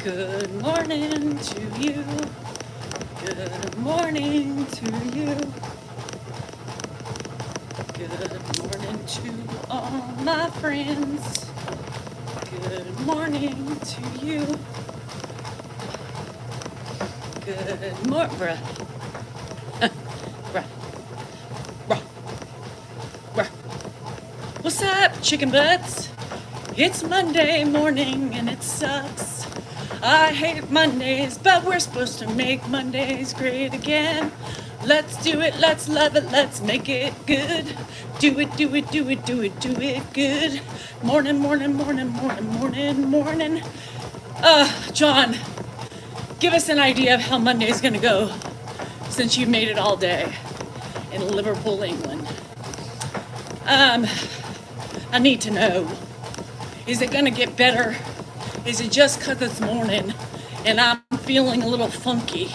Good morning to you. Good morning to you. Good morning to all my friends. Good morning to you. Good morning, bruh. Bruh. Bruh. Bruh. What's up, chicken butts? It's Monday morning and it sucks. I hate Mondays, but we're supposed to make Mondays great again. Let's do it, let's love it, let's make it good. Do it, do it, do it, do it, do it good. Morning, morning, morning, morning, morning, morning. John, give us an idea of how Monday's gonna go since you've made it all day in Liverpool, England. I need to know. Is it gonna get better? Is it just because it's morning and I'm feeling a little funky?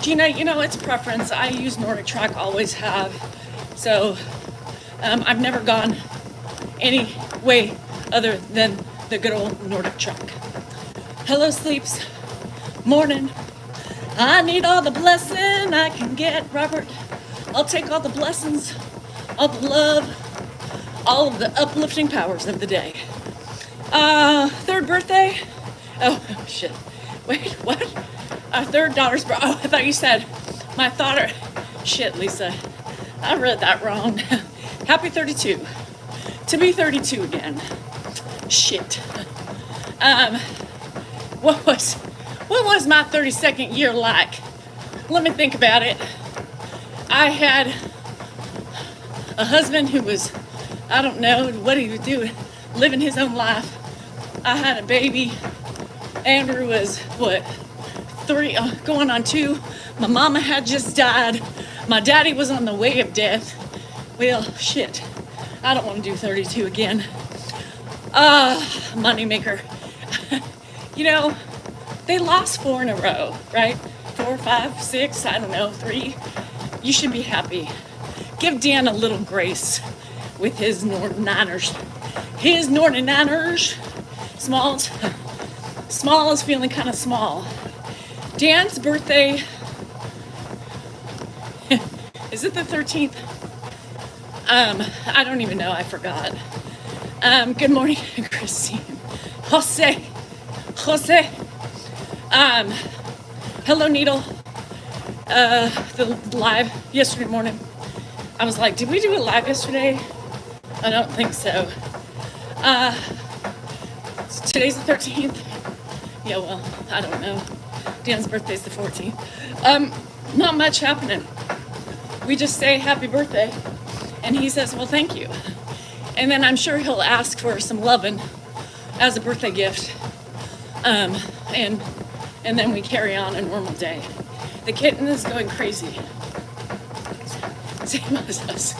Gina, it's preference. I use Nordic Track, always have. So I've never gone any way other than the good old Nordic Track. Hello, sleeps. Morning. I need all the blessing I can get, Robert. I'll take all the blessings, all the love, all of the uplifting powers of the day. Third birthday? Oh, shit. Wait, what? Our third daughter's birthday. Oh, I thought you said my daughter. Shit, Lisa. I read that wrong. Happy 32. To be 32 again. Shit. What was my 32nd year like? Let me think about it. I had a husband who was, I don't know what he was doing, living his own life. I had a baby. Andrew was, 3, going on 2. My mama had just died. My daddy was on the way of death. Well, shit. I don't want to do 32 again. Moneymaker. They lost 4 in a row, right? 4, 5, 6, I don't know, 3. You should be happy. Give Dan a little grace with his Northern Niners. His Northern Niners. Small is feeling kind of small. Dan's birthday, is it the 13th? I don't even know, I forgot. Good morning, Christine. Jose. Hello, Needle. The live yesterday morning. I was like, did we do a live yesterday? I don't think so. Today's the 13th. Yeah, well, I don't know. Dan's birthday's the 14th. Not much happening. We just say happy birthday, and he says, well, thank you. And then I'm sure he'll ask for some loving as a birthday gift. And then we carry on a normal day. The kitten is going crazy. Same as us.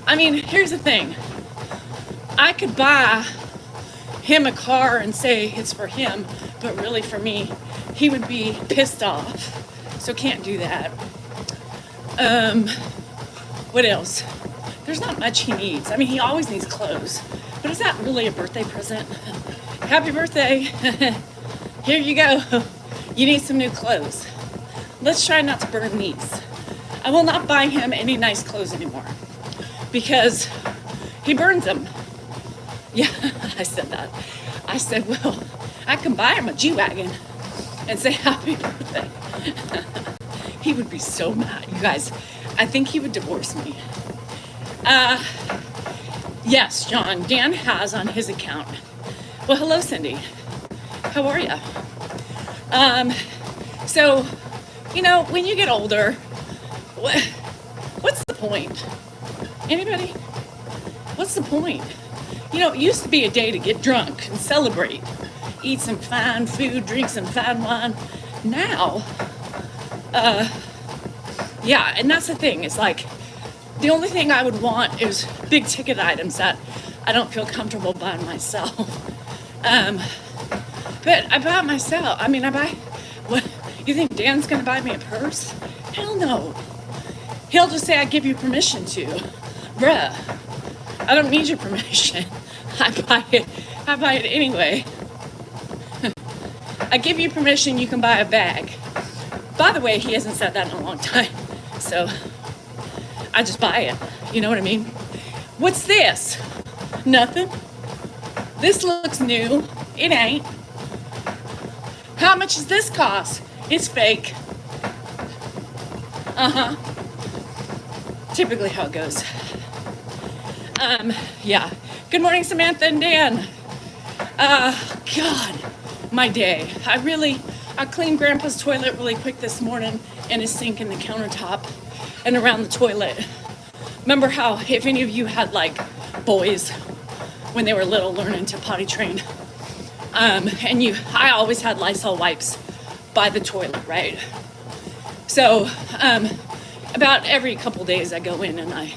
I mean, here's the thing. I could buy him a car and say it's for him, but really for me. He would be pissed off. So can't do that. What else? There's not much he needs. I mean, he always needs clothes. But is that really a birthday present? Happy birthday. Here you go. You need some new clothes. Let's try not to burn these. I will not buy him any nice clothes anymore because he burns them. Yeah, I said that. I said, well, I can buy him a G-Wagon and say happy birthday. He would be so mad. You guys, I think he would divorce me. Yes, John, Dan has on his account. Well, hello, Cindy. How are you? So, when you get older, what's the point? Anybody? What's the point? It used to be a day to get drunk and celebrate, eat some fine food, drink some fine wine. Now, yeah, and that's the thing. It's like, the only thing I would want is big ticket items that I don't feel comfortable buying myself. But I buy it myself. I mean, what? You think Dan's gonna buy me a purse? Hell no. He'll just say, I give you permission to. Bruh, I don't need your permission. I buy it anyway. I give you permission, you can buy a bag. By the way, he hasn't said that in a long time. So I just buy it. You know what I mean? What's this? Nothing. This looks new. It ain't. How much does this cost? It's fake. Typically how it goes. Yeah. Good morning, Samantha and Dan. God, my day. I cleaned Grandpa's toilet really quick this morning and his sink and the countertop and around the toilet. Remember how, if any of you had like boys when they were little learning to potty train, I always had Lysol wipes by the toilet, right? So, about every couple days I go in and I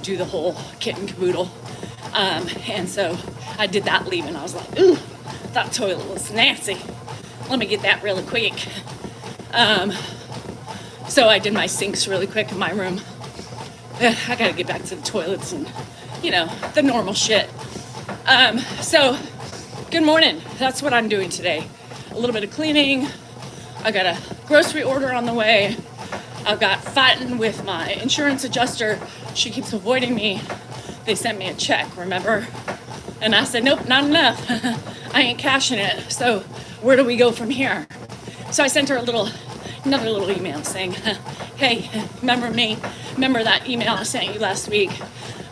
do the whole kit and caboodle. And so I did that leaving. I was like, ooh, that toilet was nasty. Let me get that really quick. So I did my sinks really quick in my room. I gotta get back to the toilets and, the normal shit. So, good morning. That's what I'm doing today. A little bit of cleaning. I got a grocery order on the way. I got fighting with my insurance adjuster. She keeps avoiding me. They sent me a check, remember? And I said, nope, not enough. I ain't cashing it. So where do we go from here? So I sent her another little email saying, hey, remember me? Remember that email I sent you last week?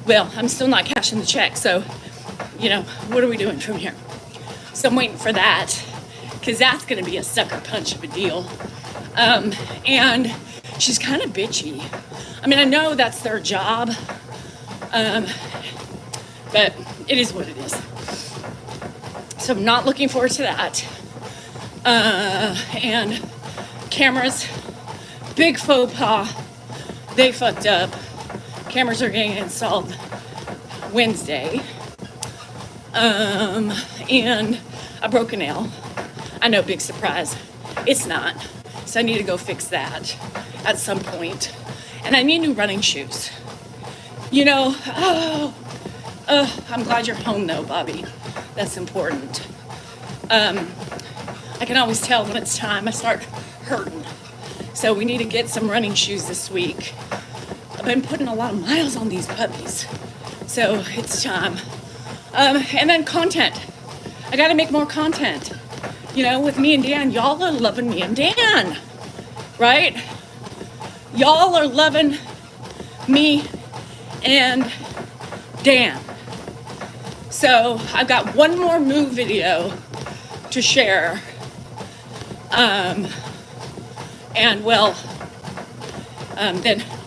Well, I'm still not cashing the check. So, what are we doing from here? So I'm waiting for that because that's going to be a sucker punch of a deal. And she's kind of bitchy. I mean, I know that's their job, but it is what it is. So I'm not looking forward to that. And cameras, big faux pas. They fucked up. Cameras are getting installed Wednesday. And I broke a nail. I know, big surprise. It's not. So I need to go fix that at some point. And I need new running shoes. I'm glad you're home though, Bobby. That's important. I can always tell when it's time I start hurting. So we need to get some running shoes this week. I've been putting a lot of miles on these puppies. So it's time. And then content. I gotta make more content. With me and Dan, y'all are loving me and Dan, right? Y'all are loving me and Dan. So I've got one more move video to share. Then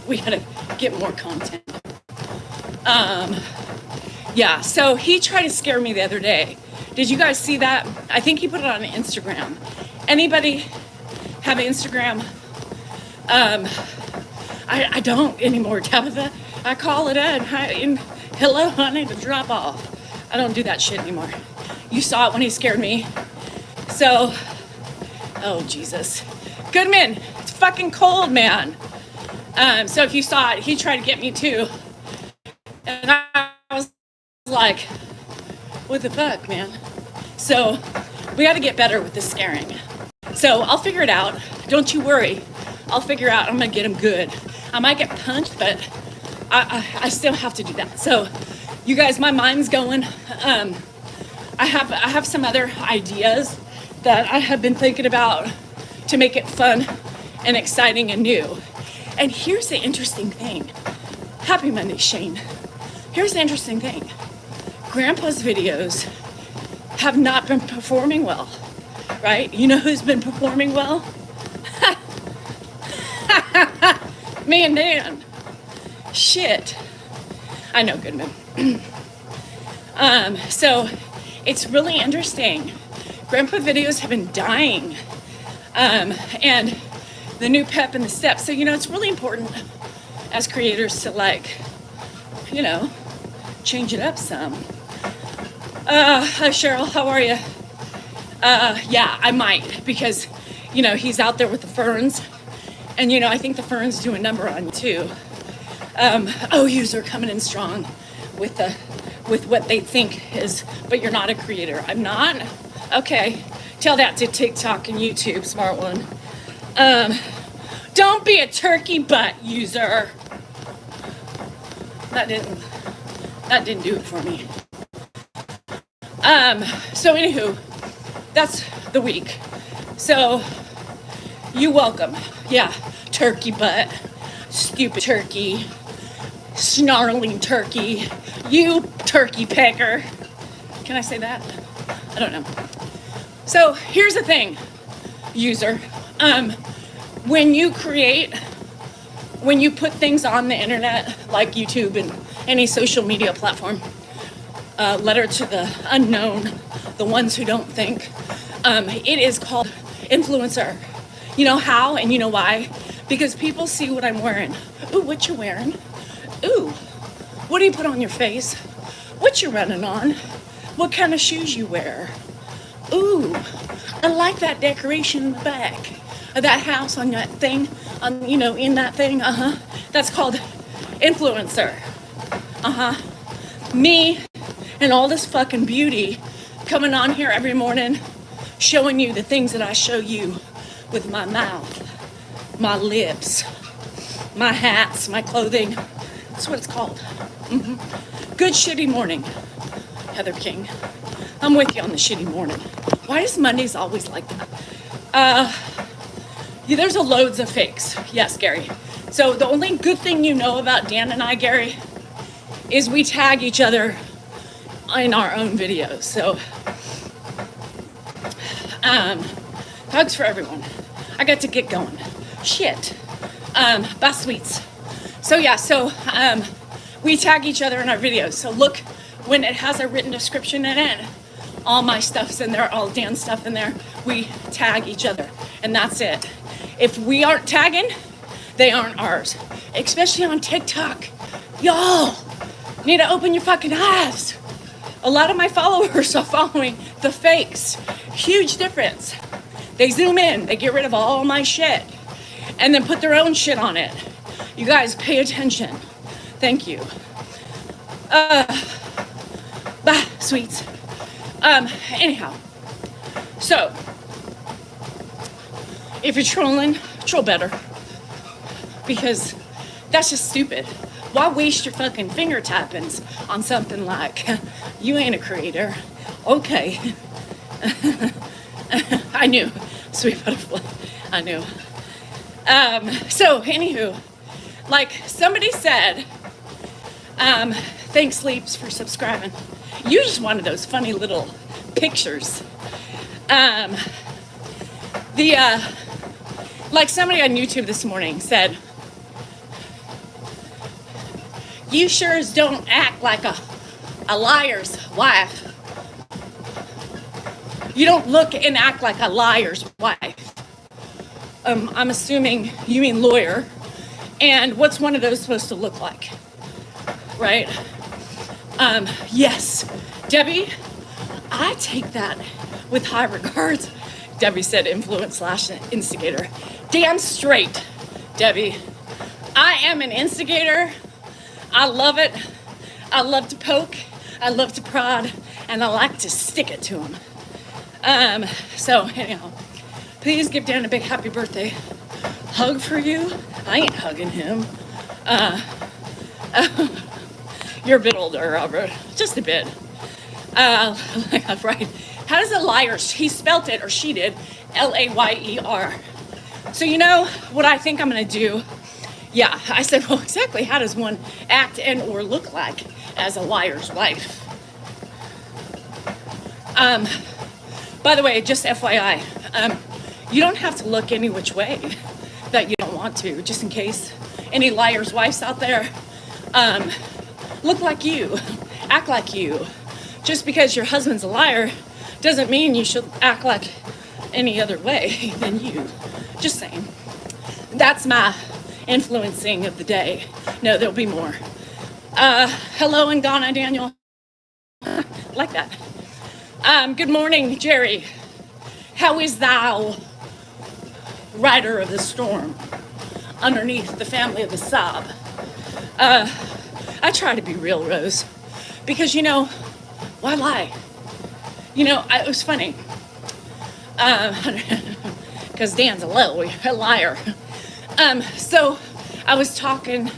we gotta get more content. So he tried to scare me the other day. Did you guys see that? I think he put it on Instagram. Anybody have Instagram? I don't anymore, Tabitha. I call it in. Hello, honey, to drop off. I don't do that shit anymore. You saw it when he scared me. So, oh, Jesus. Goodman, it's fucking cold, man. So if you saw it, he tried to get me too. And I was like, what the fuck, man? So we got to get better with this scaring. So I'll figure it out. Don't you worry. I'll figure out. I'm going to get him good. I might get punched, but I still have to do that. So you guys, my mind's going. I have some other ideas that I have been thinking about to make it fun and exciting and new. And here's the interesting thing. Happy Monday, Shane. Here's the interesting thing. Grandpa's videos have not been performing well, right? You know who's been performing well? Me and Dan. Shit. I know, Goodman. So it's really interesting. Grandpa videos have been dying. And the new pep and the steps. So, it's really important as creators to change it up some. Hi Cheryl, how are you? Yeah, I might, because, he's out there with the ferns. And, I think the ferns do a number on you too. OUs are coming in strong with what they think is, but you're not a creator. I'm not? Okay. Tell that to TikTok and YouTube, smart one. Don't be a turkey butt user. That didn't do it for me. So anywho, that's the week. So you welcome. Yeah, turkey butt, stupid turkey, snarling turkey, you turkey pecker. Can I say that? I don't know. So here's the thing, user. When you put things on the internet, like YouTube and any social media platform, letter to the unknown, the ones who don't think, it is called influencer. You know how and you know why? Because people see what I'm wearing. Ooh, what you wearing? Ooh, what do you put on your face? What you running on? What kind of shoes you wear? Ooh, I like that decoration in the back of that house on that thing, in that thing, That's called influencer. Me and all this fucking beauty coming on here every morning, showing you the things that I show you with my mouth, my lips, my hats, my clothing. That's what it's called. Good shitty morning, Heather King. I'm with you on the shitty morning. Why is Mondays always like that? Yeah, there's a loads of fakes. Yes, Gary. So the only good thing you know about Dan and I, Gary, is we tag each other in our own videos. So, hugs for everyone. I got to get going. Shit. Bye, sweets. So yeah, we tag each other in our videos. So look, when it has a written description in it, all my stuff's in there, all Dan's stuff in there, we tag each other, and that's it. If we aren't tagging, they aren't ours. Especially on TikTok. Y'all need to open your fucking eyes. A lot of my followers are following the fakes. Huge difference. They zoom in, they get rid of all my shit, and then put their own shit on it. You guys pay attention. Thank you. Bye, sweets. Anyhow, so if you're trolling, troll better, because that's just stupid. Why waste your fucking finger tappings on something like, you ain't a creator? Okay. I knew, sweet butterfly, I knew. So anywho, like somebody said, thanks Sleeps for subscribing. You just wanted those funny little pictures. Like somebody on YouTube this morning said, you sure as don't act like a liar's wife. You don't look and act like a liar's wife. I'm assuming you mean lawyer. And what's one of those supposed to look like? Right? Yes. Debbie, I take that with high regards. Debbie said influence/instigator. Damn straight, Debbie. I am an instigator. I love it. I love to poke. I love to prod. And I like to stick it to them. So anyhow, please give Dan a big happy birthday. Hug for you? I ain't hugging him. You're a bit older, Robert. Just a bit. Right. How does a liar? He spelt it, or she did, Layer. So you know what I think I'm gonna do? Yeah, I said, well, exactly how does one act and or look like as a liar's wife? By the way, just FYI, you don't have to look any which way that you don't want to, just in case any liar's wives out there, look like you, act like you. Just because your husband's a liar doesn't mean you should act like any other way than you. Just saying. That's my influencing of the day. No, there'll be more. Hello in Ghana, Daniel. Like that. Good morning, Jerry. How is thou, rider of the storm, underneath the family of the sob? I try to be real, Rose, because, you know, why lie? You know, it was funny. because Dan's a liar. So I was talking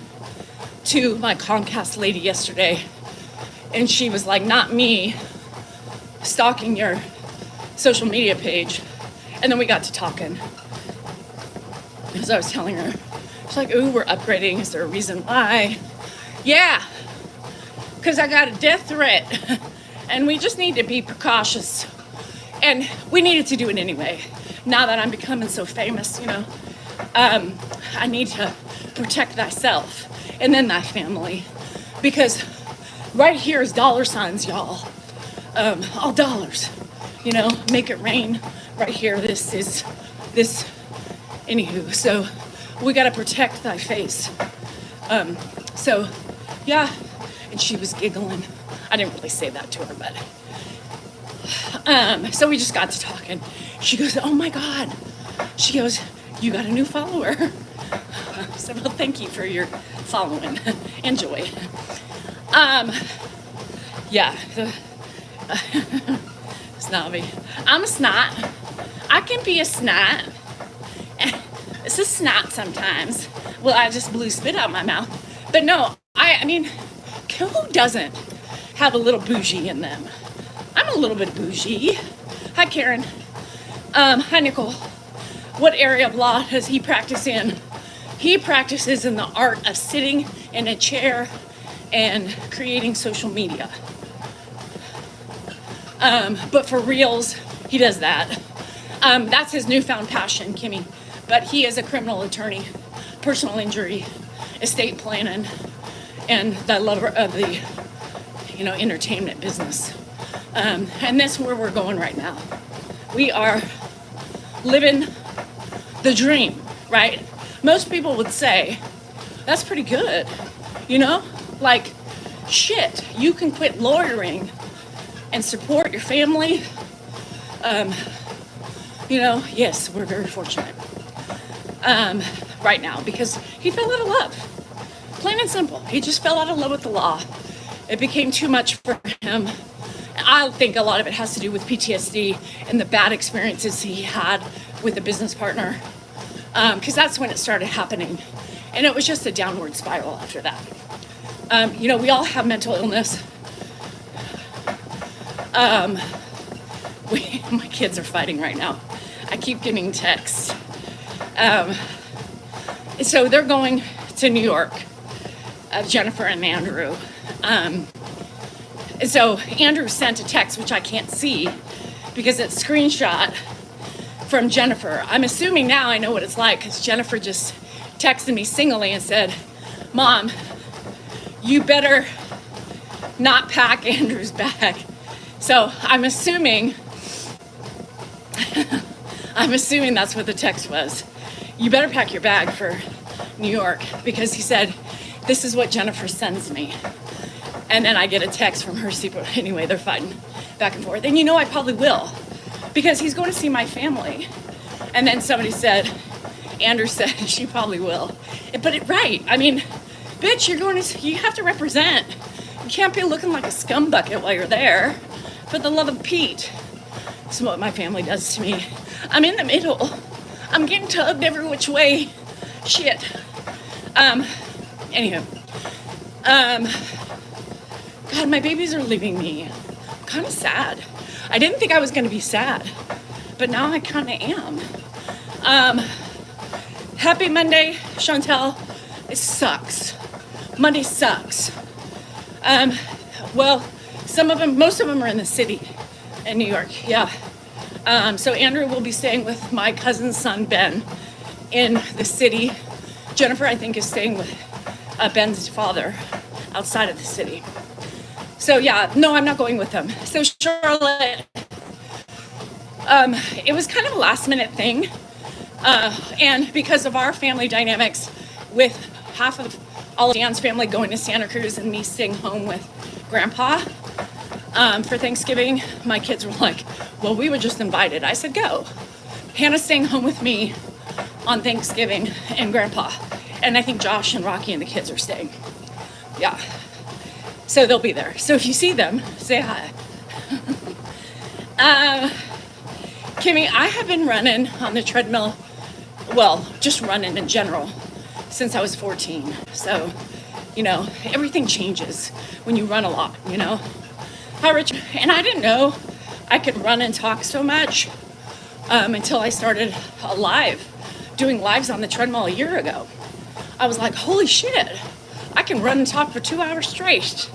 to my Comcast lady yesterday, and she was like, not me stalking your social media page. And then we got to talking, because I was telling her, she's like, ooh, we're upgrading. Is there a reason why? Yeah, because I got a death threat, and we just need to be precautious. And we needed to do it anyway. Now that I'm becoming so famous, I need to protect thyself and then thy family, because right here is dollar signs, y'all. All dollars, make it rain right here. This, anywho. So we got to protect thy face. So yeah. And she was giggling. I didn't really say that to her, but so we just got to talking. She goes, oh my God. She goes, you got a new follower. I said, well, thank you for your following. Enjoy. Yeah. Snobby. I'm a snot. I can be a snot. It's a snot sometimes. Well, I just blew spit out my mouth. But no, I mean, who doesn't have a little bougie in them? I'm a little bit bougie. Hi, Karen. Hi, Nicole. What area of law does he practice in? He practices in the art of sitting in a chair and creating social media. But for reals, he does that. That's his newfound passion, Kimmy. But he is a criminal attorney, personal injury, estate planning, and the lover of the, entertainment business. And that's where we're going right now. We are living the dream, right? Most people would say, that's pretty good, Like, shit, you can quit lawyering and support your family. Yes, we're very fortunate right now, because he fell out of love. Plain and simple. He just fell out of love with the law. It became too much for him. I think a lot of it has to do with PTSD and the bad experiences he had with a business partner, because that's when it started happening. And it was just a downward spiral after that. We all have mental illness. My kids are fighting right now. I keep getting texts. So they're going to New York, Jennifer and Andrew. And so Andrew sent a text, which I can't see because it's screenshot from Jennifer. I'm assuming now I know what it's like, because Jennifer just texted me singly and said, Mom, you better not pack Andrew's bag. So I'm assuming that's what the text was. You better pack your bag for New York, because he said, this is what Jennifer sends me. And then I get a text from her. Anyway, they're fighting back and forth. And I probably will, because he's going to see my family. And then somebody said, Andrew said, she probably will. But right. I mean, bitch, you have to represent. You can't be looking like a scumbucket while you're there. For the love of Pete. That's what my family does to me. I'm in the middle. I'm getting tugged every which way. Shit. Anywho. God, my babies are leaving me. I'm kind of sad. I didn't think I was going to be sad, but now I kind of am. Happy Monday, Chantel. It sucks. Monday sucks. Well, most of them are in the city in New York, yeah. So Andrew will be staying with my cousin's son, Ben, in the city. Jennifer, I think, is staying with Ben's father outside of the city. So yeah, no, I'm not going with them. So Charlotte, it was kind of a last minute thing. And because of our family dynamics, with half of all of Dan's family going to Santa Cruz and me staying home with Grandpa for Thanksgiving, my kids were like, well, we were just invited. I said, go. Hannah's staying home with me on Thanksgiving and Grandpa. And I think Josh and Rocky and the kids are staying. Yeah. So they'll be there. So if you see them, say hi. Kimmy, I have been running on the treadmill, well, just running in general, since I was 14. So, everything changes when you run a lot, Hi, Richard. And I didn't know I could run and talk so much until I started doing lives on the treadmill a year ago. I was like, holy shit, I can run and talk for 2 hours straight.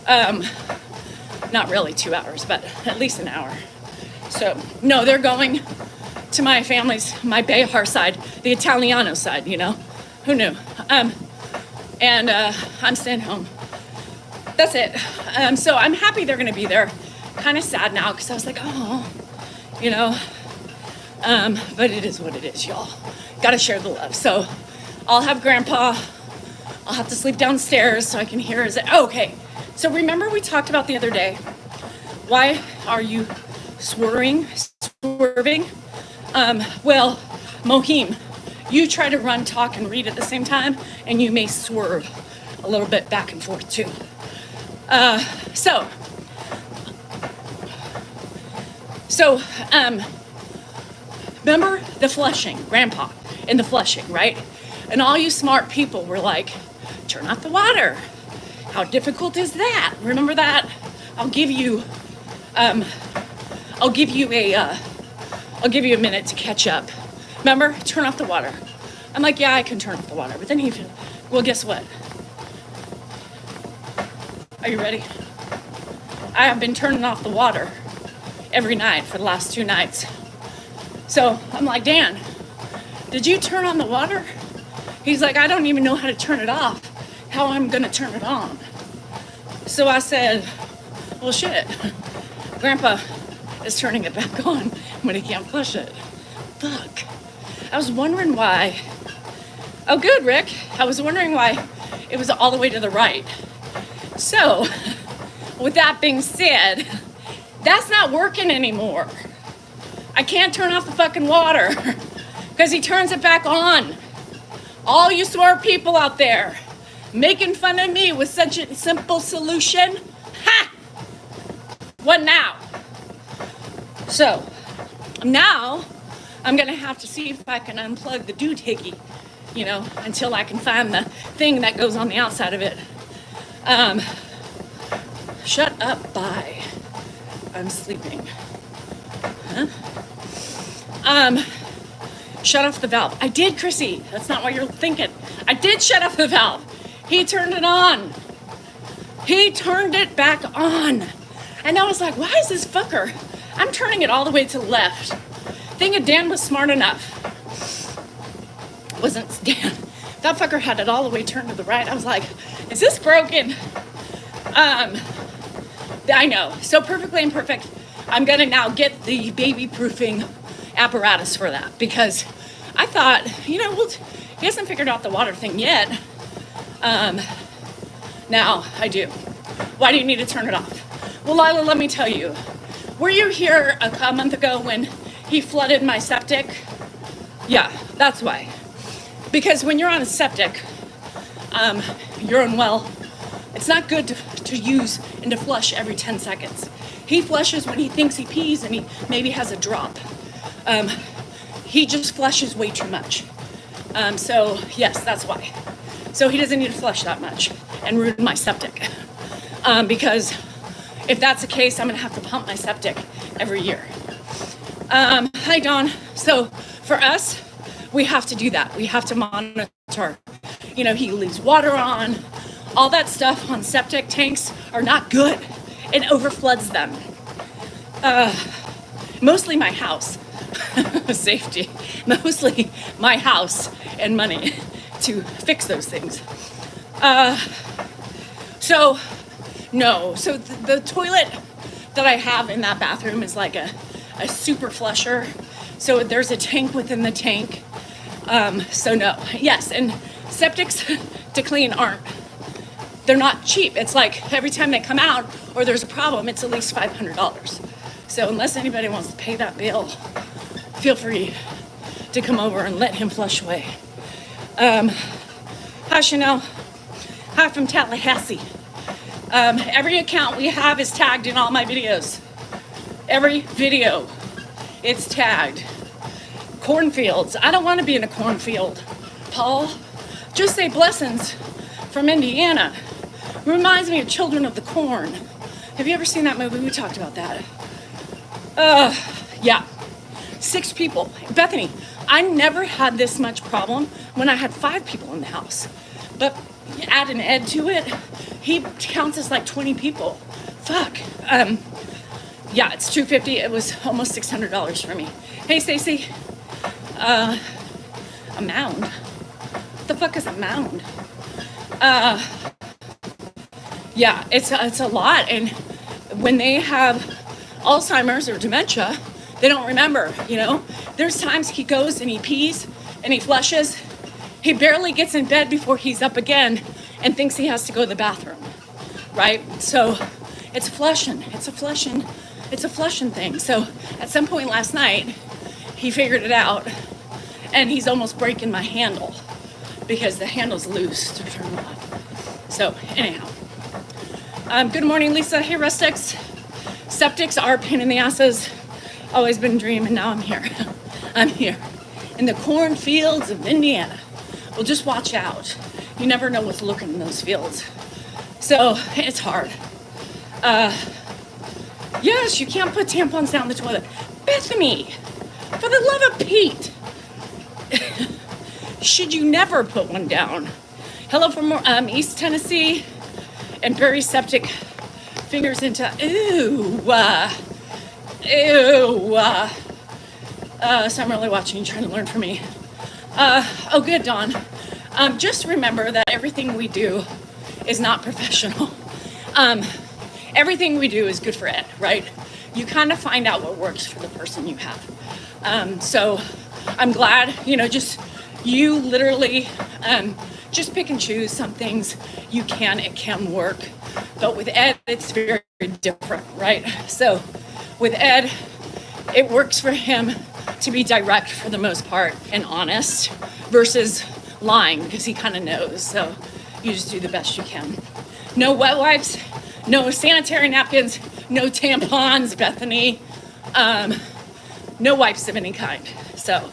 Not really 2 hours, but at least an hour. So, no, they're going to my my Behar side, the Italiano side, Who knew? And I'm staying home. That's it. So I'm happy they're going to be there. Kind of sad now because I was like, oh, but it is what it is, y'all. Got to share the love. So I'll have Grandpa. I'll have to sleep downstairs so I can hear his. Oh, okay. So remember we talked about the other day. Why are you swerving? Well, Mohim, you try to run, talk, and read at the same time, and you may swerve a little bit back and forth too. So, remember the Flushing, Grandpa, in the Flushing, right? And all you smart people were like, turn off the water. How difficult is that? Remember that? I'll give you a minute to catch up. Remember? Turn off the water. I'm like, yeah, I can turn off the water. But then well, guess what? Are you ready? I have been turning off the water every night for the last 2 nights. So I'm like, Dan, did you turn on the water? He's like, I don't even know how to turn it off. How I'm gonna turn it on? So I said, well, shit. Grandpa is turning it back on when he can't flush it. Fuck. I was wondering why. Oh, good, Rick. I was wondering why it was all the way to the right. So, with that being said, that's not working anymore. I can't turn off the fucking water because he turns it back on. All you smart people out there making fun of me with such a simple solution. Ha! What now? So, now I'm gonna have to see if I can unplug the doohickey, until I can find the thing that goes on the outside of it. Shut up, bye. I'm sleeping. Huh? Shut off the valve. I did, Chrissy. That's not what you're thinking. I did shut off the valve. He turned it on. He turned it back on. And I was like, why is this fucker? I'm turning it all the way to the left. Thinking Dan was smart enough. Wasn't Dan. That fucker had it all the way turned to the right. I was like, is this broken? I know. So perfectly imperfect. I'm going to now get the baby proofing apparatus for that because I thought, he hasn't figured out the water thing yet. Now I do. Why do you need to turn it off? Well, Lila, let me tell you. Were you here a month ago when he flooded my septic? Yeah, that's why. Because when you're on a septic, your own well, it's not good to use and to flush every 10 seconds. He flushes when he thinks he pees and he maybe has a drop. He just flushes way too much. So yes, that's why. So he doesn't need to flush that much and ruin my septic. Because if that's the case, I'm gonna have to pump my septic every year. Hi, Dawn. So for us, we have to do that. We have to monitor. He leaves water on. All that stuff on septic tanks are not good. It overfloods them. Mostly my house. Safety. Mostly my house and money to fix those things. So the toilet that I have in that bathroom is like a super flusher. So there's a tank within the tank. So no, yes, and septics to clean they're not cheap. It's like every time they come out or there's a problem, it's at least $500. So unless anybody wants to pay that bill, feel free to come over and let him flush away. Hi, Chanel. Hi from Tallahassee. Every account we have is tagged in all my videos. Every video It's tagged. Cornfields. I don't want to be in a cornfield, Paul. Just say blessings from Indiana. Reminds me of Children of the Corn. Have you ever seen that movie? We talked about that. Yeah. 6 people. Bethany, I never had this much problem when I had 5 people in the house. But add an Ed to it, he counts as like 20 people. Fuck. Yeah, it's $250. It was almost $600 for me. Hey, Stacy. A mound. What the fuck is a mound? Yeah, it's a lot. And when they have Alzheimer's or dementia, they don't remember, you know? There's times he goes and he pees and he flushes. He barely gets in bed before he's up again and thinks he has to go to the bathroom, right? So it's flushing thing. So at some point last night, he figured it out and he's almost breaking my handle because the handle's loose to turn it off. So anyhow, good morning, Lisa. Hey, Rustics. Septics are a pain in the asses. Always been a dream, and now I'm here. I'm here in the cornfields of Indiana. Well, just watch out. You never know what's lurking in those fields. So it's hard. Yes, you can't put tampons down the toilet. Bethany, for the love of Pete, should you never put one down? Hello from East Tennessee, and very septic fingers into, so I'm really watching, trying to learn from me. Oh, good, Dawn. Just remember that everything we do is not professional. Everything we do is good for Ed, right? You kind of find out what works for the person you have. So I'm glad, you literally just pick and choose some things it can work. But with Ed, it's very different, right? So with Ed, it works for him to be direct for the most part and honest versus lying because he kind of knows. So you just do the best you can. No wet wipes, no sanitary napkins, no tampons, Bethany, no wipes of any kind. So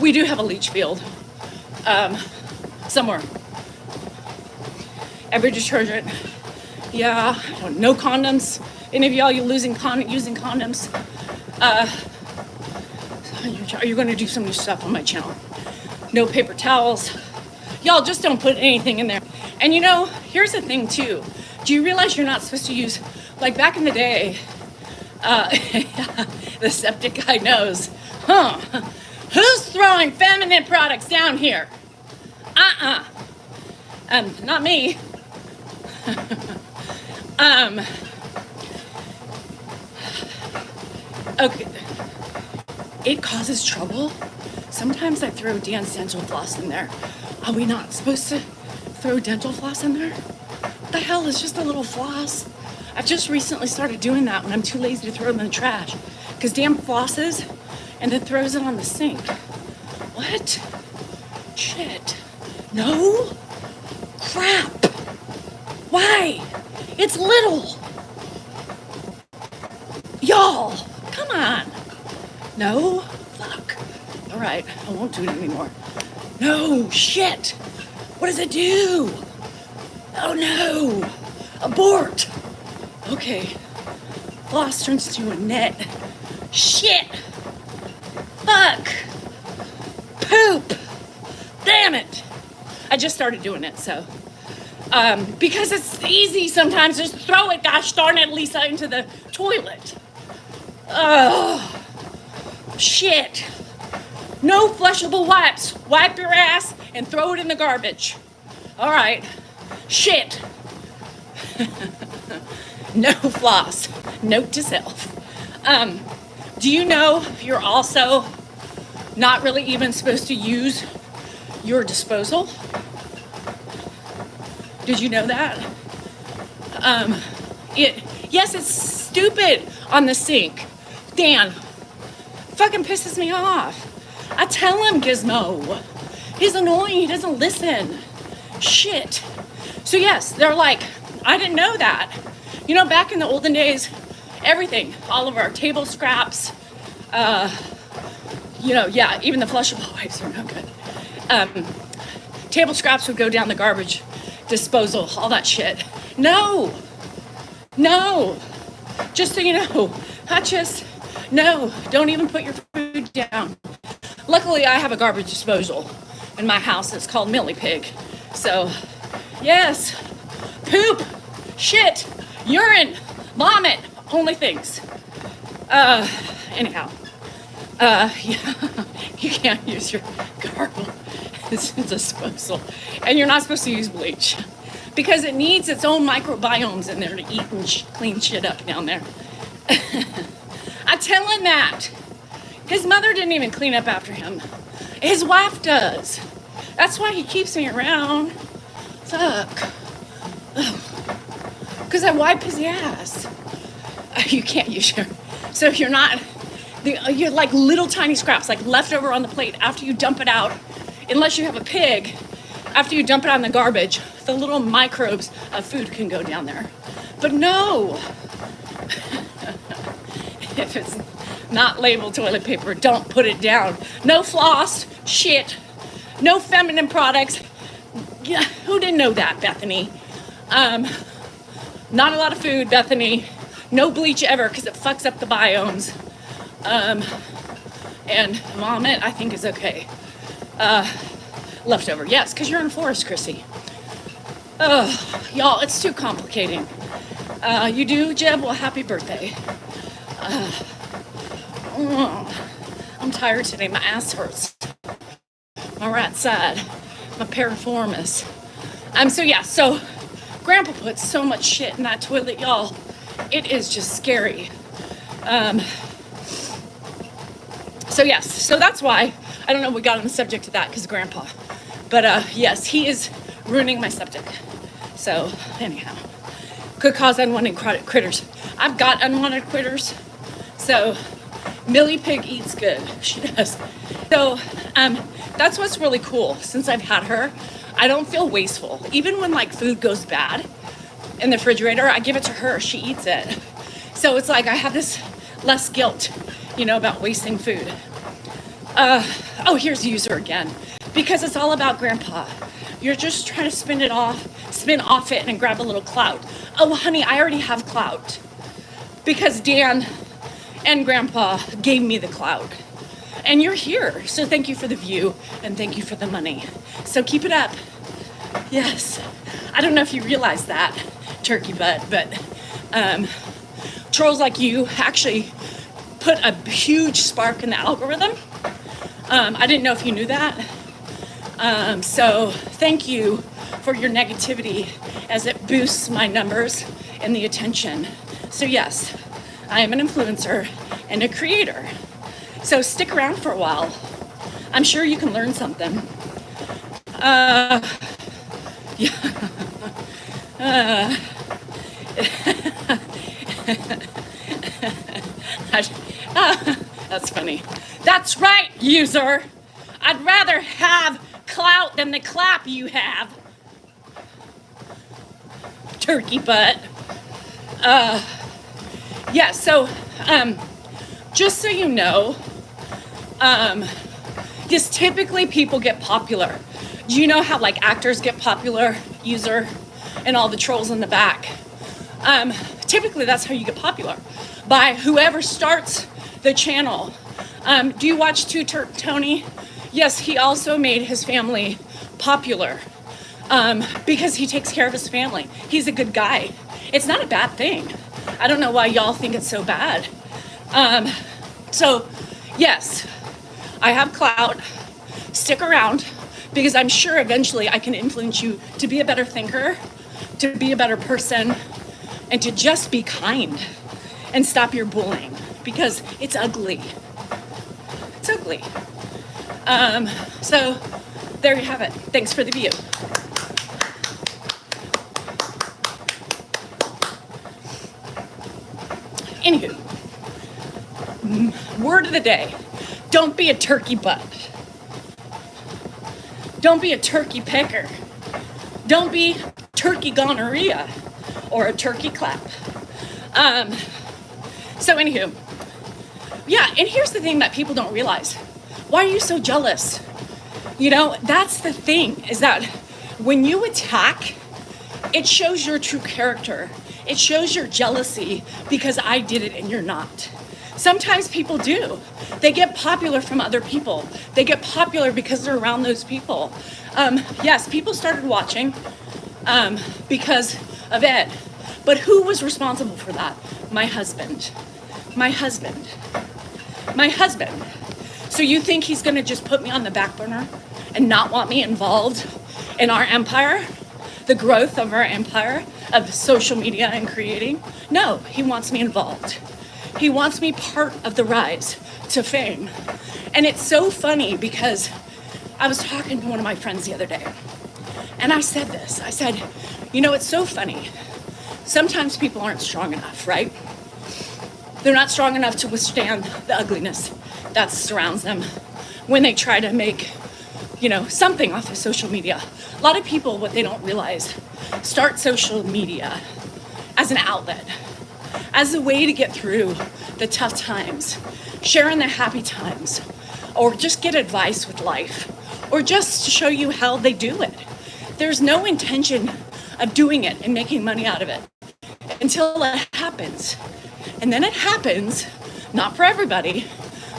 we do have a leach field somewhere. Every detergent, yeah, no condoms. Any of y'all using condoms? Are you going to do some new stuff on my channel? No paper towels. Y'all just don't put anything in there. And here's the thing too. Do you realize you're not supposed to use, like back in the day, the septic guy knows, who's throwing feminine products down here? Not me. Okay. It causes trouble. Sometimes I throw Dan's dental floss in there. Are we not supposed to throw dental floss in there? What the hell is just a little floss? I've just recently started doing that when I'm too lazy to throw them in the trash. Because Dan flosses and then throws it on the sink. What? Shit. No? Crap. Why? It's little. Y'all, come on. No? Fuck. All right, I won't do it anymore. No, shit. What does it do? Oh no. Abort. Okay. Floss turns to a net. Shit. Fuck. Poop. Damn it. I just started doing it, so. Because it's easy sometimes, just throw it, gosh darn it, Lisa, into the toilet. Oh, shit. No flushable wipes. Wipe your ass and throw it in the garbage. All right. Shit. No floss. Note to self. Do you know you're also not really even supposed to use your disposal? Did you know that? Yes, it's stupid on the sink. Dan, fucking pisses me off. I tell him, Gizmo. He's annoying, he doesn't listen. Shit. So yes, they're like, I didn't know that. Back in the olden days, everything, all of our table scraps, Yeah, even the flushable wipes are no good. Table scraps would go down the garbage disposal, all that shit. No, just so you know, no, don't even put your food down. Luckily, I have a garbage disposal in my house. It's called Millie Pig. So, yes, poop, shit, urine, vomit, only things. Anyhow, yeah, you can't use your garbage disposal, and you're not supposed to use bleach because it needs its own microbiomes in there to eat and clean shit up down there. I tell him that. His mother didn't even clean up after him. His wife does. That's why he keeps me around. Fuck. Because I wipe his ass. You can't use your... So if you're not... You're like little tiny scraps, like leftover on the plate after you dump it out. Unless you have a pig, after you dump it on the garbage, the little microbes of food can go down there. But no. If it's not labeled toilet paper, don't put it down. No floss, shit. No feminine products. Yeah, who didn't know that, Bethany? Not a lot of food, Bethany. No bleach ever, because it fucks up the biomes. And vomit, I think, is okay. Leftover, yes, because you're in a forest, Chrissy. Y'all, it's too complicating. You do, Jeb? Well, happy birthday. I'm tired today. My ass hurts. My right side. My piriformis. So Grandpa puts so much shit in that toilet, y'all. It is just scary. So that's why, I don't know, we got on the subject of that because of Grandpa. But yes, he is ruining my septic. So anyhow, could cause unwanted critters. I've got unwanted critters. So Millie Pig eats good. She does. So that's what's really cool. Since I've had her, I don't feel wasteful. Even when like food goes bad in the refrigerator, I give it to her. She eats it. So it's like I have this less guilt, about wasting food. Here's user again. Because it's all about Grandpa. You're just trying to spin off it and grab a little clout. Oh, honey, I already have clout. Because Dan and Grandpa gave me the clout. And you're here. So thank you for the view and thank you for the money. So keep it up. Yes. I don't know if you realize that, turkey butt, but trolls like you actually put a huge spark in the algorithm. I didn't know if you knew that. So thank you for your negativity as it boosts my numbers and the attention. So yes, I am an influencer and a creator. So stick around for a while. I'm sure you can learn something. That's funny. That's right, user. I'd rather have clout than the clap you have. Turkey butt. Just so you know, just typically people get popular. Do you know how like actors get popular, user, and all the trolls in the back? Typically that's how you get popular, by whoever starts the channel. Do you watch Tony? Yes, he also made his family popular because he takes care of his family. He's a good guy. It's not a bad thing. I don't know why y'all think it's so bad. So, yes, I have clout. Stick around because I'm sure eventually I can influence you to be a better thinker, to be a better person, and to just be kind and stop your bullying because it's ugly. It's ugly. So there you have it. Thanks for the view. Anywho, word of the day. Don't be a turkey butt. Don't be a turkey picker. Don't be turkey gonorrhea or a turkey clap. So anywho, Yeah, and here's the thing that people don't realize. Why are you so jealous? You know, that's the thing, is that when you attack, it shows your true character. It shows your jealousy because I did it and you're not. Sometimes people do. They get popular from other people. They get popular because they're around those people. Yes, people started watching because of Ed. But who was responsible for that? My husband. My husband. My husband. So you think he's gonna just put me on the back burner and not want me involved in our empire? The growth of our empire, of social media and creating? No, he wants me involved. He wants me part of the rise to fame. And it's so funny because I was talking to one of my friends the other day, and I said this. I said, you know, it's so funny. Sometimes people aren't strong enough, right? They're not strong enough to withstand the ugliness that surrounds them when they try to make, you know, something off of social media. A lot of people, what they don't realize, start social media as an outlet, as a way to get through the tough times, sharing the happy times, or just get advice with life, or just to show you how they do it. There's no intention of doing it and making money out of it until it happens. And then it happens, not for everybody,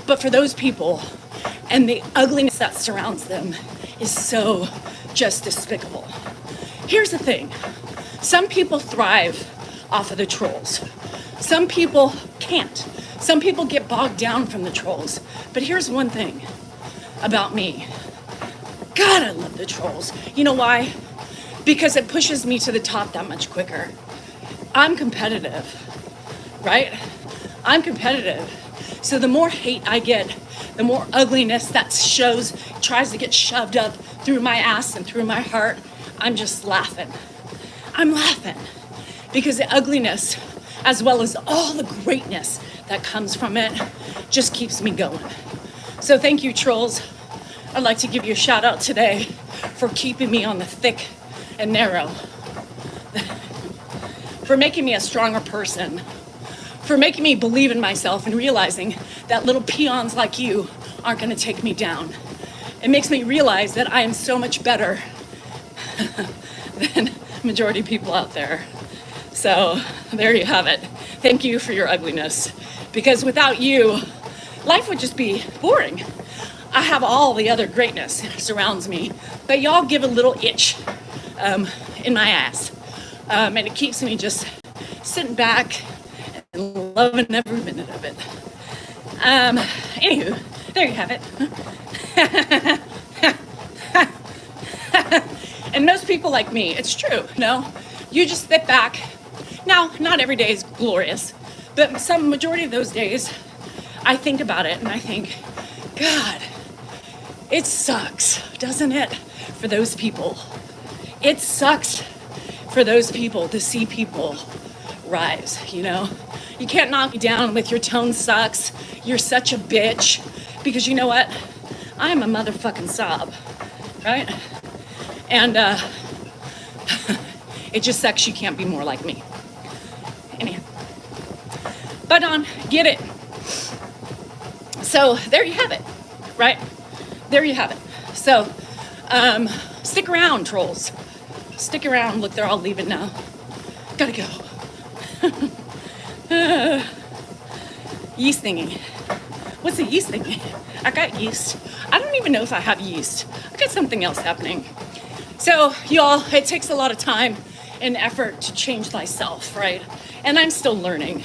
but for those people. And the ugliness that surrounds them is so just despicable. Here's the thing. Some people thrive off of the trolls. Some people can't. Some people get bogged down from the trolls. But here's one thing about me. God, I love the trolls. You know why? Because it pushes me to the top that much quicker. I'm competitive, right? I'm competitive. So the more hate I get, the more ugliness that tries to get shoved up through my ass and through my heart, I'm just laughing. I'm laughing because the ugliness, as well as all the greatness that comes from it, just keeps me going. So thank you, trolls. I'd like to give you a shout out today for keeping me on the thick and narrow, for making me a stronger person, for making me believe in myself and realizing that little peons like you aren't gonna take me down. It makes me realize that I am so much better than majority of people out there. So there you have it. Thank you for your ugliness. Because without you, life would just be boring. I have all the other greatness surrounds me, but y'all give a little itch in my ass. And it keeps me just sitting back and loving every minute of it. Anywho, there you have it. And most people like me, it's true, no? You just sit back. Now, not every day is glorious, but some majority of those days, I think about it and I think, God, it sucks, doesn't it, for those people? It sucks for those people to see people rise, you know? You can't knock me down with your tone sucks, you're such a bitch, because you know what? I'm a motherfucking sob, right? And it just sucks you can't be more like me. Anyhow. But get it. So there you have it, right? There you have it. So stick around, trolls. Stick around. Look, they're all leaving now. Gotta go. Yeast thingy. What's a yeast thingy? I got yeast. I don't even know if I have yeast. I got something else happening. So y'all, it takes a lot of time and effort to change thyself, right? And I'm still learning.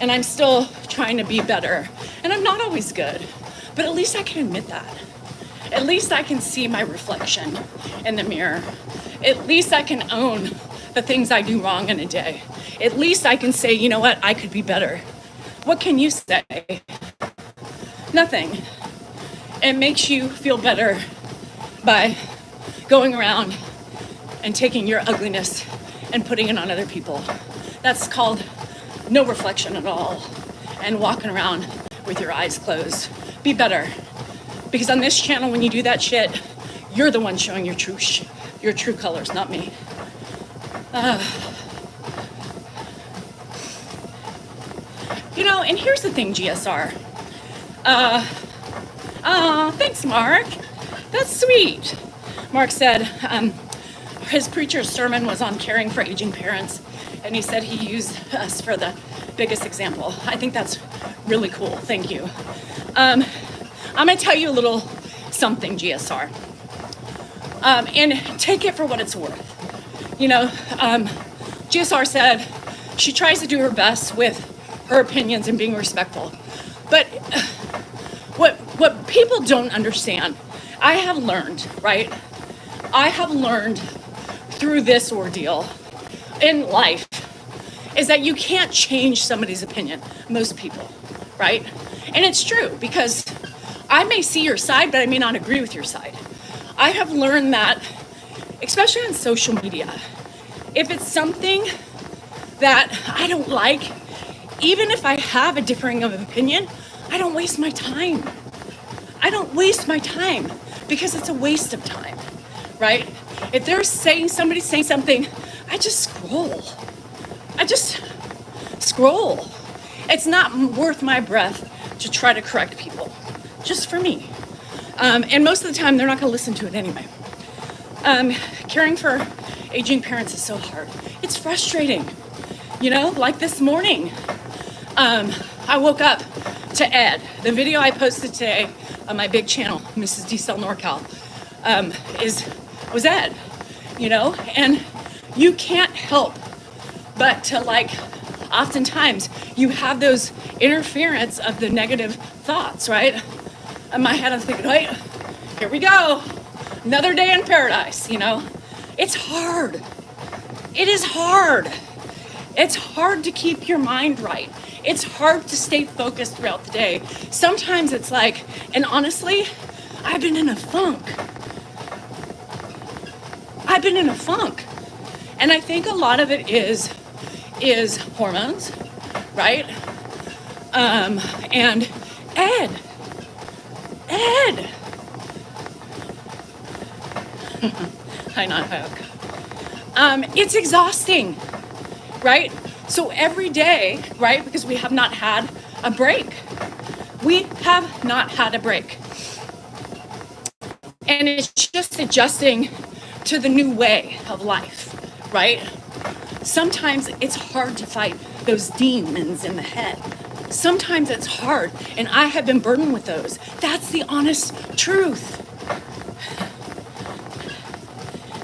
And I'm still trying to be better. And I'm not always good. But at least I can admit that. At least I can see my reflection in the mirror. At least I can own the things I do wrong in a day. At least I can say, you know what, I could be better. What can you say? Nothing. It makes you feel better by going around and taking your ugliness and putting it on other people. That's called no reflection at all. And walking around with your eyes closed. Be better. Because on this channel, when you do that shit, you're the one showing your true colors, not me. You know, and here's the thing, GSR. Thanks, Mark. That's sweet. Mark said his preacher's sermon was on caring for aging parents, and he said he used us for the biggest example. I think that's really cool. Thank you. I'm going to tell you a little something, GSR, and take it for what it's worth. GSR said she tries to do her best with her opinions and being respectful. But what people don't understand, I have learned, right? I have learned through this ordeal in life is that you can't change somebody's opinion, most people, right? And it's true, because I may see your side, but I may not agree with your side. I have learned that, especially on social media, if it's something that I don't like, even if I have a differing of opinion, I don't waste my time. I don't waste my time because it's a waste of time, right? If they're somebody's saying something, I just scroll. It's not worth my breath to try to correct people, just for me. And most of the time, they're not gonna listen to it anyway. Caring for aging parents is so hard. It's frustrating. Like this morning, I woke up to Ed. The video I posted today on my big channel, Mrs. D-Cell NorCal, was Ed, and you can't help but to oftentimes you have those interference of the negative thoughts, right? In my head, I'm thinking, wait, here we go. Another day in paradise, It's hard. It is hard. It's hard to keep your mind right. It's hard to stay focused throughout the day. Sometimes it's and honestly, I've been in a funk. And I think a lot of it is hormones, right? And Ed. Hi, not Hook. It's exhausting, right? So every day, right, because we have not had a break. And it's just adjusting to the new way of life, right? Sometimes it's hard to fight those demons in the head. Sometimes it's hard, and I have been burdened with those. That's the honest truth.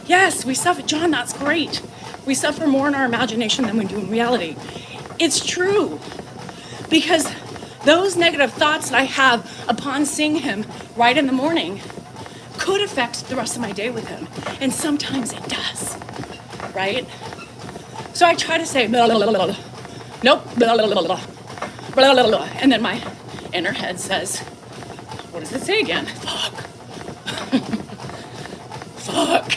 Yes, we suffer. John, that's great. We suffer more in our imagination than we do in reality. It's true. Because those negative thoughts that I have upon seeing him right in the morning could affect the rest of my day with him. And sometimes it does, right? So I try to say, blah, blah, blah, blah. Nope, blah, blah, blah, blah, blah, blah, blah. And then my inner head says, what does it say again? Fuck. Fuck.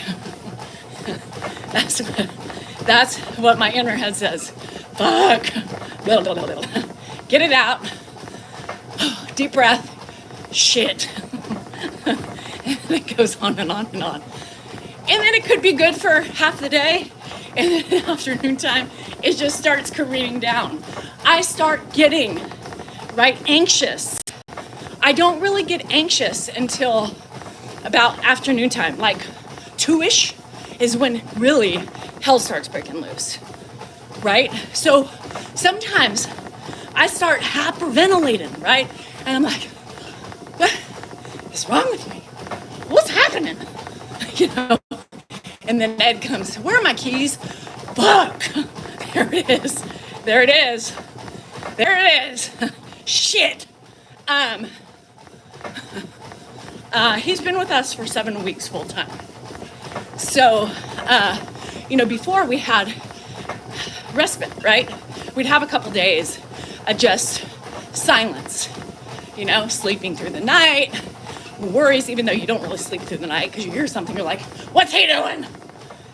That's what my inner head says. Fuck. Blah, blah, blah, blah. Get it out. Deep breath. Shit. And it goes on and on and on. And then it could be good for half the day. And then afternoon time, it just starts careening down. I start getting, anxious. I don't really get anxious until about afternoon time, 2-ish is when really hell starts breaking loose, right? So sometimes I start hyperventilating, right? And I'm like, what is wrong with me? What's happening? And then Ed comes, where are my keys? Fuck, there it is. Shit. He's been with us for 7 weeks full time. So, before we had respite, right? We'd have a couple days of just silence, sleeping through the night, worries, even though you don't really sleep through the night because you hear something, you're like, what's he doing?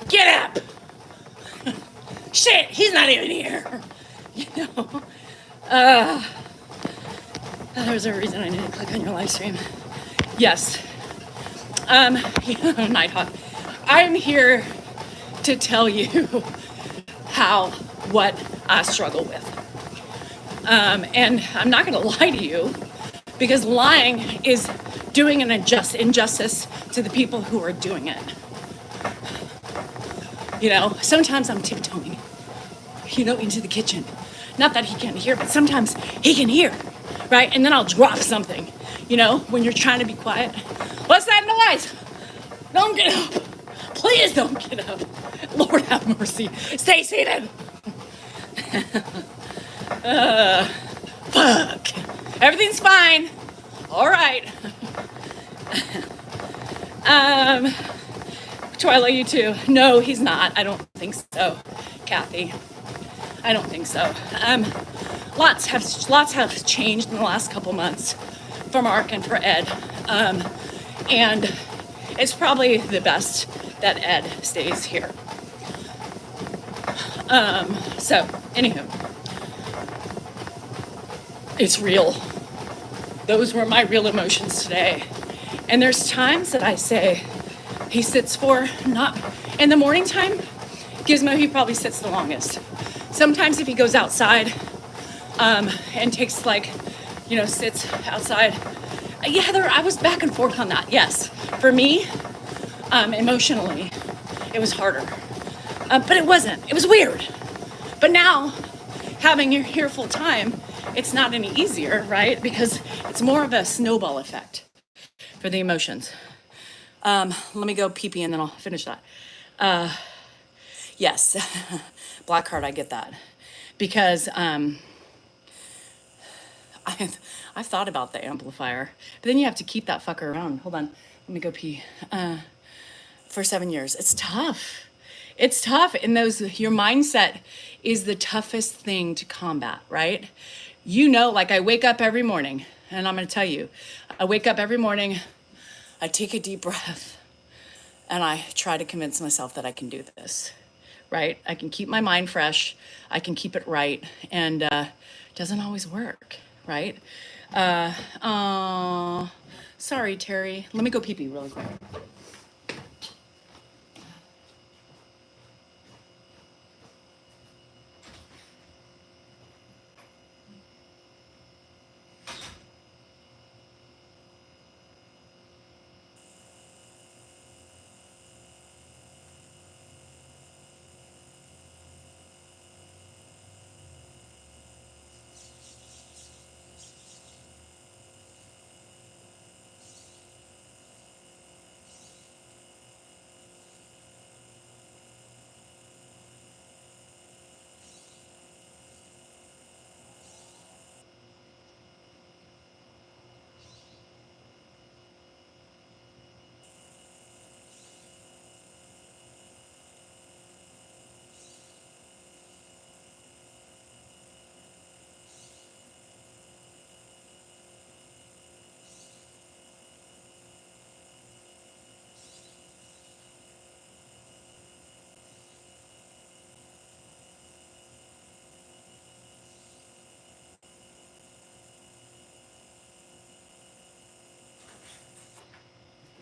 Get up. Shit, he's not even here. There's a reason I need to click on your live stream. Yes. Nighthawk. I'm here to tell you what I struggle with. And I'm not going to lie to you, because lying is doing an injustice to the people who are doing it. You know, sometimes I'm tiptoeing, into the kitchen. Not that he can't hear, but sometimes he can hear, right? And then I'll drop something, when you're trying to be quiet. What's that noise? Don't get up. Please don't get up. Lord have mercy. Stay seated. Fuck. Everything's fine. All right. Do I love you too? No, he's not. I don't think so, Kathy. I don't think so. Lots have changed in the last couple months for Mark and for Ed. And it's probably the best that Ed stays here. So, anywho, it's real. Those were my real emotions today. And there's times that I say, he sits for, not in the morning time, Gizmo, he probably sits the longest. Sometimes if he goes outside, and takes sits outside. Yeah, Heather, I was back and forth on that. Yes, for me, emotionally, it was harder. But it wasn't. It was weird. But now, having you here full time, it's not any easier, right? Because it's more of a snowball effect for the emotions. Let me go pee-pee and then I'll finish that. Yes, black heart, I get that. Because I've thought about the amplifier, but then you have to keep that fucker around. Hold on, let me go pee. For 7 years, it's tough. It's tough, and your mindset is the toughest thing to combat, right? I wake up every morning, and I'm gonna tell you, I wake up every morning, I take a deep breath, and I try to convince myself that I can do this, right? I can keep my mind fresh, I can keep it right, and it doesn't always work, right? Sorry, Terry. Let me go pee-pee really quick.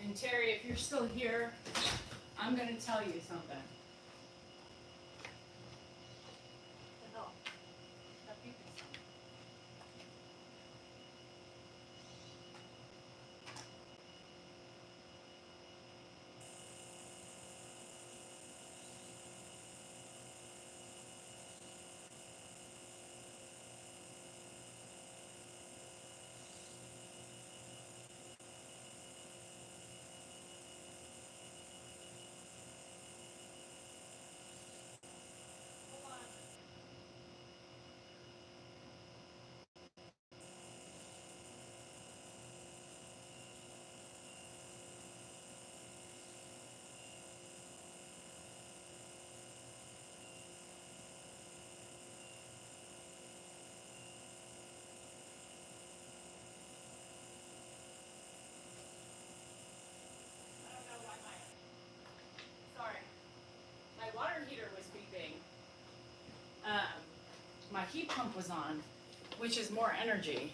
And Terry, if you're still here, I'm going to tell you something. What the hell? That beeping sound. My water heater was beeping. My heat pump was on, which is more energy.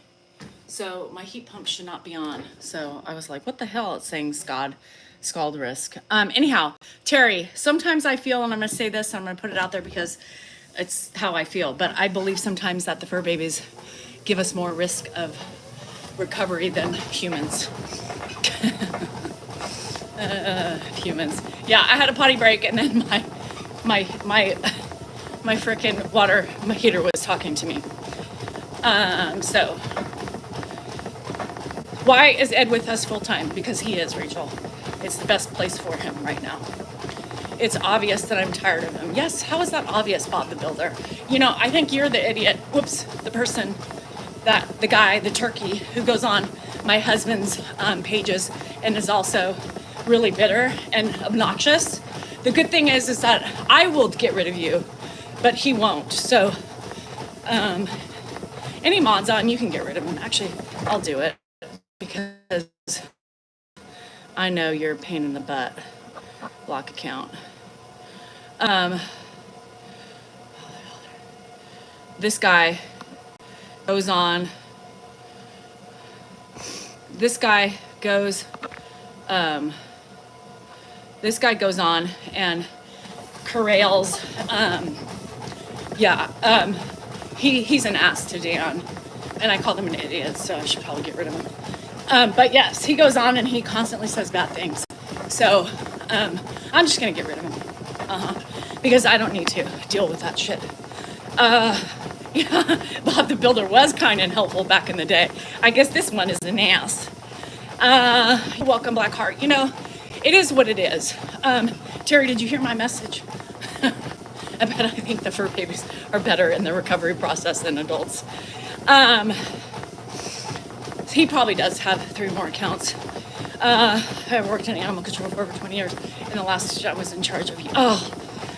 So my heat pump should not be on. So I was like, what the hell? It's saying scald risk. Anyhow, Terry, sometimes I feel, and I'm going to say this, and I'm going to put it out there because It's how I feel. But I believe sometimes that the fur babies give us more risk of recovery than humans. Humans. Yeah, I had a potty break, and then my frickin' water, my heater was talking to me. So why is Ed with us full time? Because he is, Rachel. It's the best place for him right now. It's obvious that I'm tired of him. Yes, how is that obvious, Bob the Builder? You know, I think you're the idiot. Whoops, the person, the guy, the turkey who goes on my husband's pages and is also really bitter and obnoxious. The good thing is that I will get rid of you, but he won't. So, any mods on, you can get rid of him. Actually, I'll do it because I know you're a pain in the butt. Block account. This guy goes on. This guy goes on and corrals. He's an ass to Dan, and I called him an idiot, so I should probably get rid of him. But yes, he goes on and he constantly says bad things. So I'm just gonna get rid of him, because I don't need to deal with that shit. Yeah, Bob the Builder was kind and helpful back in the day. I guess this one is an ass. Welcome, Blackheart. You know, it is what it is. Terry, did you hear my message? I think the fur babies are better in the recovery process than adults. He probably does have 3 more accounts. I've worked in animal control for over 20 years. And the last I was in charge of,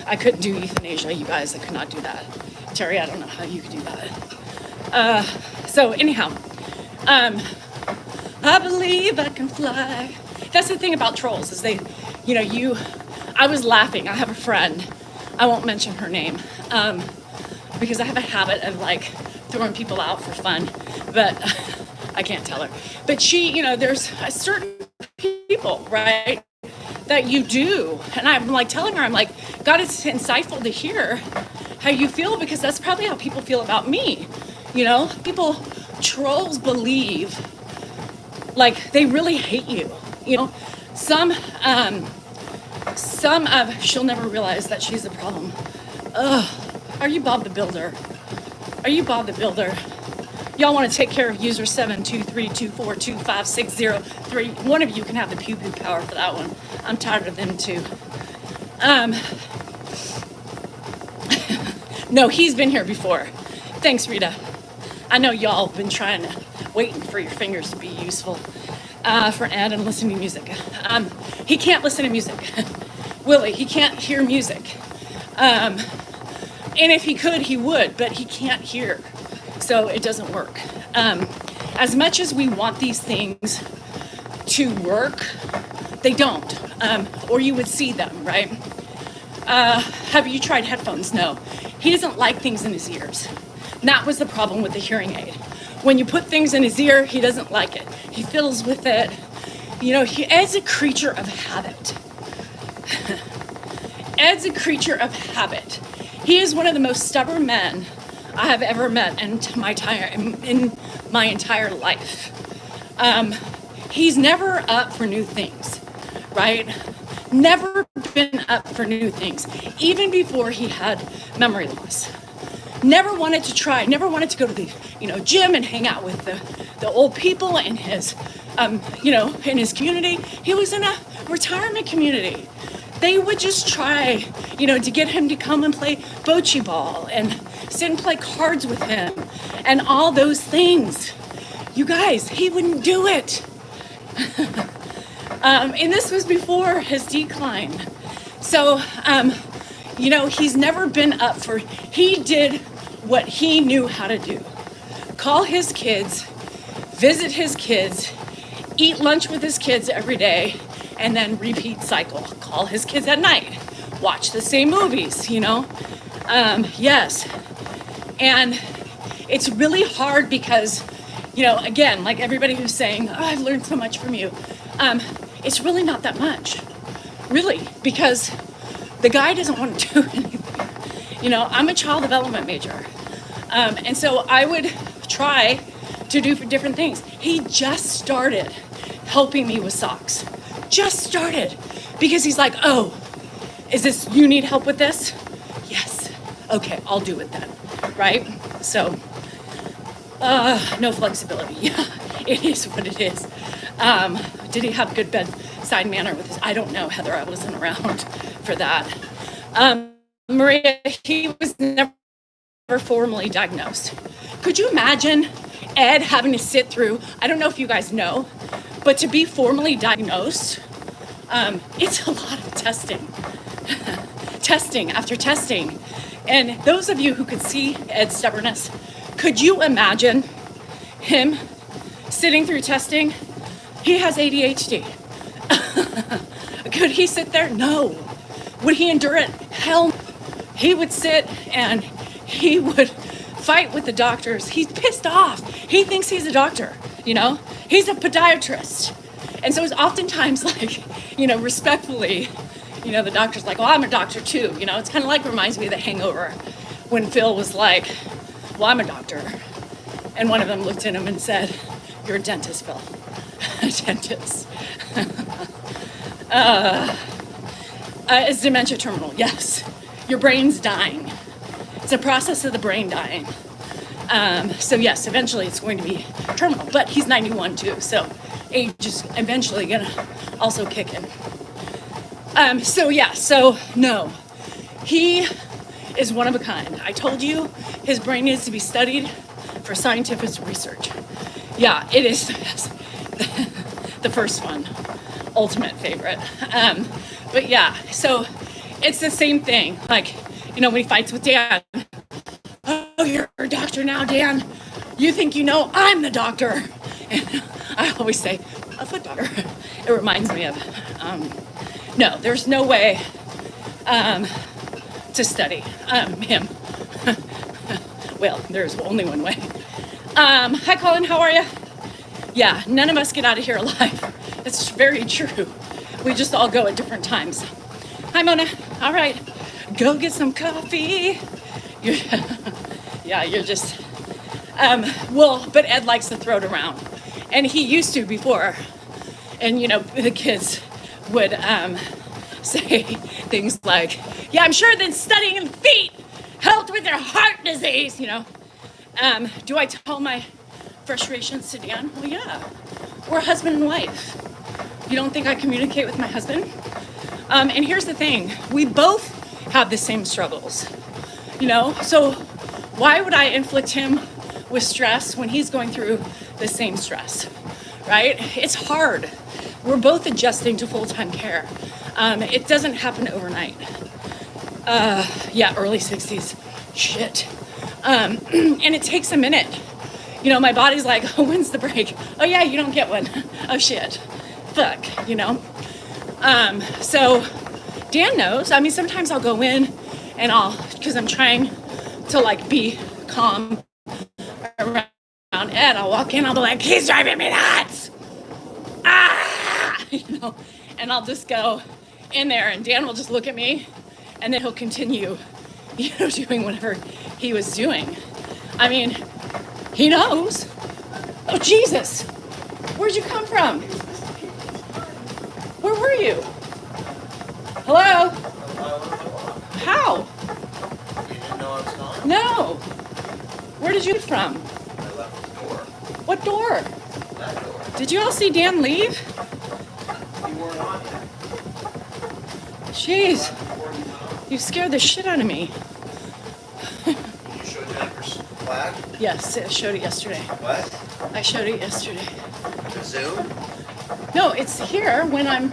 I couldn't do euthanasia, you guys. I could not do that. Terry, I don't know how you could do that. So anyhow, I believe I can fly. That's the thing about trolls is I was laughing. I have a friend, I won't mention her name, because I have a habit of like throwing people out for fun, but I can't tell her. But she, there's a certain people, right, that you do. And I'm like telling her, I'm like, God, it's insightful to hear how you feel, because that's probably how people feel about me. Trolls believe like they really hate you. Some she'll never realize that she's the problem. Are you Bob the Builder? Are you Bob the Builder? Y'all want to take care of user 723242560 One of you can have the pew pew power for that one. I'm tired of them too. No, he's been here before. Thanks, Rita. I know y'all have been waiting for your fingers to be useful for Ed and listening to music. He can't listen to music. Willie, he can't hear music. And if he could, he would, but he can't hear. So it doesn't work. As much as we want these things to work, they don't. Or you would see them, right? Have you tried headphones? No. He doesn't like things in his ears. And that was the problem with the hearing aid. When you put things in his ear, he doesn't like it. He fiddles with it. Ed's a creature of habit. Ed's a creature of habit. He is one of the most stubborn men I have ever met in my entire life. He's never up for new things, right? Never been up for new things, even before he had memory loss. Never wanted to try, never wanted to go to the, gym and hang out with the old people in his, in his community. He was in a retirement community. They would just try, to get him to come and play bocce ball and sit and play cards with him and all those things. You guys, he wouldn't do it. And this was before his decline. So, he's never been up for, he did what he knew how to do. Call his kids, visit his kids, eat lunch with his kids every day, and then repeat cycle. Call his kids at night, watch the same movies, yes. And it's really hard because, again, like everybody who's saying, I've learned so much from you. It's really not that much, really, because the guy doesn't want to do anything. You know, I'm a child development major. And so I would try to do different things. He just started helping me with socks. Just started. Because he's like, oh, you need help with this? Yes. Okay, I'll do it then. Right? So, no flexibility. Yeah, it is what it is. Did he have good bedside manner with his? I don't know, Heather. I wasn't around for that. Maria, he was never formally diagnosed. Could you imagine Ed having to sit through, I don't know if you guys know, but to be formally diagnosed, it's a lot of testing. Testing after testing. And those of you who could see Ed's stubbornness, could you imagine him sitting through testing? He has ADHD. Could he sit there? No. Would he endure it? Hell no. He would sit and he would fight with the doctors. He's pissed off. He thinks he's a doctor, you know? He's a podiatrist. And so it's oftentimes like, you know, respectfully, you know, the doctor's like, well, I'm a doctor too. You know, it's kind of like reminds me of The Hangover when Phil was like, well, I'm a doctor. And one of them looked at him and said, you're a dentist, Phil. A dentist. Is dementia terminal? Yes. Your brain's dying. It's a process of the brain dying. So yes, eventually it's going to be terminal, but he's 91 too, so age is eventually gonna also kick in. So no, he is one of a kind. I told you his brain needs to be studied for scientific research. Yeah, it is the first one, ultimate favorite. But yeah, so it's the same thing. Like, you know, when he fights with Dan, oh, you're a doctor now, Dan. You think you know I'm the doctor. And I always say, a foot doctor. It reminds me of, no, there's no way to study him. Well, there's only one way. Hi, Colin, how are you? Yeah, none of us get out of here alive. It's very true. We just all go at different times. Hi, Mona. All right. Go get some coffee. You're just, but Ed likes to throw it around. And he used to before. And, you know, the kids would say things like, yeah, I'm sure that studying feet helped with their heart disease, you know. Do I tell my frustrations to Dan? Well, yeah. We're husband and wife. You don't think I communicate with my husband? And here's the thing. We both have the same struggles, you know? So why would I inflict him with stress when he's going through the same stress, right? It's hard. We're both adjusting to full-time care. It doesn't happen overnight. Early 60s. Shit. And it takes a minute. You know, my body's like, oh, when's the break? Oh yeah, you don't get one. Oh shit. Fuck, you know? So Dan knows. I mean, sometimes I'll go in and because I'm trying to like be calm around Ed, I'll walk in, I'll be like, he's driving me nuts. You know, and I'll just go in there and Dan will just look at me and then he'll continue, you know, doing whatever he was doing. I mean, he knows. Oh, Jesus. Where'd you come from? Where were you? Hello? How? You didn't know I was gone? No. Where did you get from? I left the door. What door? That door. Did you all see Dan leave? You weren't on yet. Jeez, Before you know. you scared the shit out of me. Did you show Jennifer's flag? Yes, I showed it yesterday. What? I showed it yesterday. The Zoom? No, it's here when I'm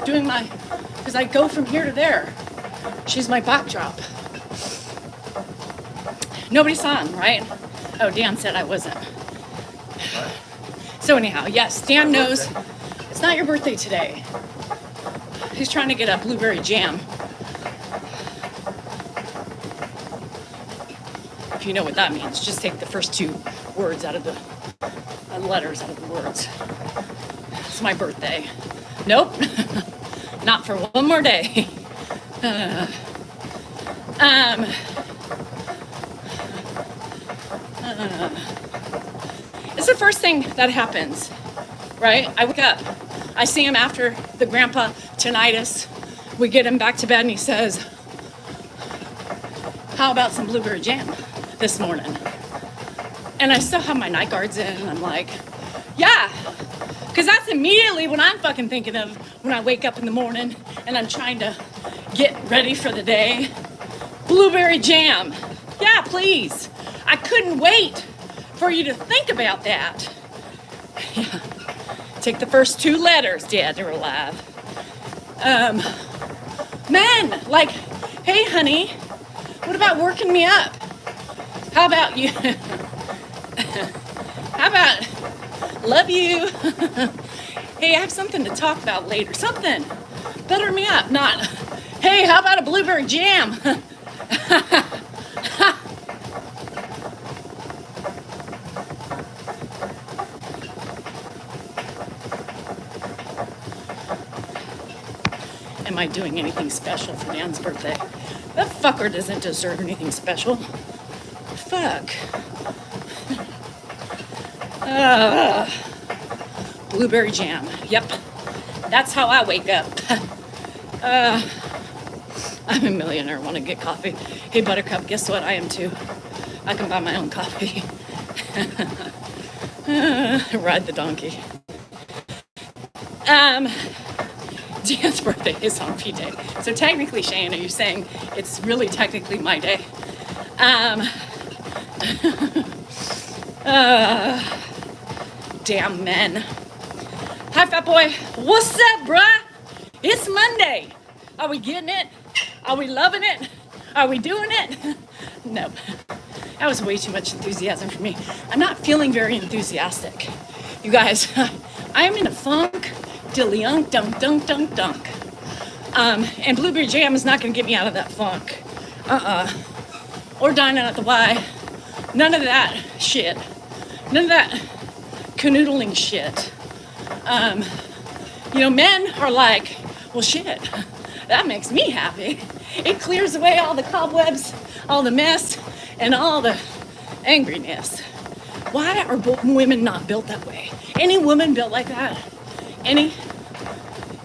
doing because I go from here to there. She's my backdrop. Nobody saw him, right? Oh, Dan said I wasn't. What? So anyhow, yes, Dan My knows. birthday. It's not your birthday today. He's trying to get a blueberry jam. If you know what that means, just take the first two words out of the letters out of the words. It's my birthday. Nope, not for one more day. It's the first thing that happens, right? I wake up, I see him after the grandpa tinnitus. We get him back to bed and he says, how about some blueberry jam this morning? And I still have my night guards in and I'm like, yeah, because that's immediately what I'm fucking thinking of when I wake up in the morning and I'm trying to get ready for the day. Blueberry jam. Yeah, please. I couldn't wait for you to think about that. Yeah. Take the first two letters, dead or alive. Men, like, hey, honey, what about working me up? How about you? How about love you? Hey, I have something to talk about later. Something. Butter me up. Not, hey, how about a blueberry jam? Am I doing anything special for Dan's birthday? That fucker doesn't deserve anything special. Fuck. Blueberry jam. Yep. That's how I wake up. I'm a millionaire. Want to get coffee? Hey, Buttercup, guess what? I am too. I can buy my own coffee. Ride the donkey. Dan's birthday is on P-Day. So technically, Shane, are you saying it's really technically my day? Damn men. Hi, fat boy. What's up, bruh? It's Monday. Are we getting it? Are we loving it? Are we doing it? No. That was way too much enthusiasm for me. I'm not feeling very enthusiastic. You guys, I am in a funk. Dilly-unk, dunk, dunk, dunk, dunk. And blueberry jam is not going to get me out of that funk. Or dining at the Y. None of that shit. None of that canoodling shit. Men are like, well, shit, that makes me happy. It clears away all the cobwebs, all the mess, and all the angriness. Why are women not built that way? Any woman built like that?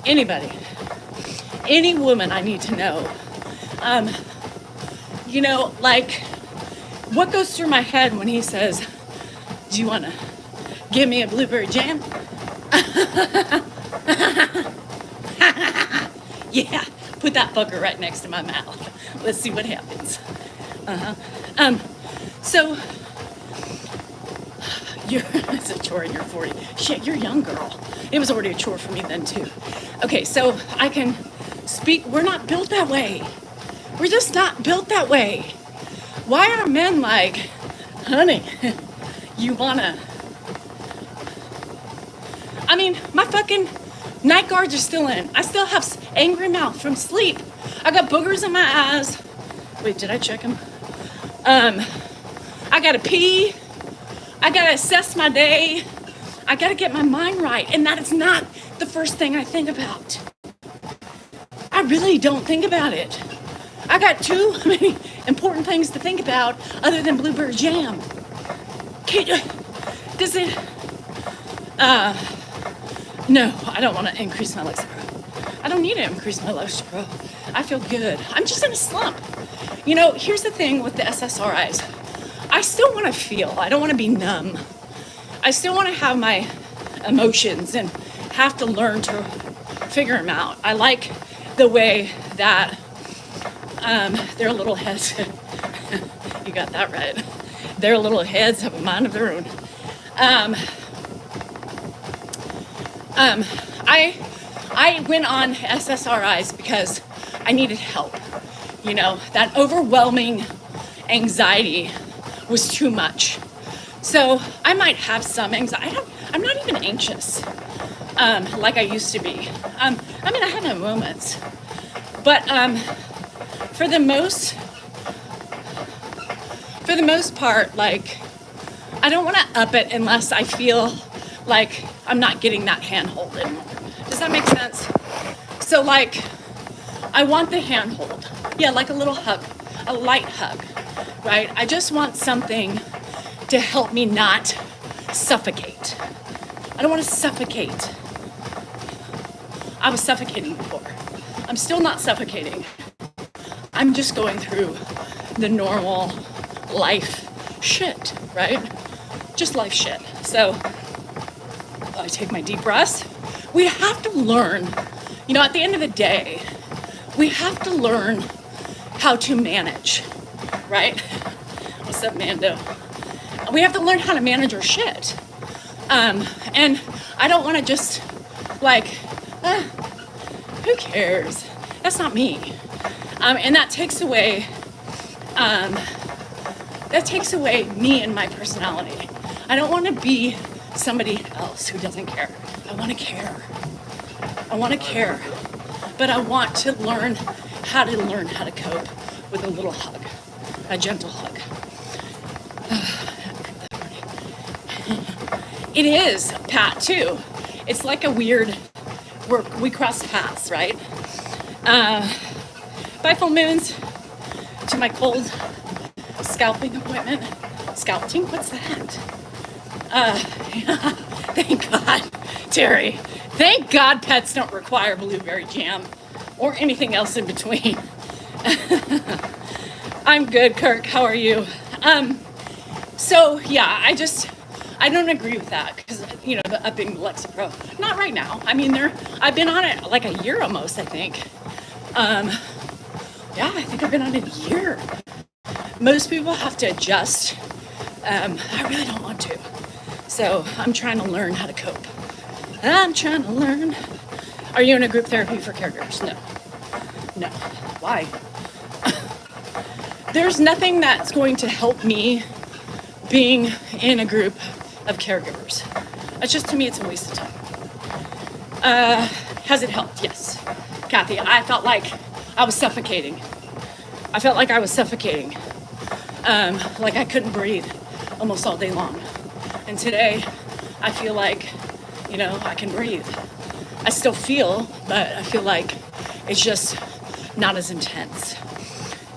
Anybody, any woman I need to know. What goes through my head when he says, do you want to give me a blueberry jam? Yeah, put that fucker right next to my mouth. Let's see what happens. So, it's a chore and you're 40. Shit, you're a young girl. It was already a chore for me then too. Okay, so I can speak. We're not built that way. We're just not built that way. Why are men like, honey, you wanna? I mean, my fucking night guards are still in. I still have angry mouth from sleep. I got boogers in my eyes. Wait, did I check them? I gotta pee. I gotta assess my day. I gotta get my mind right. And that is not the first thing I think about. I really don't think about it. I got too many important things to think about other than blueberry jam. Does it, no, I don't want to increase my Lexapro. I don't need to increase my Lexapro. I feel good. I'm just in a slump. Here's the thing with the SSRIs. I still want to feel. I don't want to be numb. I still want to have my emotions and have to learn to figure them out. I like the way that their little heads, you got that right, their little heads have a mind of their own. I went on SSRIs because I needed help. That overwhelming anxiety was too much. So I might have some anxiety. I'm not even anxious like I used to be. I have my moments. But for the most part, like, I don't want to up it unless I feel like I'm not getting that handhold anymore. Does that make sense? So, like, I want the handhold. Yeah, like a little hug, a light hug, right? I just want something to help me not suffocate. I don't want to suffocate. I was suffocating before. I'm still not suffocating. I'm just going through the normal life shit, right? Just life shit. So I take my deep breaths. We have to learn, at the end of the day, we have to learn how to manage, right? What's up, Mando? We have to learn how to manage our shit. And I don't want to just who cares? That's not me. And that takes away me and my personality. I don't want to be somebody else who doesn't care. I want to care. But I want to learn how to cope with a little hug, a gentle hug. It is, Pat, too. It's like a weird, we cross paths, right? By full moons to my cold scalping appointment. Scalping? What's that? Thank God, Terry. Thank God pets don't require blueberry jam or anything else in between. I'm good, Kirk. How are you? So yeah, I don't agree with that because, the upping Lexapro. Not right now. I mean, I've been on it like a year almost, I think. Yeah, I think I've been on it a year. Most people have to adjust. I really don't want to. So I'm trying to learn how to cope. Are you in a group therapy for caregivers? No. Why? There's nothing that's going to help me being in a group of caregivers. It's just, to me, it's a waste of time. Has it helped? Yes. Kathy, I felt like I was suffocating. Like I couldn't breathe almost all day long. And today, I feel like, I can breathe. I still feel, but I feel like it's just not as intense.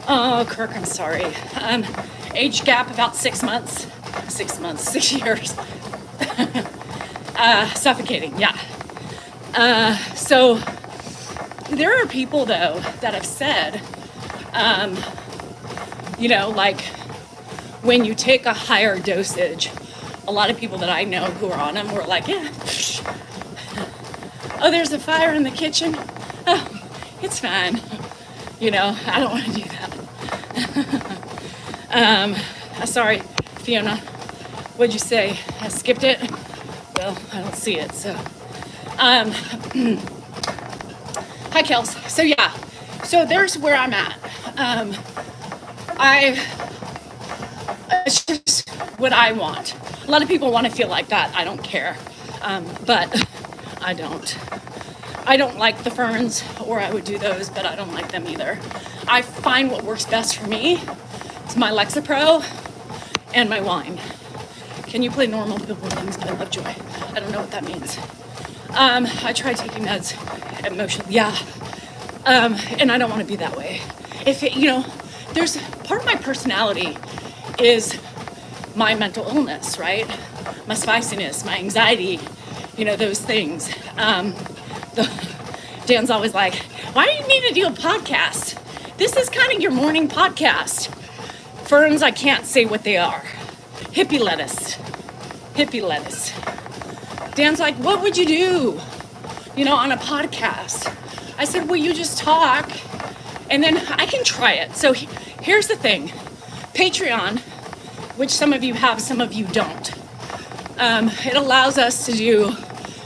Oh, Kirk, I'm sorry. Age gap about 6 months. 6 years. Suffocating, yeah. So there are people, though, that have said, when you take a higher dosage, a lot of people that I know who are on them were like, yeah, oh, there's a fire in the kitchen. Oh, it's fine. I don't want to do that. Sorry, Fiona. What'd you say? I skipped it? Well, I don't see it, so. Hi, Kels. So, yeah. So, there's where I'm at. It's just what I want. A lot of people want to feel like that. I don't care. But I don't. I don't like the ferns, or I would do those, but I don't like them either. I find what works best for me is my Lexapro and my wine. Can you play Normal People Things by Lovejoy? I don't know what that means. I tried taking meds emotionally. Yeah. And I don't want to be that way. If it, there's part of my personality is my mental illness, right? My spiciness, my anxiety, those things. Dan's always like, why do you need to do a podcast? This is kind of your morning podcast. Ferns, I can't say what they are. Hippie lettuce. Dan's like, what would you do, on a podcast? I said, well, you just talk, and then I can try it. So here's the thing. Patreon, which some of you have, some of you don't. It allows us to do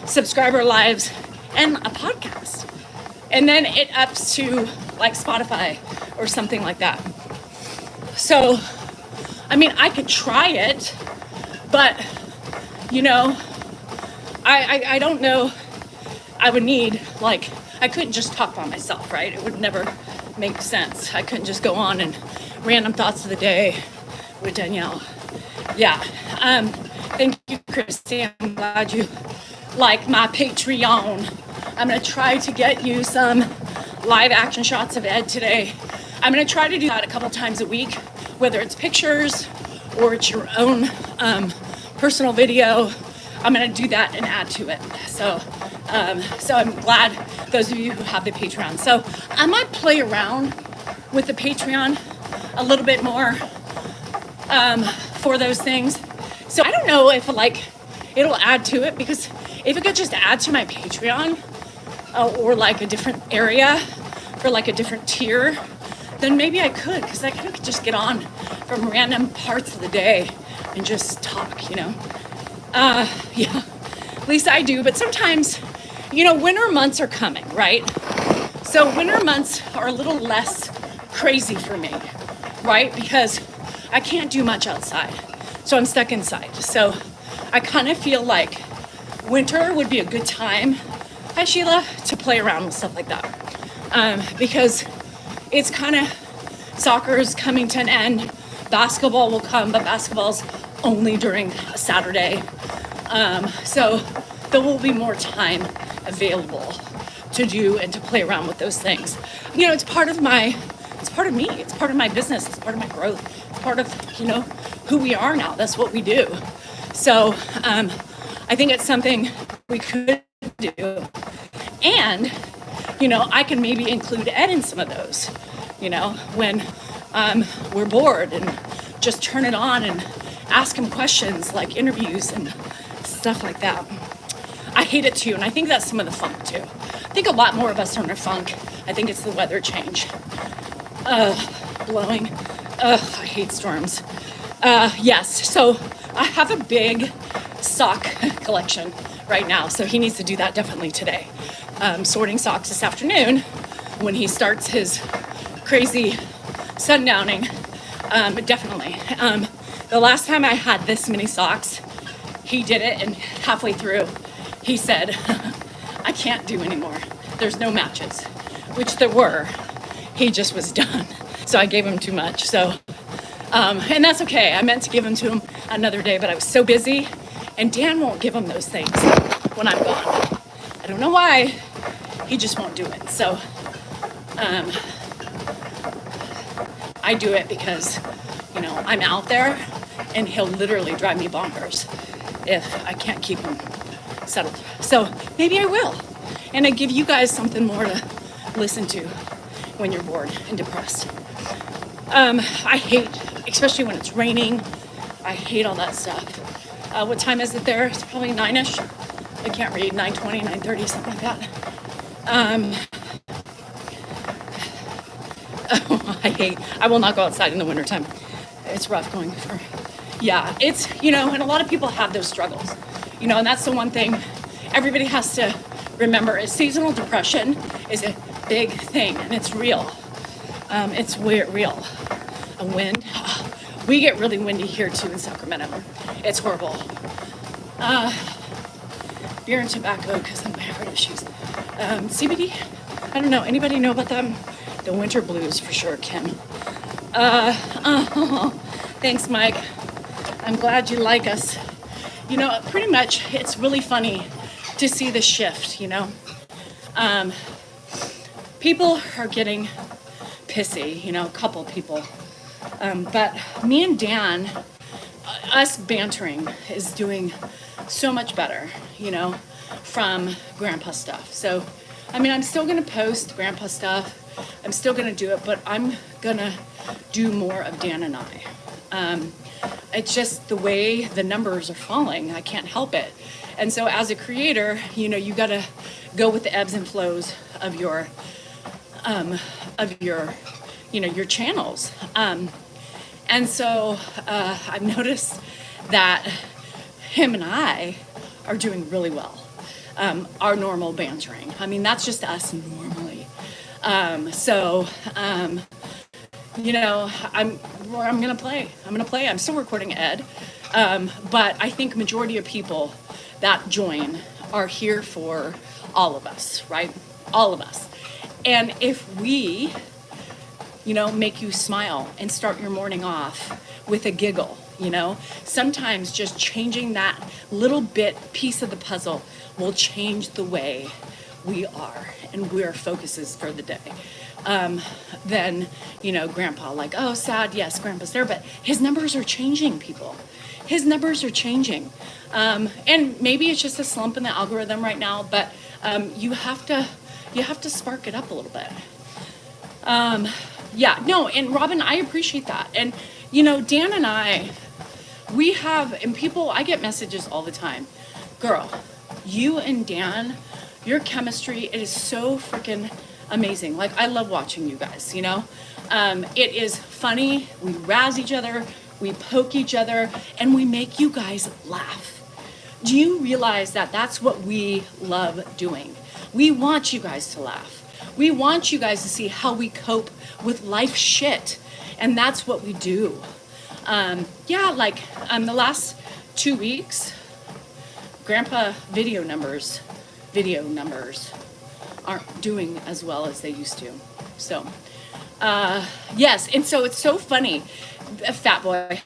subscriber lives and a podcast. And then it ups to like Spotify or something like that. So, I could try it, but, I don't know. I would need, I couldn't just talk by myself, right? It would never make sense. I couldn't just go on and random thoughts of the day with Danielle. Yeah. Thank you, Christy. I'm glad you like my Patreon. I'm going to try to get you some live action shots of Ed today. I'm going to try to do that a couple times a week, whether it's pictures or it's your own personal video, I'm gonna do that and add to it. So I'm glad those of you who have the Patreon. So I might play around with the Patreon a little bit more for those things. So I don't know if like it'll add to it, because if it could just add to my Patreon or like a different area for like a different tier, then maybe I could, because I could just get on from random parts of the day and just talk, you know. Yeah, at least I do. But sometimes, you know, winter months are coming, right? So winter months are a little less crazy for me, right? Because I can't do much outside, so I'm stuck inside. So I kind of feel like winter would be a good time, hi Sheila, to play around with stuff like that. Because it's kind of, soccer is coming to an end, basketball will come, but basketball's only during a Saturday. So there will be more time available to do and to play around with those things. You know, it's part of me, it's part of my business, it's part of my growth, it's part of, you know, who we are now. That's what we do. So I think it's something we could do. And, you know, I can maybe include Ed in some of those, you know, when we're bored, and just turn it on and ask him questions like interviews and stuff like that. I hate it too, and I think that's some of the funk too. I think a lot more of us are in a funk. I think it's the weather change. Blowing. I hate storms. Yes, so I have a big sock collection right now, so he needs to do that definitely today. Sorting socks this afternoon when he starts his crazy sundowning. Definitely. The last time I had this many socks, he did it, and halfway through, he said, I can't do anymore. There's no matches, which there were. He just was done. So I gave him too much. So, and that's okay. I meant to give them to him another day, but I was so busy, and Dan won't give him those things when I'm gone. I don't know why. He just won't do it. So, I do it because, you know, I'm out there, and he'll literally drive me bonkers if I can't keep him settled. So maybe I will. And I give you guys something more to listen to when you're bored and depressed. I hate, especially when it's raining, I hate all that stuff. What time is it there? It's probably 9-ish. I can't read, 9:20, 9:30, something like that. I will not go outside in the wintertime. It's rough going for, yeah, it's, you know, and a lot of people have those struggles, you know, and that's the one thing everybody has to remember is seasonal depression is a big thing, and it's real. It's real. A wind. We get really windy here too in Sacramento. It's horrible. Beer and tobacco because of my heart issues. CBD? I don't know. Anybody know about them? The winter blues for sure, Kim. Thanks, Mike. I'm glad you like us. You know, pretty much it's really funny to see the shift, you know. People are getting pissy, you know, a couple people. But me and Dan, us bantering is doing so much better, you know, from grandpa stuff. So, I mean, I'm still going to post grandpa stuff. I'm still going to do it, but I'm going to do more of Dan and I. It's just the way the numbers are falling. I can't help it. And so as a creator, you know, you got to go with the ebbs and flows of your you know, your channels. And so I've noticed that him and I are doing really well. Our normal bantering. I mean, that's just us normally. You know, I'm gonna play. I'm still recording Ed, but I think majority of people that join are here for all of us, right? All of us. And if we, you know, make you smile and start your morning off with a giggle, you know, sometimes just changing that little piece of the puzzle will change the way we are and where our focus is for the day. than, grandpa. Like, oh, sad, yes, grandpa's there, but his numbers are changing, people. His numbers are changing. And maybe it's just a slump in the algorithm right now, but you have to spark it up a little bit. Yeah, no, and Robin, I appreciate that. And, Dan and I, I get messages all the time. Girl, you and Dan, your chemistry, it is so freaking amazing. Like, I love watching you guys, It is funny. We razz each other, we poke each other, and we make you guys laugh. Do you realize that that's what we love doing? We want you guys to laugh. We want you guys to see how we cope with life shit. And that's what we do. The last 2 weeks, Grandpa video numbers aren't doing as well as they used to. So, yes, and so it's so funny. Fat boy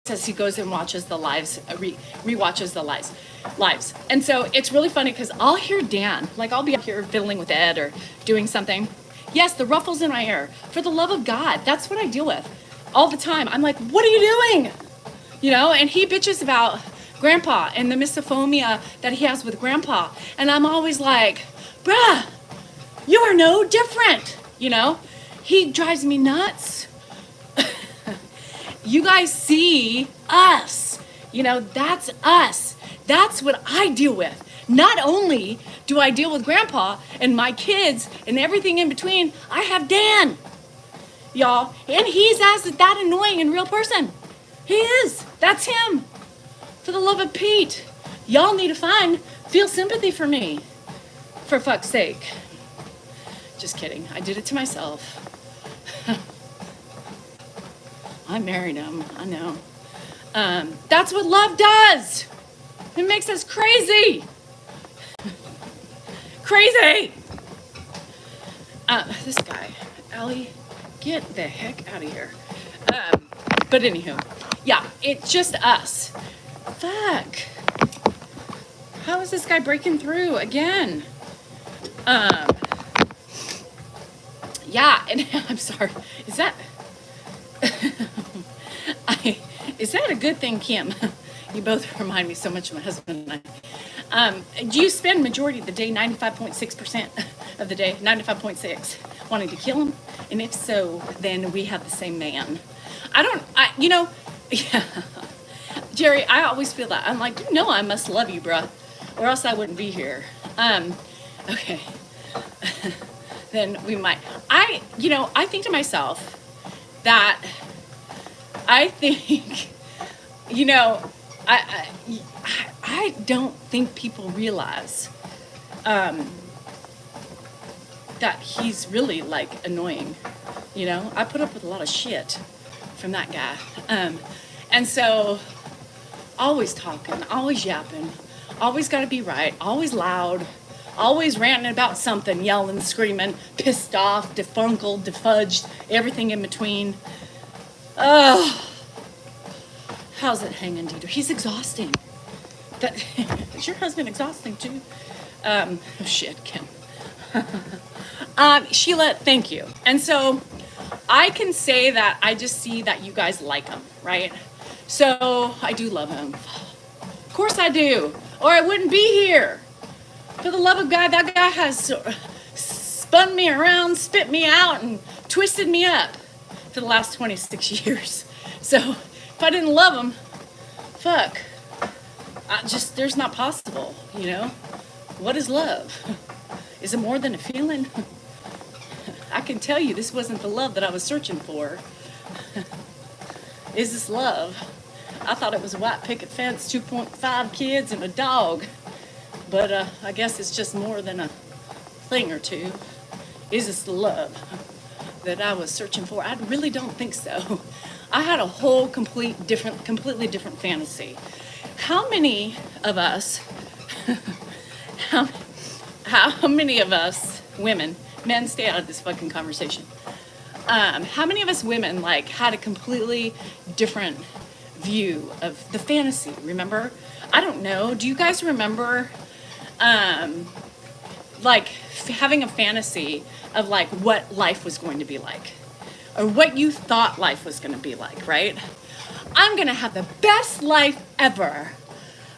says he goes and watches the lives, rewatches the lives. And so it's really funny because I'll hear Dan, like I'll be up here fiddling with Ed or doing something. Yes, the ruffles in my hair. For the love of God, that's what I deal with all the time. I'm like, what are you doing? And he bitches about Grandpa and the misophonia that he has with Grandpa. And I'm always like, bruh, you are no different. He drives me nuts. You guys see us. That's us. That's what I deal with. Not only do I deal with Grandpa and my kids and everything in between, I have Dan, y'all. And he's as that annoying in real person. He is. That's him. For the love of Pete. Y'all need to feel sympathy for me. For fuck's sake. Just kidding. I did it to myself. I married him. I know. That's what love does. It makes us crazy. Crazy. This guy, Allie, get the heck out of here. But anywho, yeah, it's just us. Fuck. How is this guy breaking through again? Yeah, and I'm sorry. Is that a good thing, Kim? You both remind me so much of my husband and I. Do you spend majority of the day, 95.6% of the day, 95.6, wanting to kill him? And if so, then we have the same man. Yeah. Jerry, I always feel that. I'm like, I must love you, bruh, or else I wouldn't be here. Okay. Then we might. I think to myself that I think, I don't think people realize that he's really like annoying. I put up with a lot of shit from that guy. And so always talking, always yapping, always got to be right, always loud, always ranting about something, yelling, screaming, pissed off, defunkled, defudged, everything in between. Oh, how's it hanging, Dieter? He's exhausting. Is your husband exhausting too? Oh shit, Kim. Sheila, thank you. And so I can say that I just see that you guys like him, right? So I do love him. Of course I do, or I wouldn't be here. For the love of God, that guy has spun me around, spit me out, and twisted me up for the last 26 years. So if I didn't love him, fuck. There's not possible, What is love? Is it more than a feeling? I can tell you this wasn't the love that I was searching for. Is this love? I thought it was a white picket fence, 2.5 kids, and a dog. But I guess it's just more than a thing or two. Is this the love that I was searching for? I really don't think so. I had a whole completely different fantasy. How many of us, how many of us women, men, stay out of this fucking conversation. How many of us women had a completely different view of the fantasy? Remember? I don't know. Do you guys remember like having a fantasy of like what life was going to be like, or what you thought life was going to be like, right? I'm going to have the best life ever.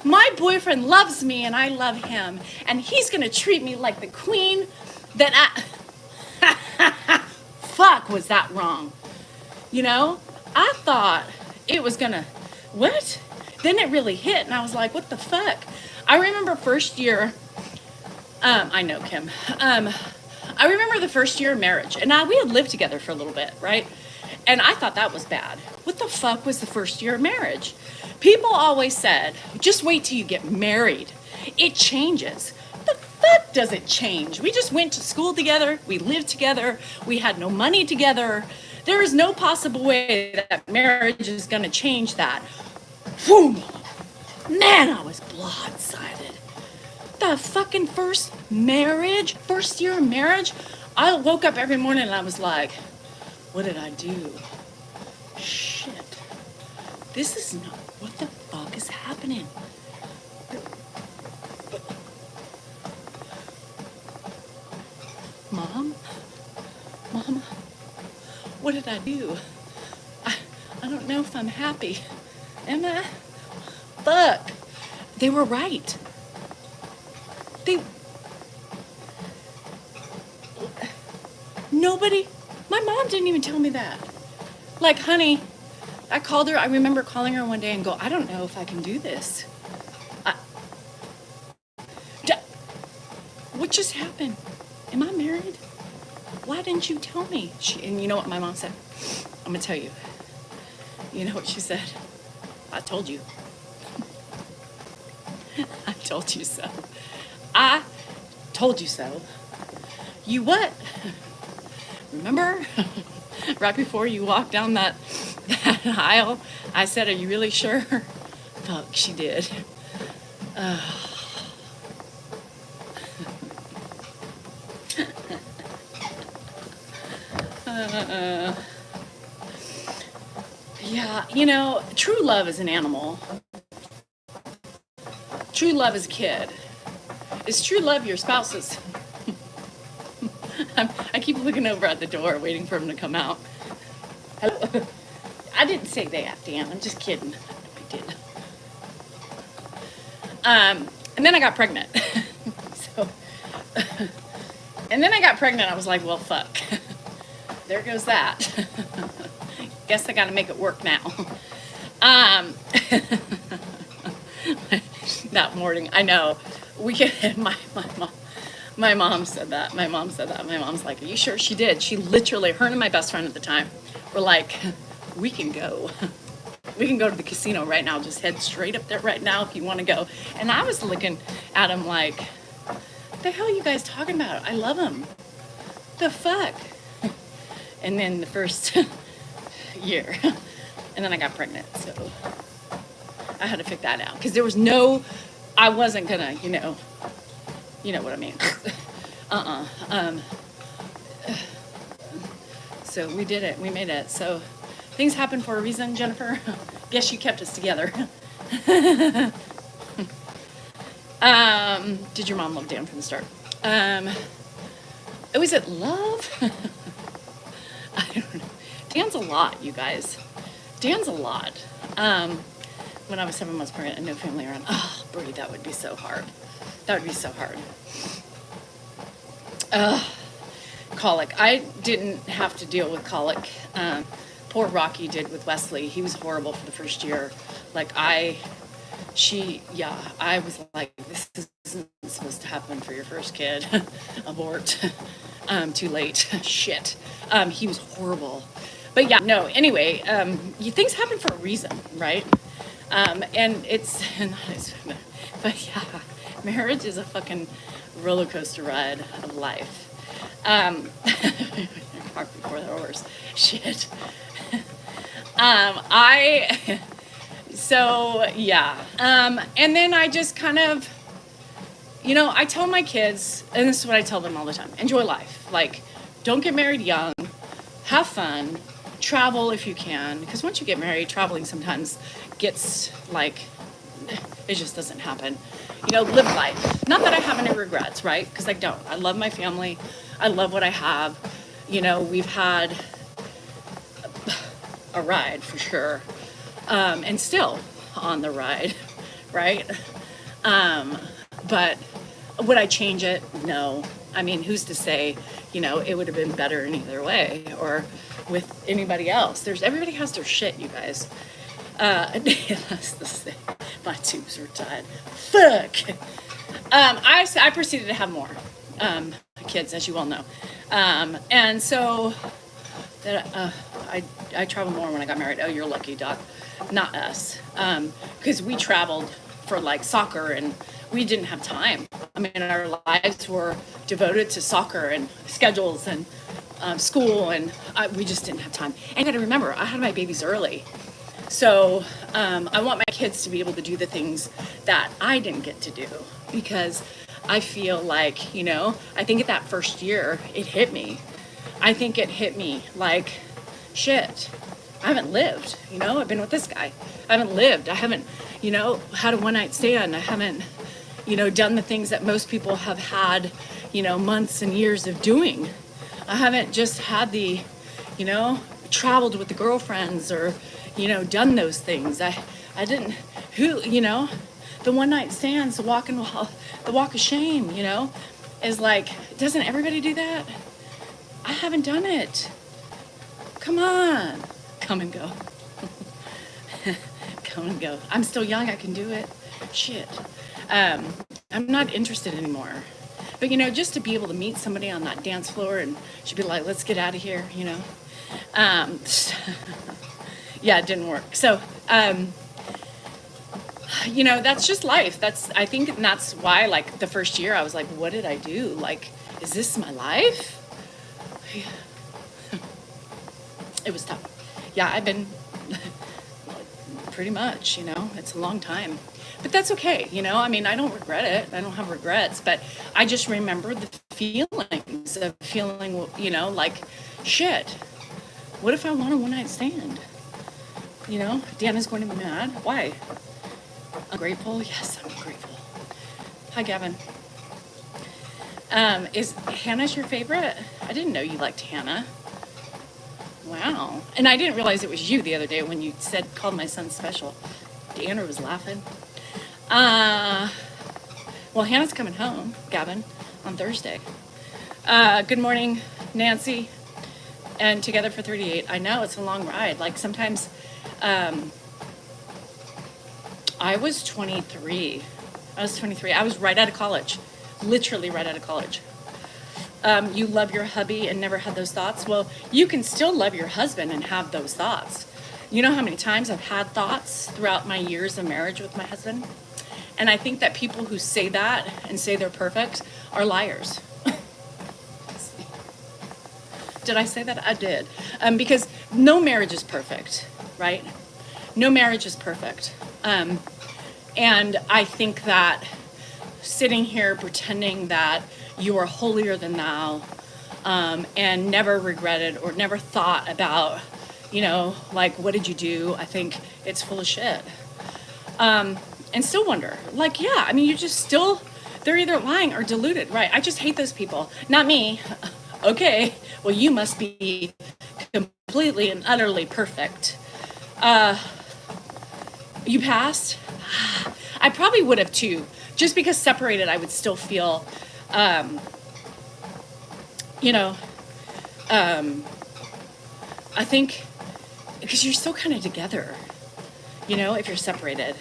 My boyfriend loves me and I love him, and he's going to treat me like the queen that I... Fuck, was that wrong? You know, I thought it was going to... What? Then it really hit, and I was like, what the fuck? I remember first year... I know, Kim. I remember the first year of marriage, and we had lived together for a little bit, right? And I thought that was bad. What the fuck was the first year of marriage? People always said, just wait till you get married. It changes. The fuck does it change? We just went to school together. We lived together. We had no money together. There is no possible way that marriage is going to change that. Boom! Man, I was blindsided. The fucking first year of marriage, I woke up every morning and I was like, what did I do? Shit. This is not, what the fuck is happening? Mom, what did I do? I don't know if I'm happy. Am I? Fuck. They were right. Nobody, my mom didn't even tell me that. Like, honey, I called her, I remember calling her one day and go, I don't know if I can do this. What just happened? Am I married? Why didn't you tell me? And you know what my mom said? I'm gonna tell you. You know what she said? I told you. I told you so. I told you so. You what? Remember? Right before you walked down that aisle, I said, are you really sure? Fuck, she did. Yeah, you know, true love is an animal. True love is a kid. Is true love your spouse's? I keep looking over at the door, waiting for him to come out. Hello? I didn't say that, Dan. I'm just kidding. I did. And then I got pregnant. And then I got pregnant. I was like, well, fuck. There goes that. Guess I got to make it work now. That morning, I know. My mom said that. My mom's like, are you sure? She did. She literally, her and my best friend at the time were like, we can go. We can go to the casino right now. Just head straight up there right now if you want to go. And I was looking at him like, what the hell are you guys talking about? I love him. The fuck? And then the first year. And then I got pregnant. So I had to figure that out. Because there was no, I wasn't going to, you know what I mean. So we did it. We made it. So things happen for a reason, Jennifer. Guess you kept us together. Did your mom love Dan from the start? Was it love? I don't know. Dan's a lot, you guys. Dan's a lot. When I was 7 months pregnant and no family around. Oh, Brie, that would be so hard. That would be so hard. Colic. I didn't have to deal with colic. Poor Rocky did with Wesley. He was horrible for the first year. I was like, this isn't supposed to happen for your first kid. Abort. Too late. Shit. He was horrible. But yeah, no, anyway, things happen for a reason, right? And but yeah, marriage is a fucking roller coaster ride of life. Park before the horse. Shit. So yeah. And then I just kind of, I tell my kids, and this is what I tell them all the time, enjoy life. Don't get married young, have fun, travel if you can, because once you get married, traveling sometimes gets it just doesn't happen. Live life. Not that I have any regrets, right? Because I don't. I love my family. I love what I have. We've had a ride for sure, and still on the ride, right? But would I change it? No. I mean, who's to say, it would have been better in either way or with anybody else. Everybody has their shit, you guys. That's the same. My tubes are tied. Fuck. I proceeded to have more kids, as you all know. And so I traveled more when I got married. Oh, you're lucky, Doc. Not us. Because we traveled for like soccer and we didn't have time. I mean, our lives were devoted to soccer and schedules and school, and we just didn't have time. And you got to remember, I had my babies early. So I want my kids to be able to do the things that I didn't get to do, because I feel like, I think at that first year, it hit me. I think it hit me like, shit, I haven't lived, I've been with this guy. I haven't lived. I haven't, had a one night stand. I haven't, done the things that most people have had, months and years of doing. I haven't just had the, traveled with the girlfriends or, done those things. I didn't, the one night stands, the walk of shame, is like, doesn't everybody do that? I haven't done it. Come on, come and go. Come and go. I'm still young, I can do it. Shit. I'm not interested anymore. But just to be able to meet somebody on that dance floor and she'd be like, let's get out of here, yeah, it didn't work. So, that's just life. I think that's why, like, the first year I was like, what did I do? Like, is this my life? It was tough. Yeah, I've been pretty much, it's a long time. But that's okay, I mean, I don't regret it. I don't have regrets, but I just remember the feelings of feeling, like, shit, what if I want a one-night stand? Deanna's going to be mad. Why? Ungrateful? Yes, I'm grateful. Hi, Gavin. Is Hannah's your favorite? I didn't know you liked Hannah. Wow. And I didn't realize it was you the other day when you called my son special. Deanna was laughing. Well, Hannah's coming home, Gavin, on Thursday. Good morning, Nancy. And Together for 38. I know, it's a long ride. Like, sometimes, I was 23. I was right out of college. Literally right out of college. You love your hubby and never had those thoughts? Well, you can still love your husband and have those thoughts. You know how many times I've had thoughts throughout my years of marriage with my husband? And I think that people who say that and say they're perfect are liars. Did I say that? I did. Because no marriage is perfect, right? No marriage is perfect. And I think that sitting here pretending that you are holier than thou, and never regretted or never thought about, like, what did you do? I think it's full of shit. And still wonder, like, yeah, I mean, you just still, they're either lying or deluded, right? I just hate those people. Not me. Okay, well, you must be completely and utterly perfect. You passed? I probably would have too. Just because separated, I would still feel, I think, because you're still kind of together, if you're separated.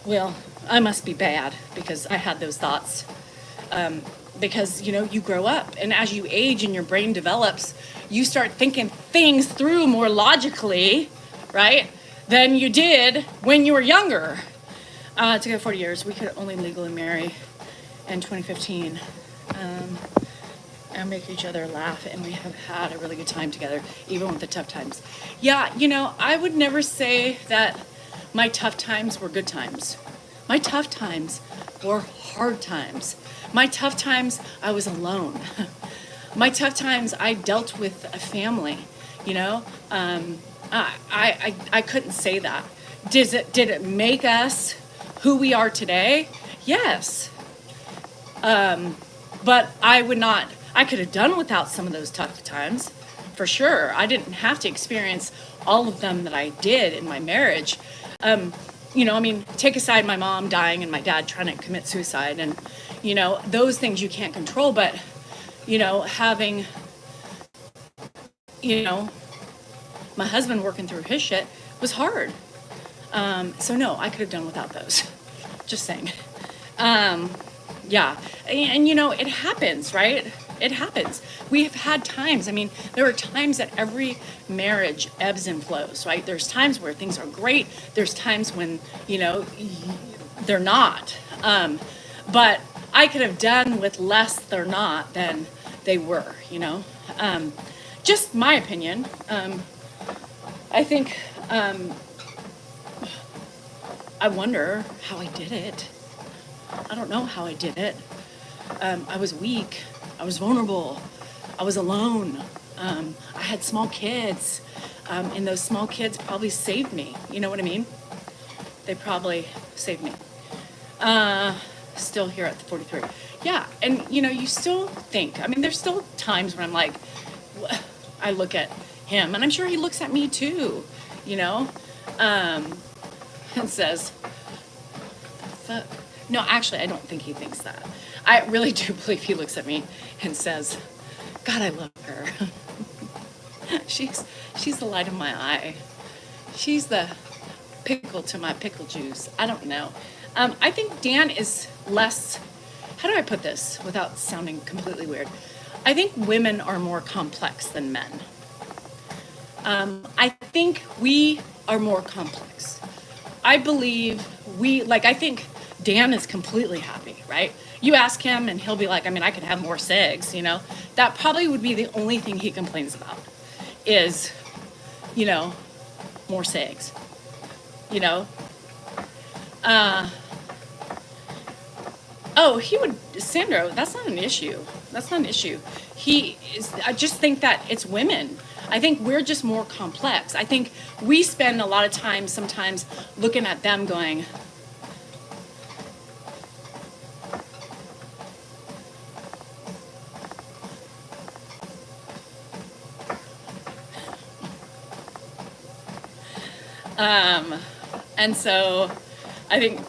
Well, I must be bad because I had those thoughts. Because, you grow up, and as you age and your brain develops, you start thinking things through more logically, right, than you did when you were younger. Together 40 years, we could only legally marry in 2015. And make each other laugh, and we have had a really good time together, even with the tough times. Yeah, I would never say that my tough times were good times. My tough times were hard times. My tough times, I was alone. My tough times, I dealt with a family, I couldn't say that. Did it make us who we are today? Yes. But I could have done without some of those tough times, for sure. I didn't have to experience all of them that I did in my marriage. I mean, take aside my mom dying and my dad trying to commit suicide, and, those things you can't control, but, having, my husband working through his shit was hard. So no, I could have done without those. Just saying. Yeah. And it happens, right? It happens. We have had times. I mean, there are times that every marriage ebbs and flows, right? There's times where things are great. There's times when, they're not. But I could have done with less they're not than they were, Just my opinion. I think, I wonder how I did it. I don't know how I did it. I was weak. I was vulnerable. I was alone. I had small kids. And those small kids probably saved me. You know what I mean? They probably saved me. Still here at the 43. Yeah, and you still think. I mean, there's still times when I'm like, I look at him, and I'm sure he looks at me too, and says, fuck. No, actually, I don't think he thinks that. I really do believe he looks at me and says, God, I love her. She's the light of my eye. She's the pickle to my pickle juice. I don't know. I think Dan is less, how do I put this without sounding completely weird? I think women are more complex than men. I think we are more complex. I believe I think Dan is completely happy, right? You ask him and he'll be like, I mean, I could have more sex, That probably would be the only thing he complains about is, more sex, he would, Sandro, that's not an issue. That's not an issue. I just think that it's women. I think we're just more complex. I think we spend a lot of time sometimes looking at them going, and so I think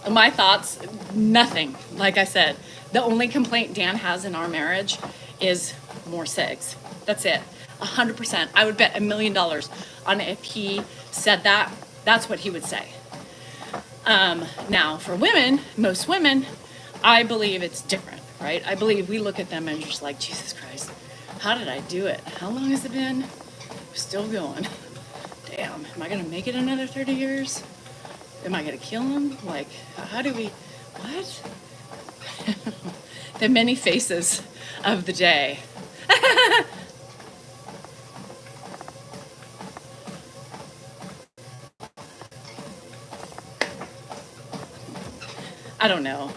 my thoughts, nothing. Like I said, the only complaint Dan has in our marriage is more sex. That's it. 100%. I would bet $1 million on if he said that, that's what he would say. Now, for women, most women, I believe it's different, right? I believe we look at them and just like, Jesus Christ, how did I do it? How long has it been? We're still going. Damn, am I going to make it another 30 years? Am I going to kill him? Like, how do we, what? The many faces of the day. I don't know.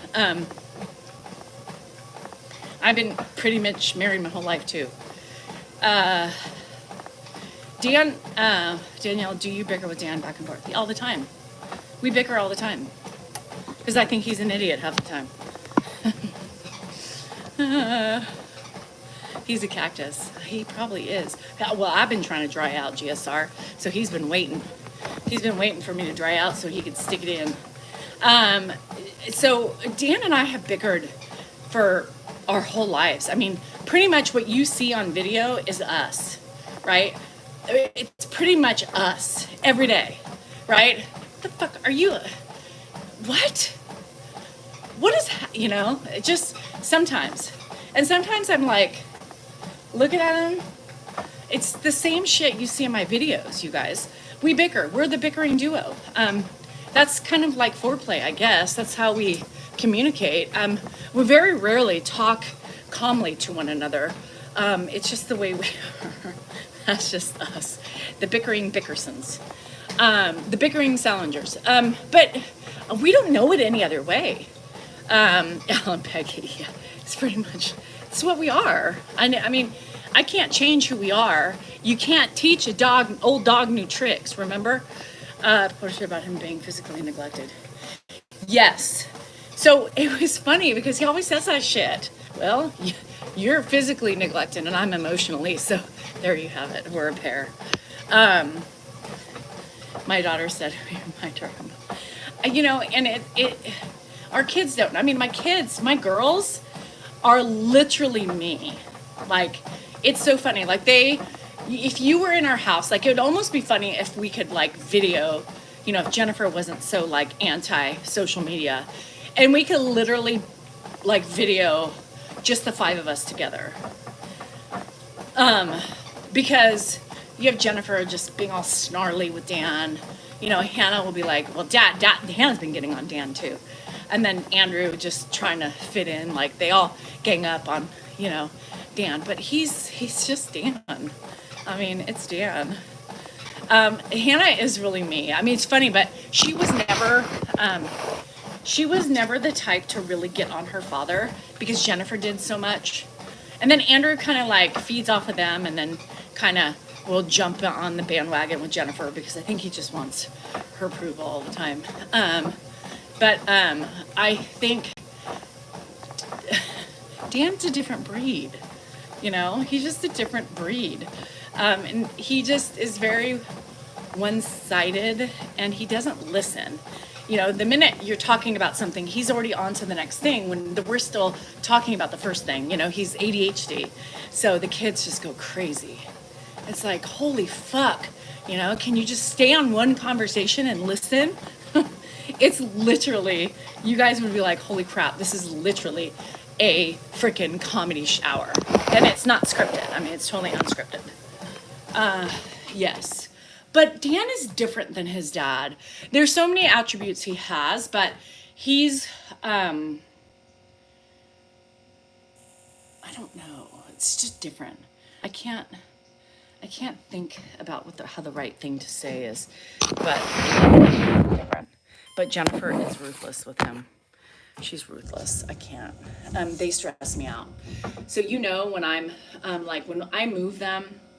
I've been pretty much married my whole life too. Danielle, do you bicker with Dan back and forth? All the time. We bicker all the time. Because I think he's an idiot half the time. He's a cactus. He probably is. Well, I've been trying to dry out GSR, so he's been waiting. He's been waiting for me to dry out so he could stick it in. So Dan and I have bickered for our whole lives. I mean, pretty much what you see on video is us, right? It's pretty much us every day, right? What the fuck are you? What? What is, just sometimes. And sometimes I'm like, looking at him. It's the same shit you see in my videos, you guys. We bicker. We're the bickering duo. That's kind of like foreplay, I guess. That's how we communicate. We very rarely talk calmly to one another. It's just the way we are. That's just us. The bickering Bickersons. The bickering Salingers. But we don't know it any other way. Alan Peggy, yeah, it's pretty much, it's what we are. I mean, I can't change who we are. You can't teach old dog new tricks, remember? Portrait about him being physically neglected. Yes. So it was funny because he always says that shit. Well, you're physically neglected and I'm emotionally, so there you have it. We're a pair. My daughter said, my term. And our kids don't. I mean, my girls are literally me. Like, it's so funny. Like, if you were in our house, like, it would almost be funny if we could, like, video, if Jennifer wasn't so, like, anti-social media. And we could literally, like, video just the 5 of us together. Because you have Jennifer just being all snarly with Dan. Hannah will be like, well, Hannah's been getting on Dan too. And then Andrew just trying to fit in, like they all gang up on, Dan. But he's just Dan. I mean, it's Dan. Hannah is really me. I mean, it's funny, but she was never the type to really get on her father because Jennifer did so much. And then Andrew kind of like feeds off of them and then kind of will jump on the bandwagon with Jennifer because I think he just wants her approval all the time. But I think Dan's a different breed. He's just a different breed. And he just is very one-sided and he doesn't listen. The minute you're talking about something, he's already on to the next thing when we're still talking about the first thing. He's ADHD. So the kids just go crazy. It's like, holy fuck, can you just stay on one conversation and listen? It's literally, you guys would be like, holy crap, this is literally a freaking comedy hour. And it's not scripted. I mean, it's totally unscripted. Yes. But Dan is different than his dad. There's so many attributes he has, but he's, I don't know. It's just different. I can't think about how the right thing to say is, but different. But Jennifer is ruthless with him. She's ruthless. I can't. They stress me out. So when I'm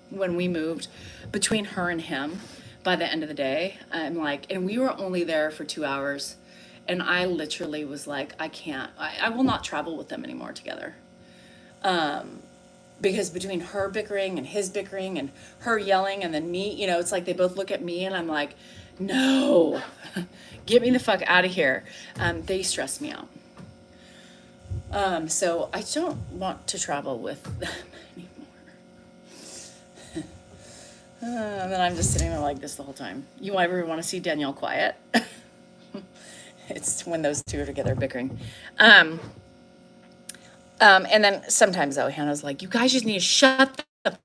when we moved between her and him, by the end of the day, I'm like, and we were only there for 2 hours, and I literally was like, I can't. I will not travel with them anymore together. Because between her bickering and his bickering and her yelling and then me, it's like they both look at me and I'm like, no, get me the fuck out of here. They stress me out. So I don't want to travel with them anymore. And then I'm just sitting there like this the whole time. You ever want to see Danielle quiet? It's when those two are together bickering. And then sometimes though, Hannah's like, you guys just need to shut the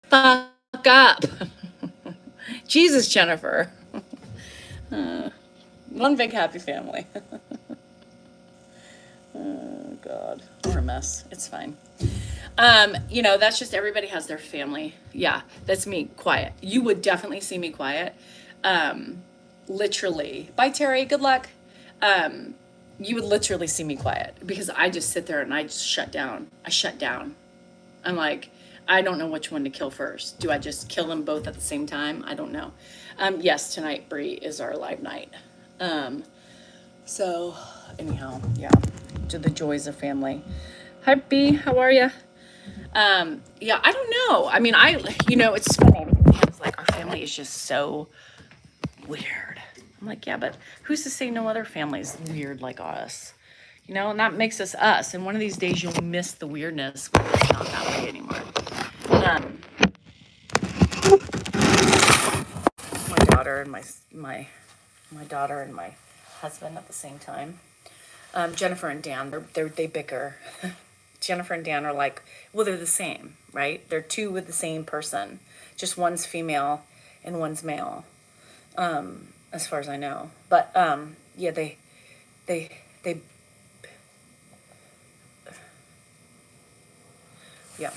fuck up. Jesus, Jennifer. One big happy family. Oh God, we're a mess. It's fine. That's just everybody has their family. Yeah, that's me, quiet. You would definitely see me quiet. Literally. Bye, Terry. Good luck. You would literally see me quiet because I just sit there and I just shut down. I shut down. I'm like, I don't know which one to kill first. Do I just kill them both at the same time? I don't know. Yes, tonight, Bree, is our live night. So anyhow, yeah, to the joys of family. Hi, B, how are you? Yeah, I don't know. I mean, it's funny because like our family is just so weird. I'm like, yeah, but who's to say no other family's weird like us? And that makes us us. And one of these days you'll miss the weirdness when it's not that way anymore. My daughter and my daughter and my husband at the same time. Jennifer and Dan, they bicker. Jennifer and Dan are like, well, they're the same, right? They're two with the same person. Just one's female and one's male. As far as I know. But, yeah, they, yeah.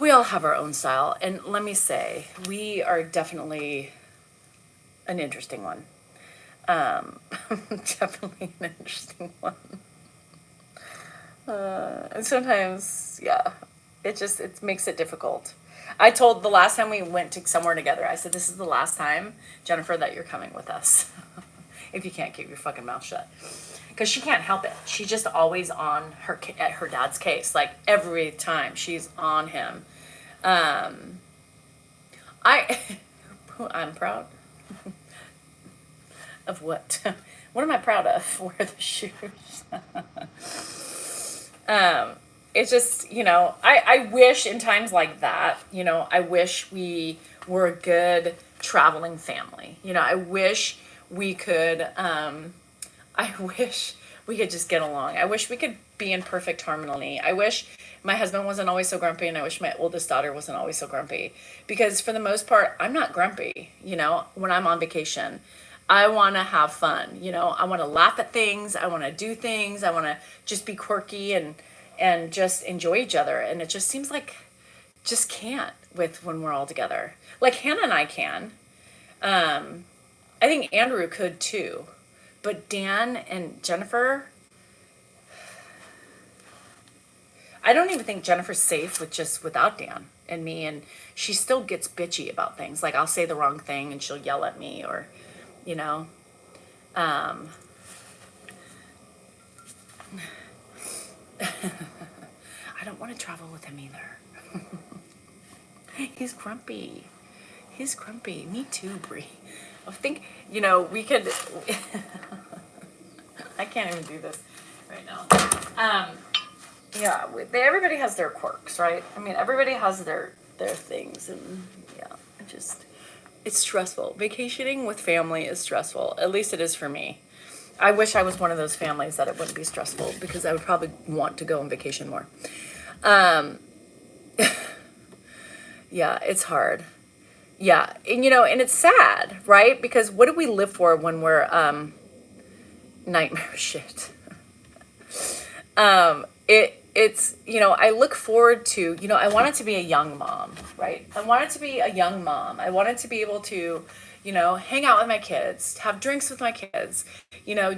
We all have our own style. And let me say, we are definitely an interesting one. Definitely an interesting one. And sometimes, yeah, it makes it difficult. I told the last time we went to somewhere together, I said, this is the last time, Jennifer, that you're coming with us. If you can't keep your fucking mouth shut. Because she can't help it. She's just always on at her dad's case. Like every time she's on him. I, I'm proud of what? What am I proud of? Wear the shoes. It's just, I wish in times like that, I wish we were a good traveling family. I wish we could, I wish we could just get along. I wish we could be in perfect harmony. I wish my husband wasn't always so grumpy, and I wish my oldest daughter wasn't always so grumpy. Because for the most part, I'm not grumpy, when I'm on vacation. I want to have fun, I want to laugh at things. I want to do things. I want to just be quirky and just enjoy each other. And it just seems like just can't when we're all together. Like Hannah and I can. I think Andrew could too. But Dan and Jennifer, I don't even think Jennifer's safe without Dan and me. And she still gets bitchy about things. Like I'll say the wrong thing and she'll yell at me or, I don't want to travel with him either. He's grumpy. He's grumpy. Me too, Brie. I think, we could... I can't even do this right now. Yeah, everybody has their quirks, right? I mean, everybody has their things. And, yeah, it's stressful. Vacationing with family is stressful. At least it is for me. I wish I was one of those families that it wouldn't be stressful because I would probably want to go on vacation more. Yeah, it's hard. Yeah, and and it's sad, right? Because what do we live for when we're nightmare shit? It's I look forward to, I wanted to be a young mom, right? I wanted to be a young mom. I wanted to be able to, hang out with my kids, have drinks with my kids,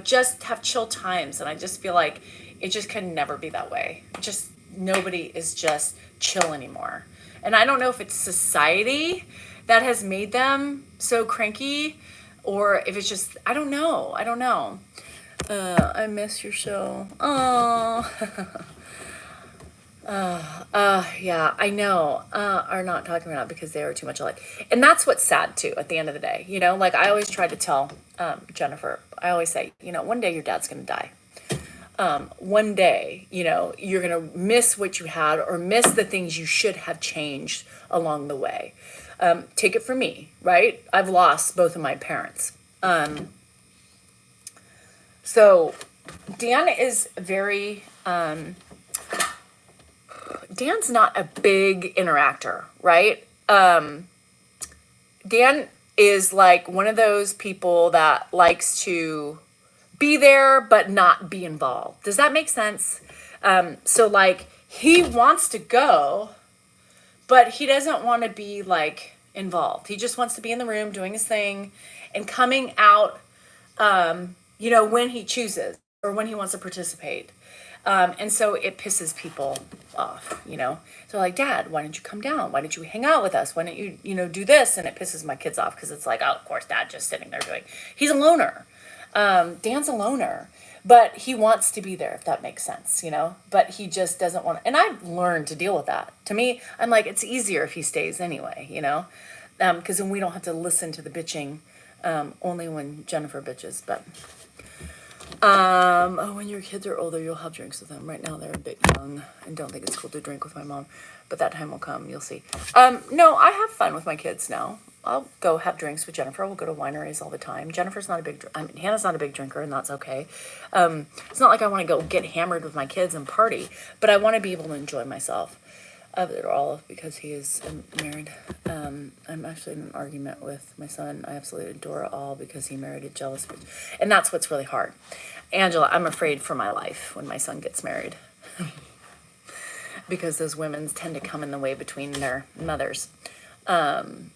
just have chill times. And I just feel like it just can never be that way. Just nobody is just chill anymore. And I don't know if it's society that has made them so cranky or if it's just, I don't know. I miss your show. Oh. Yeah, I know. Are not talking about it because they are too much alike. And that's what's sad too at the end of the day. Like I always try to tell Jennifer, I always say, one day your dad's gonna die. One day, you're gonna miss what you had or miss the things you should have changed along the way. Take it from me, right? I've lost both of my parents. So Dan is very, Dan's not a big interactor, right? Dan is like one of those people that likes to be there, but not be involved. Does that make sense? So like he wants to go, but he doesn't want to be like involved. He just wants to be in the room doing his thing and coming out, when he chooses or when he wants to participate. And so it pisses people off, So like, Dad, why didn't you come down? Why didn't you hang out with us? Why didn't you, do this? And it pisses my kids off because it's like, oh, of course, Dad just sitting there he's a loner. Dan's a loner, but he wants to be there, if that makes sense, but he just doesn't want to. And I've learned to deal with that. To me, I'm like, it's easier if he stays anyway, because then we don't have to listen to the bitching, only when Jennifer bitches, but... when your kids are older, you'll have drinks with them. Right now, they're a bit young and don't think it's cool to drink with my mom, but that time will come. You'll see. No, I have fun with my kids now. I'll go have drinks with Jennifer. We'll go to wineries all the time. Jennifer's not a big, Hannah's not a big drinker, and that's okay. It's not like I want to go get hammered with my kids and party, but I want to be able to enjoy myself. They're all because he is married. I'm actually in an argument with my son. I absolutely adore all because he married a jealous bitch. And that's what's really hard. Angela, I'm afraid for my life when my son gets married. Because those women tend to come in the way between their mothers. Most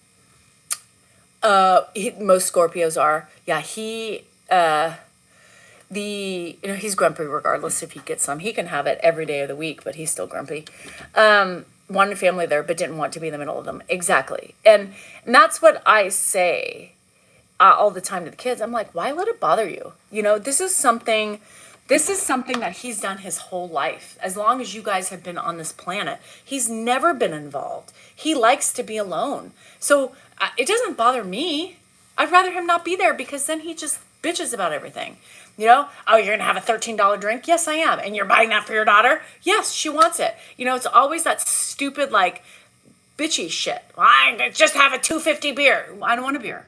Scorpios are. Yeah, he's grumpy regardless if he gets some. He can have it every day of the week, but he's still grumpy. wanted family there, but didn't want to be in the middle of them. Exactly. And that's what I say all the time to the kids. I'm like, why let it bother you? You know, this is something that he's done his whole life. As long as you guys have been on this planet, he's never been involved. He likes to be alone. So it doesn't bother me. I'd rather him not be there because then he just bitches about everything. You know, oh, you're going to have a $13 drink? Yes, I am. And you're buying that for your daughter? Yes, she wants it. You know, it's always that stupid, like, bitchy shit. I just have a $2.50 beer. I don't want a beer.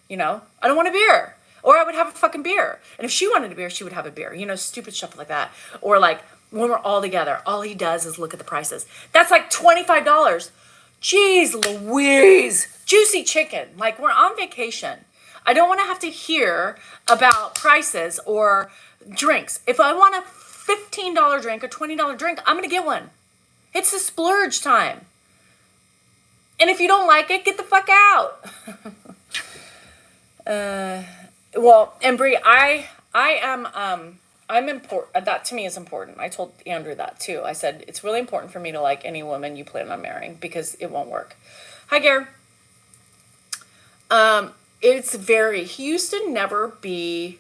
You know, I don't want a beer. Or I would have a fucking beer. And if she wanted a beer, she would have a beer. You know, stupid stuff like that. Or like when we're all together, all he does is look at the prices. That's like $25. Jeez Louise. Juicy chicken. Like, we're on vacation. I don't want to have to hear about prices or drinks. If I want a $15 drink or $20 drink, I'm going to get one. It's a splurge time. And if you don't like it, get the fuck out. Well, and Brie, I'm important. That to me is important. I told Andrew that too. I said, it's really important for me to like any woman you plan on marrying because it won't work. Hi, Gare. He used to never be,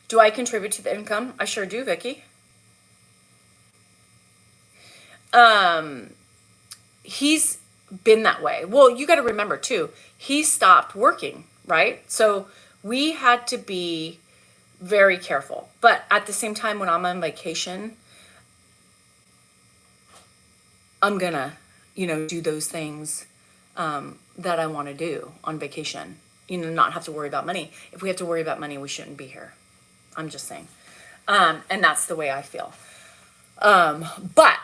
do I contribute to the income? I sure do, Vicky. He's been that way. Well, you got to remember too, he stopped working, right? So we had to be very careful. But at the same time, when I'm on vacation, I'm gonna, do those things that I want to do on vacation. Not have to worry about money. If we have to worry about money, we shouldn't be here. I'm just saying. And that's the way I feel. But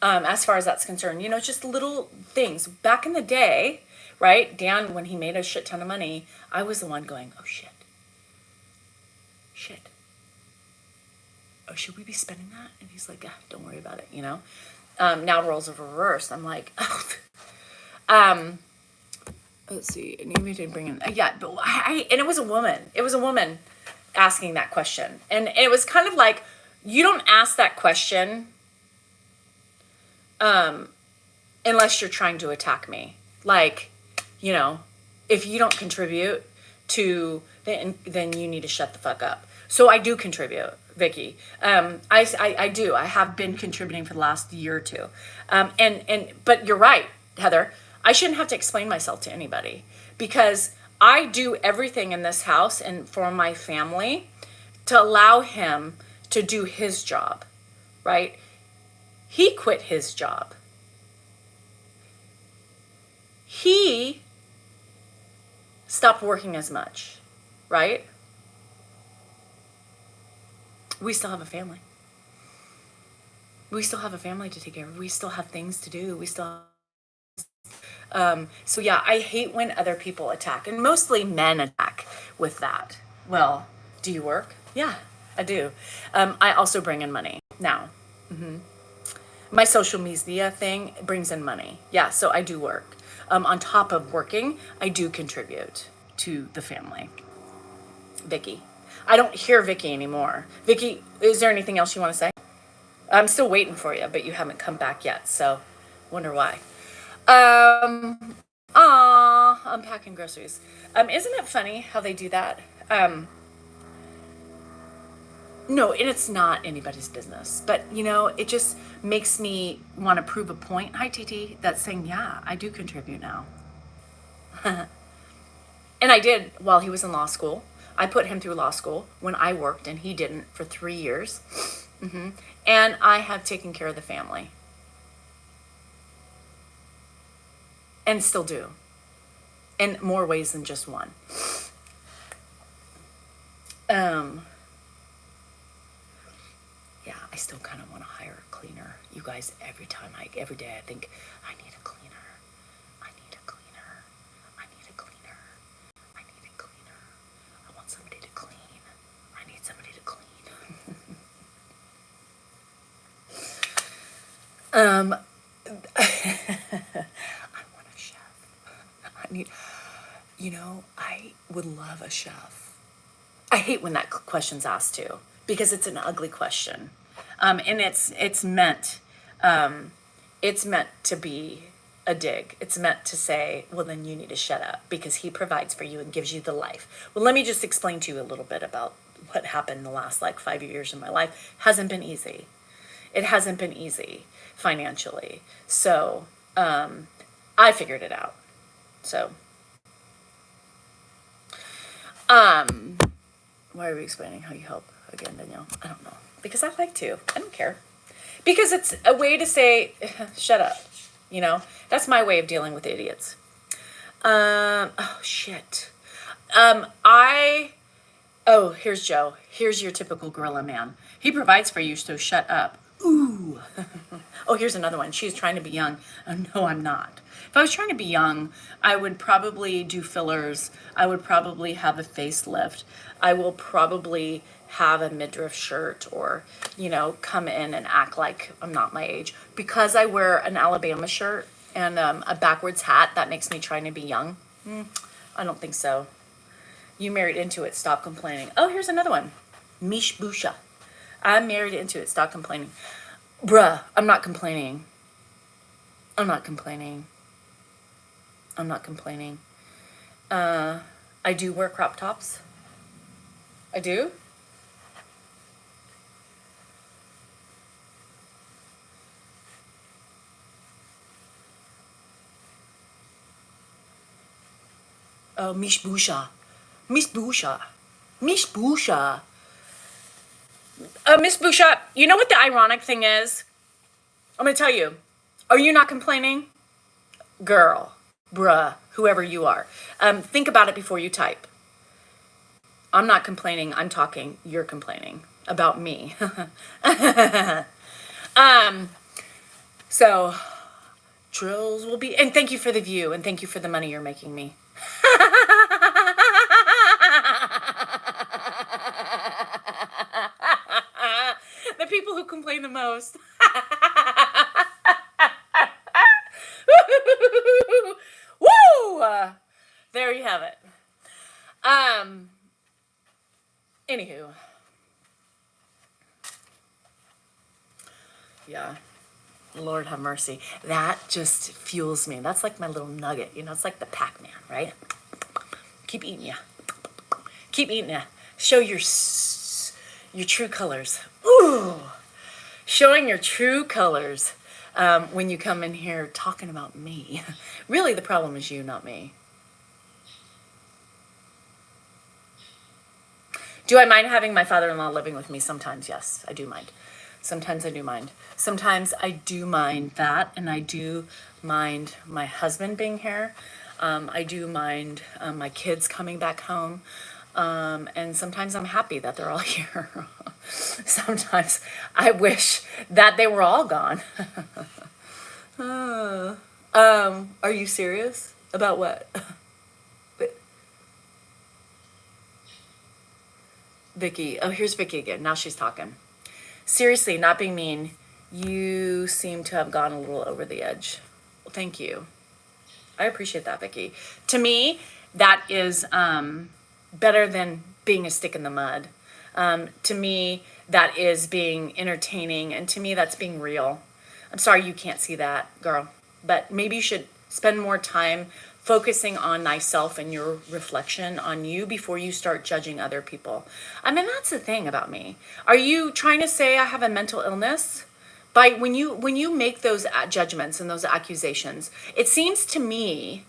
as far as that's concerned, just little things. Back in the day, right, Dan, when he made a shit ton of money, I was the one going, oh, shit. Oh, should we be spending that? And he's like, don't worry about it, Now roles are reversed. I'm like, let's see. And maybe to bring in, but and it was a woman. It was a woman asking that question. And it was kind of like, you don't ask that question unless you're trying to attack me. Like, if you don't contribute to, then you need to shut the fuck up. So I do contribute, Vicky. I do. I have been contributing for the last year or two. But you're right, Heather. I shouldn't have to explain myself to anybody because I do everything in this house and for my family to allow him to do his job, right? He quit his job. He stopped working as much, right? We still have a family. We still have a family to take care of. We still have things to do. We still so yeah, I hate when other people attack, and mostly men attack with that. Well, do you work? Yeah, I do. I also bring in money now. My social media thing brings in money. Yeah, so I do work. On top of working, I do contribute to the family. Vicky. I don't hear Vicky anymore. Vicky, is there anything else you want to say? I'm still waiting for you, but you haven't come back yet, so wonder why. Unpacking groceries. Isn't it funny how they do that? No, and it's not anybody's business, but it just makes me want to prove a point. Hi, Titi. That's saying, yeah, I do contribute now. And I did while he was in law school. I put him through law school when I worked and he didn't for 3 years. And I have taken care of the family. And still do. In more ways than just one. Yeah, I still kind of want to hire a cleaner. You guys, every day I think, I need a cleaner. I need a cleaner. I need a cleaner. I need a cleaner. I want somebody to clean. I need somebody to clean. I want a chef. I would love a chef. I hate when that question's asked too, because it's an ugly question. And it's meant it's meant to be a dig. It's meant to say, well, then you need to shut up because he provides for you and gives you the life. Well, let me just explain to you a little bit about what happened the last like 5 years of my life. Hasn't been easy. It hasn't been easy financially. So I figured it out. So why are we explaining how you help again, Danielle? I don't know. Because I like to. I don't care. Because it's a way to say, shut up. You know, that's my way of dealing with idiots. Oh, shit. Here's Joe. Here's your typical gorilla man. He provides for you, so shut up. Ooh. Oh, here's another one. She's trying to be young. No, I'm not. If I was trying to be young, I would probably do fillers. I would probably have a facelift. I will probably have a midriff shirt or, come in and act like I'm not my age. Because I wear an Alabama shirt and a backwards hat, that makes me trying to be young. I don't think so. You married into it, stop complaining. Oh, here's another one. Mish Busha. I'm married into it, stop complaining. Bruh, I'm not complaining. I'm not complaining. I'm not complaining. I do wear crop tops. I do. Oh, Mish Busha. Miss Busha. Miss Busha. Miss Busha, you know what the ironic thing is? I'm going to tell you. Are you not complaining? Girl, bruh, whoever you are. Think about it before you type. I'm not complaining. I'm talking. You're complaining about me. So, trills will be... And thank you for the view. And thank you for the money you're making me. The people who complain the most. Woo! There you have it. Anywho. Yeah. Lord have mercy. That just fuels me. That's like my little nugget. It's like the Pac-Man, right? Keep eating ya. Keep eating ya. Show your true colors. Ooh. Showing your true colors when you come in here talking about me. Really, the problem is you, not me. Do I mind having my father-in-law living with me? Sometimes, yes, I do mind. Sometimes I do mind. Sometimes I do mind that, and I do mind my husband being here. I do mind my kids coming back home. And sometimes I'm happy that they're all here. Sometimes I wish that they were all gone. Are you serious? About what? Vicky. Oh, here's Vicky again. Now she's talking. Seriously, not being mean, you seem to have gone a little over the edge. Well, thank you. I appreciate that, Vicky. To me, that is better than being a stick in the mud. To me, that is being entertaining, and to me, that's being real. I'm sorry you can't see that, girl, but maybe you should spend more time focusing on thyself and your reflection on you before you start judging other people. I mean, that's the thing about me. Are you trying to say I have a mental illness? When you make those judgments and those accusations, it seems to me,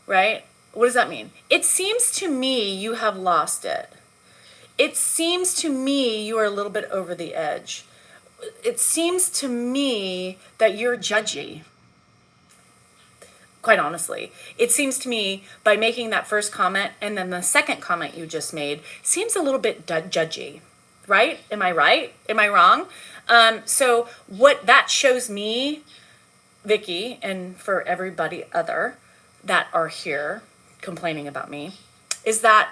right? What does that mean? It seems to me you have lost it. It seems to me you are a little bit over the edge. It seems to me that you're judgy. Quite honestly, it seems to me by making that first comment and then the second comment you just made seems a little bit judgy, right? Am I right? Am I wrong? So what that shows me, Vicky, and for everybody other that are here complaining about me, is that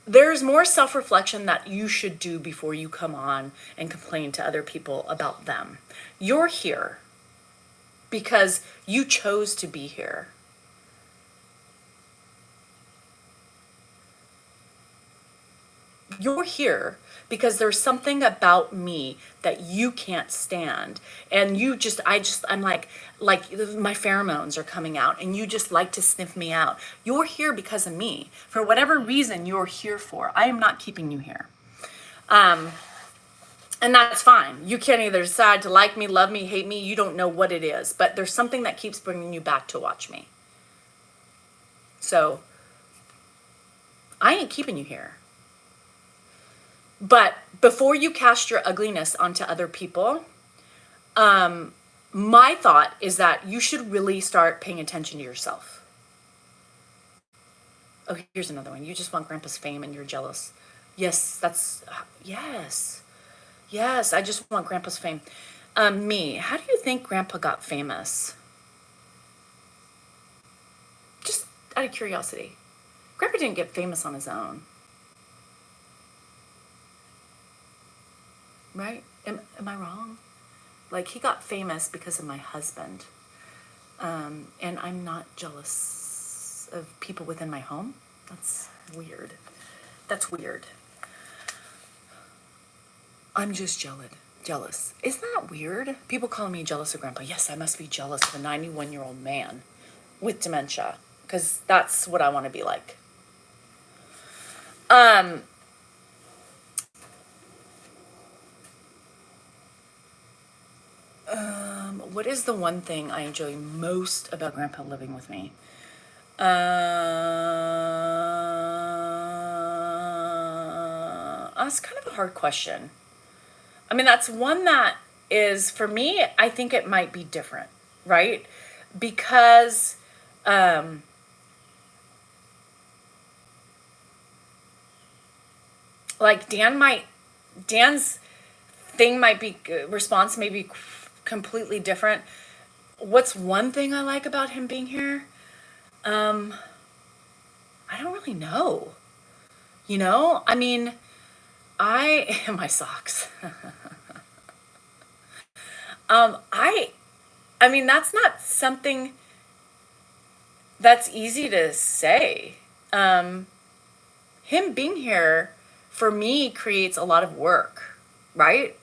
there's more self-reflection that you should do before you come on and complain to other people about them. You're here because you chose to be here. you're here because there's something about me that you can't stand. And I'm like my pheromones are coming out and you just like to sniff me out. You're here because of me. For whatever reason you're here for, I am not keeping you here. And that's fine. You can either decide to like me, love me, hate me. You don't know what it is, but there's something that keeps bringing you back to watch me. So I ain't keeping you here. But before you cast your ugliness onto other people, my thought is that you should really start paying attention to yourself. Oh, here's another one. You just want grandpa's fame and you're jealous. Yes, Yes, I just want grandpa's fame. Me, how do you think grandpa got famous? Just out of curiosity. Grandpa didn't get famous on his own. Right? Am I wrong? Like, he got famous because of my husband. And I'm not jealous of people within my home. That's weird. That's weird. I'm just jealous. Isn't that weird? People call me jealous of grandpa. Yes, I must be jealous of a 91-year-old man with dementia, because that's what I want to be like. What is the one thing I enjoy most about grandpa living with me? That's kind of a hard question. I mean, that's one that is, for me, I think it might be different, right? Because like Dan's thing might be, response may be completely different. What's one thing I like about him being here? I don't really know. You know, I mean, my socks. I mean, that's not something that's easy to say. Him being here for me creates a lot of work, right?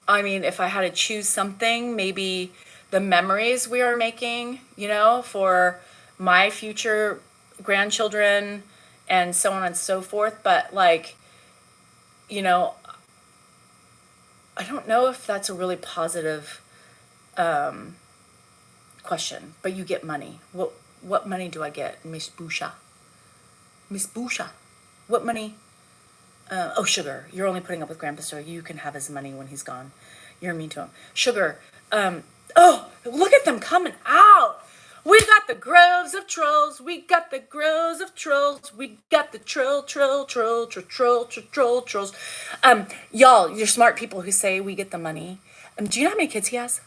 I mean, if I had to choose something, maybe the memories we are making, you know, for my future grandchildren and so on and so forth. But like, you know, I don't know if that's a really positive question, but you get money. What money do I get, Miss Busha? Miss Busha, what money? Oh, Sugar, you're only putting up with Grandpa so you can have his money when he's gone. You're mean to him. Sugar, oh, look at them coming out. We got the groves of trolls. We got the groves of trolls. We got the trolls. Y'all, you're smart people who say we get the money. Do you know how many kids he has?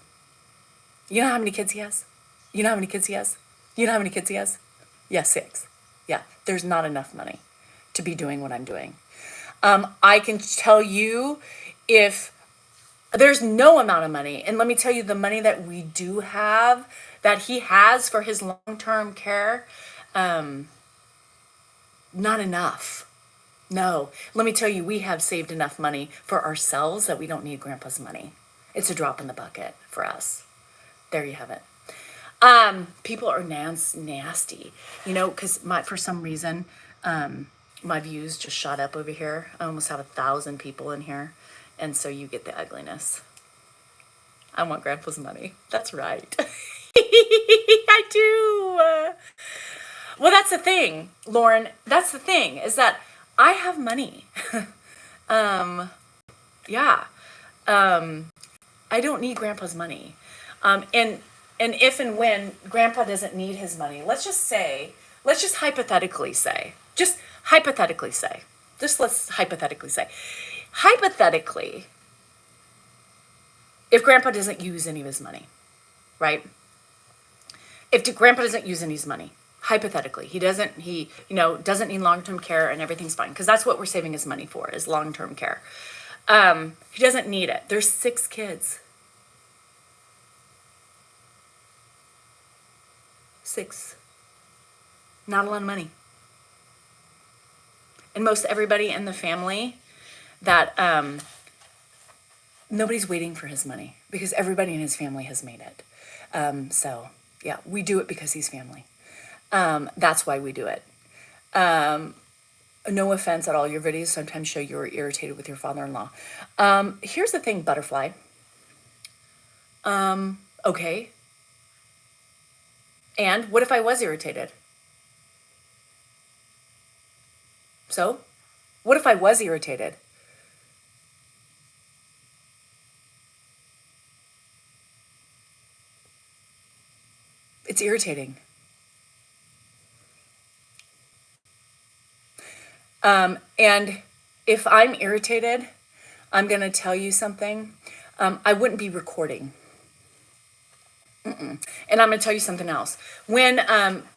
You know how many kids he has? You know how many kids he has? You know how many kids he has? Yeah, 6. Yeah, there's not enough money to be doing what I'm doing. I can tell you if there's no amount of money, and let me tell you the money that we do have, that he has for his long-term care, not enough. No, let me tell you, we have saved enough money for ourselves that we don't need Grandpa's money. It's a drop in the bucket for us. There you have it. People are nasty, you know, because for some reason, my views just shot up over here. I almost have 1,000 people in here. And so you get the ugliness. I want Grandpa's money. That's right. I do. Well, that's the thing, Lauren. That's the thing, is that I have money. Yeah. I don't need Grandpa's money. And if and when Grandpa doesn't need his money, let's just hypothetically say, hypothetically, if Grandpa doesn't use any of his money, right? If Grandpa doesn't use any of his money, hypothetically, he doesn't need long-term care and everything's fine, because that's what we're saving his money for, is long-term care. He doesn't need it. There's 6 kids. 6. Not a lot of money. And most everybody in the family that nobody's waiting for his money because everybody in his family has made it. So yeah, we do it because he's family. That's why we do it. No offense at all. Your videos sometimes show you're irritated with your father-in-law. Here's the thing, butterfly. Okay. And what if I was irritated? So, what if I was irritated? It's irritating. And if I'm irritated, I'm going to tell you something. I wouldn't be recording. And I'm going to tell you something else. When,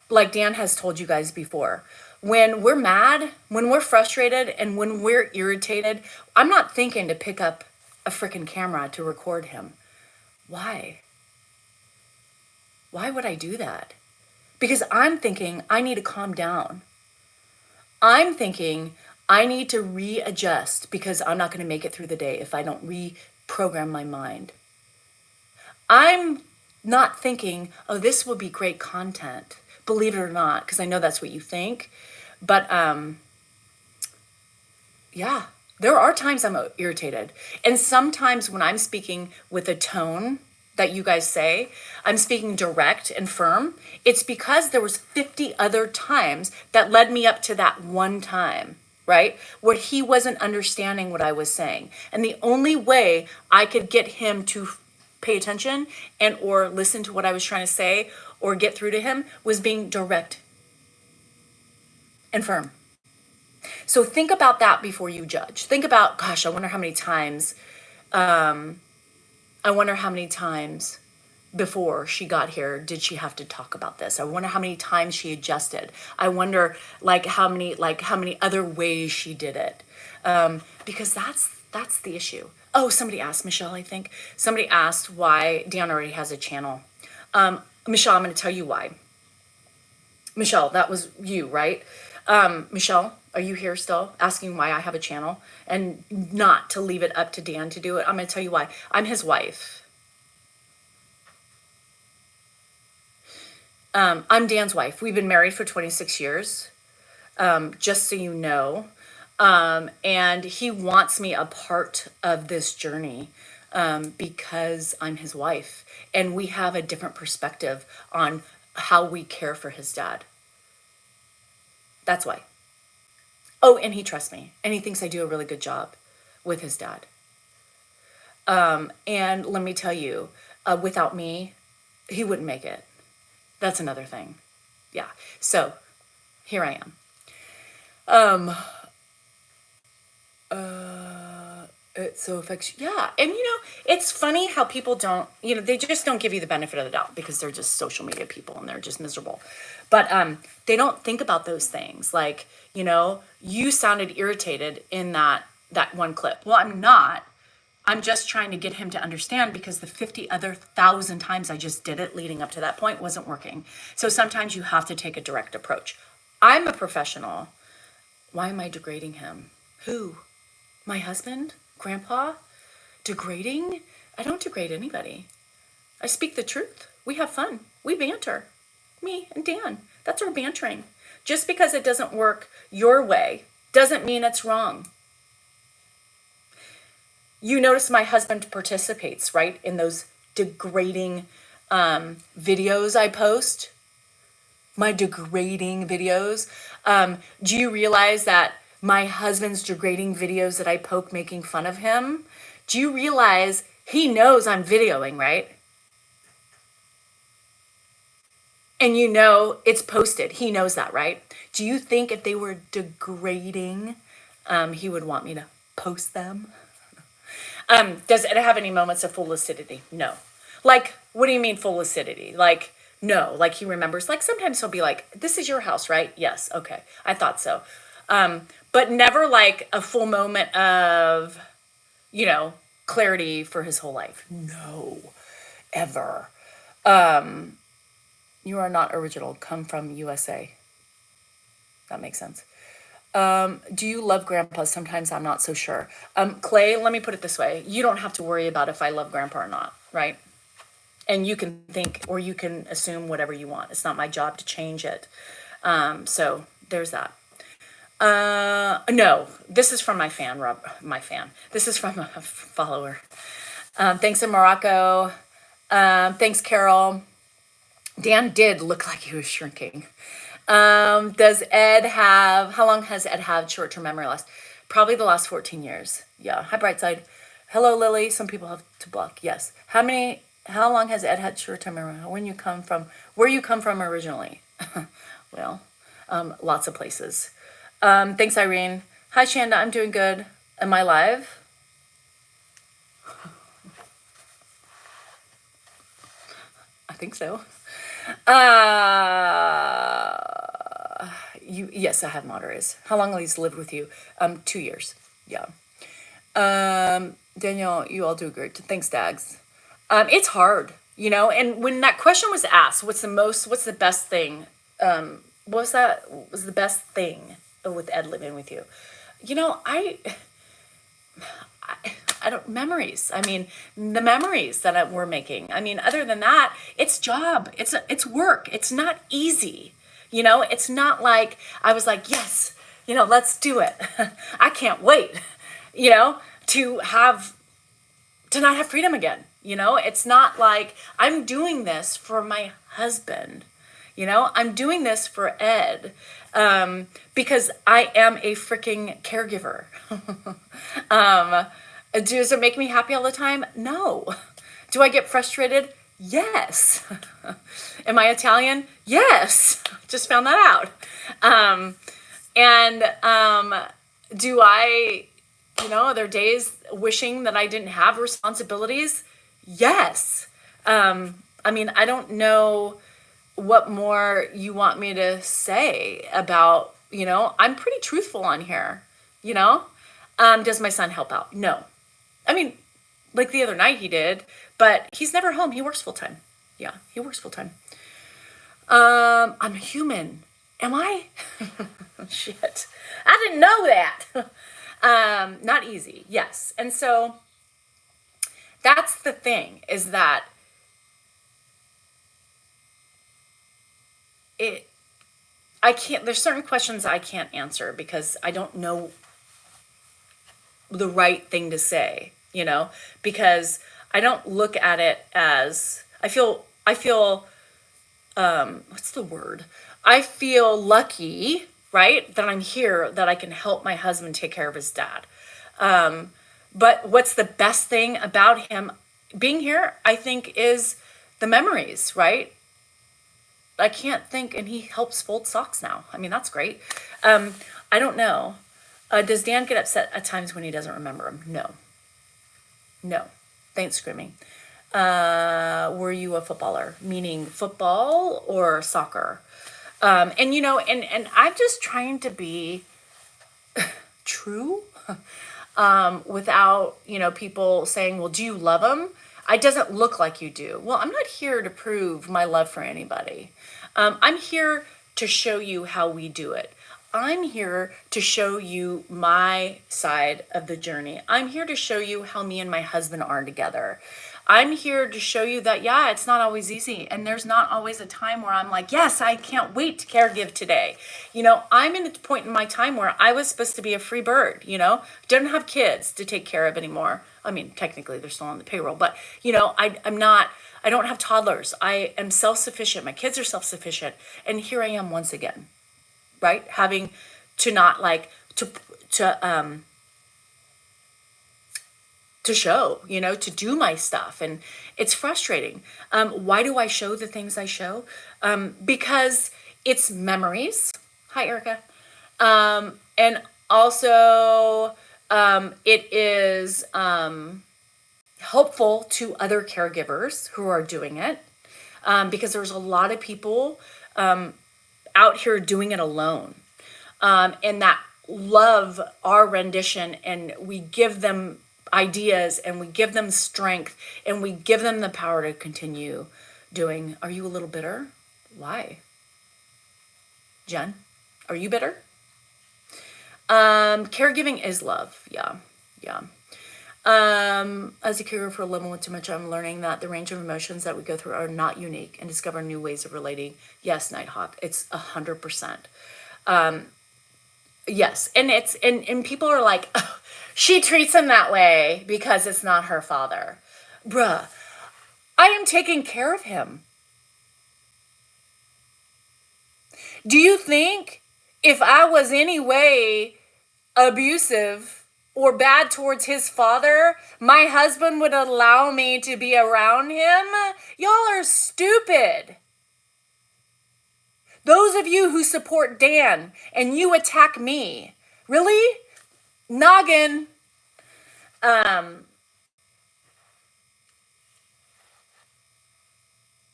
like Dan has told you guys before, when we're mad, when we're frustrated, and when we're irritated, I'm not thinking to pick up a freaking camera to record him. Why? Why would I do that? Because I'm thinking I need to calm down. I'm thinking I need to readjust because I'm not going to make it through the day if I don't reprogram my mind. I'm not thinking, oh, this will be great content, believe it or not, because I know that's what you think. But yeah, there are times I'm irritated. And sometimes when I'm speaking with a tone that you guys say, I'm speaking direct and firm, it's because there was 50 other times that led me up to that one time, right? Where he wasn't understanding what I was saying. And the only way I could get him to pay attention and or listen to what I was trying to say or get through to him was being direct and firm. So think about that before you judge. Think about, gosh, I wonder how many times before she got here did she have to talk about this. I wonder how many times she adjusted. I wonder how many other ways she did it. Because that's the issue. Oh, somebody asked, Michelle, I think. Somebody asked why Dan already has a channel. Michelle, I'm going to tell you why. Michelle, that was you, right? Michelle, are you here still? Asking why I have a channel and not to leave it up to Dan to do it. I'm going to tell you why. I'm his wife. I'm Dan's wife. We've been married for 26 years, just so you know. And he wants me a part of this journey because I'm his wife. And we have a different perspective on how we care for his dad. That's why. Oh, and he trusts me. And he thinks I do a really good job with his dad. And let me tell you, without me, he wouldn't make it. That's another thing. Yeah. So here I am. It so affects you. Yeah. And it's funny how people don't, they just don't give you the benefit of the doubt because they're just social media people and they're just miserable. But they don't think about those things. Like, you sounded irritated in that one clip. Well, I'm not. I'm just trying to get him to understand because the 50,000 times I just did it leading up to that point wasn't working. So sometimes you have to take a direct approach. I'm a professional. Why am I degrading him? Who? My husband? Grandpa? Degrading? I don't degrade anybody. I speak the truth. We have fun. We banter. Me and Dan. That's our bantering. Just because it doesn't work your way doesn't mean it's wrong. You notice my husband participates, right, in those degrading videos I post. My degrading videos. Do you realize that my husband's degrading videos that I poke making fun of him? Do you realize he knows I'm videoing, right? And it's posted. He knows that, right? Do you think if they were degrading, he would want me to post them? Does it have any moments of full lucidity? No. Like, what do you mean full lucidity? Like, no. Like, he remembers. Like, sometimes he'll be like, this is your house, right? Yes. Okay. I thought so. But never like a full moment of, clarity for his whole life. No. Ever. You are not original. Come from USA. That makes sense. Do you love grandpa? Sometimes I'm not so sure. Clay, let me put it this way. You don't have to worry about if I love grandpa or not, right? And you can think or you can assume whatever you want. It's not my job to change it. So there's that. No, this is from my fan, Rob. My fan. This is from a follower. Thanks in Morocco. Thanks, Carol. Dan did look like he was shrinking. Does Ed have, how long has Ed had short-term memory loss? Probably the last 14 years. Yeah. Hi, Brightside. Hello, Lily. Some people have to block. Yes. How long has Ed had short-term memory? Where you come from originally? Well, lots of places. Thanks, Irene. Hi, Shanda. I'm doing good. Am I live? I think so. Yes, I have moderators. How long has he's lived with you? 2 years. Yeah. Danielle, you all do great. Thanks, Dags. It's hard, and when that question was asked, what's the best thing? What was the best thing with Ed living with you? I don't, memories. I mean, the memories that we're making. I mean, other than that, it's job. It's work. It's not easy. It's not like I was like, yes, let's do it. I can't wait, to not have freedom again. It's not like I'm doing this for my husband. I'm doing this for Ed, because I am a freaking caregiver. Does it make me happy all the time? No. Do I get frustrated? Yes. Am I Italian? Yes. Just found that out. Do I, are there days wishing that I didn't have responsibilities? Yes. I don't know what more you want me to say about, I'm pretty truthful on here, Does my son help out? No. Like the other night he did, but he's never home. He works full time. Yeah, he works full time. I'm human. Am I? Shit. I didn't know that. Not easy. Yes. And so that's the thing, is that there's certain questions I can't answer because I don't know the right thing to say, because I don't look at it as, I feel, what's the word? I feel lucky, right? That I'm here, that I can help my husband take care of his dad. But what's the best thing about him being here, I think, is the memories, right? I can't think, and he helps fold socks now. That's great. I don't know. Does Dan get upset at times when he doesn't remember him? No. Thanks, screaming. Were you a footballer? Meaning football or soccer? And I'm just trying to be true, without, people saying, well, do you love him? It doesn't look like you do. Well, I'm not here to prove my love for anybody. I'm here to show you how we do it. I'm here to show you my side of the journey. I'm here to show you how me and my husband are together. I'm here to show you that, yeah, it's not always easy. And there's not always a time where I'm like, yes, I can't wait to caregive today. I'm in a point in my time where I was supposed to be a free bird, don't have kids to take care of anymore. Technically they're still on the payroll, but I don't have toddlers. I am self-sufficient. My kids are self-sufficient. And here I am once again, right? Having to not to show, to do my stuff. And it's frustrating. Why do I show the things I show? Because it's memories. Hi, Erica. And also, it is helpful to other caregivers who are doing it, because there's a lot of people out here doing it alone, and that love our rendition, and we give them ideas, and we give them strength, and we give them the power to continue doing. Are you a little bitter? Why? Jen, are you bitter? Caregiving is love. Yeah. Yeah. As a caregiver for a living with dementia, I'm learning that the range of emotions that we go through are not unique and discover new ways of relating. Yes, Nighthawk, it's 100%. Yes, and people are like, oh, she treats him that way because it's not her father. Bruh, I am taking care of him. Do you think if I was any way abusive or bad towards his father, my husband would allow me to be around him? Y'all are stupid. Those of you who support Dan and you attack me, really? Noggin.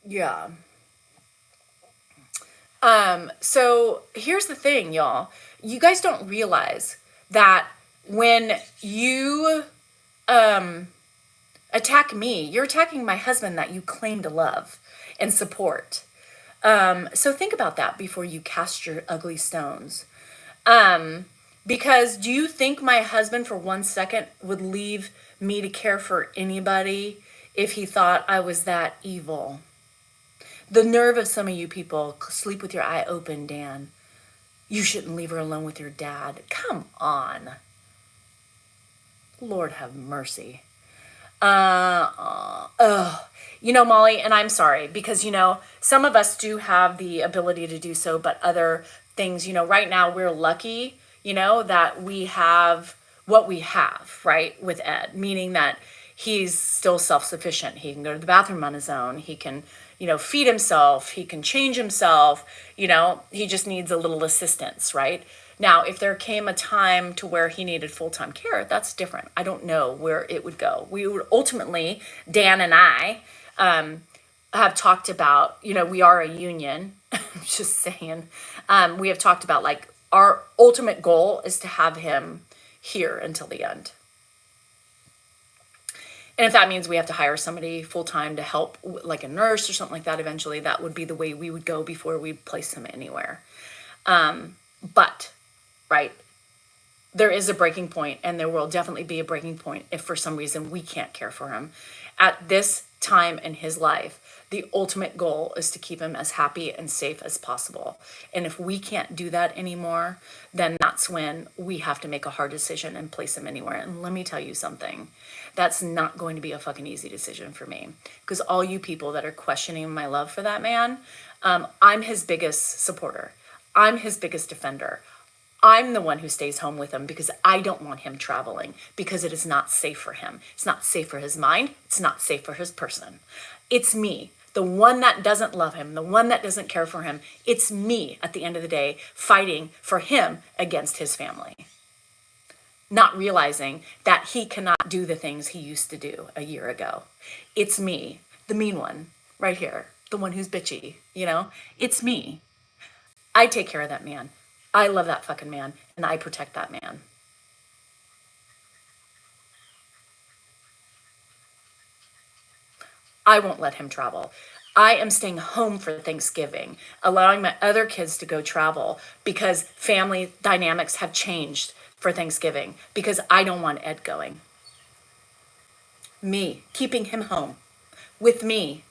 Yeah. So here's the thing, y'all. You guys don't realize that when you attack me, you're attacking my husband that you claim to love and support. So think about that before you cast your ugly stones. Because do you think my husband for 1 second would leave me to care for anybody if he thought I was that evil? The nerve of some of you people, sleep with your eye open, Dan. You shouldn't leave her alone with your dad. Come on. Lord have mercy. You know, Molly, and I'm sorry because, some of us do have the ability to do so, but other things, right now we're lucky, that we have what we have, right, with Ed, meaning that he's still self-sufficient. He can go to the bathroom on his own. He can, feed himself. He can change himself. He just needs a little assistance, right? Now, if there came a time to where he needed full-time care, that's different. I don't know where it would go. We would ultimately, Dan and I, have talked about, we are a union. I'm just saying. We have talked about like our ultimate goal is to have him here until the end. And if that means we have to hire somebody full-time to help, like a nurse or something like that, eventually that would be the way we would go before we place him anywhere. But, right, there is a breaking point, and there will definitely be a breaking point if for some reason we can't care for him. At this time in his life, the ultimate goal is to keep him as happy and safe as possible. And if we can't do that anymore, then that's when we have to make a hard decision and place him anywhere. And let me tell you something, that's not going to be a fucking easy decision for me. Because all you people that are questioning my love for that man, I'm his biggest supporter. I'm his biggest defender. I'm the one who stays home with him because I don't want him traveling because it is not safe for him. It's not safe for his mind. It's not safe for his person. It's me, the one that doesn't love him, the one that doesn't care for him. It's me at the end of the day fighting for him against his family. Not realizing that he cannot do the things he used to do a year ago. It's me, the mean one, right here, the one who's bitchy, It's me. I take care of that man. I love that fucking man, and I protect that man. I won't let him travel. I am staying home for Thanksgiving, allowing my other kids to go travel because family dynamics have changed for Thanksgiving because I don't want Ed going. Me, keeping him home with me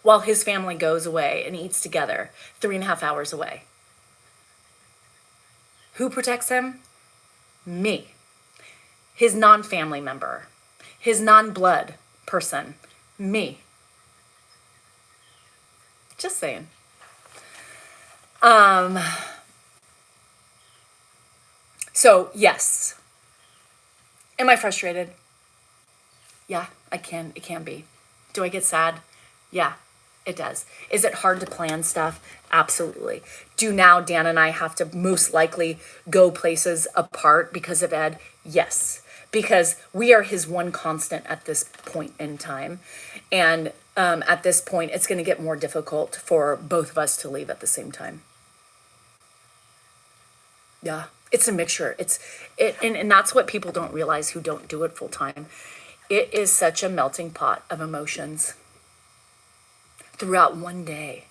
while his family goes away and eats together 3.5 hours away. Who protects him? Me. His non-family member. His non-blood person. Me. Just saying. So, yes. Am I frustrated? Yeah, it can be. Do I get sad? Yeah, it does. Is it hard to plan stuff? Absolutely. Do now Dan and I have to most likely go places apart because of Ed? Yes, because we are his one constant at this point in time. And at this point, it's going to get more difficult for both of us to leave at the same time. Yeah, it's a mixture. And that's what people don't realize who don't do it full time. It is such a melting pot of emotions. throughout one day.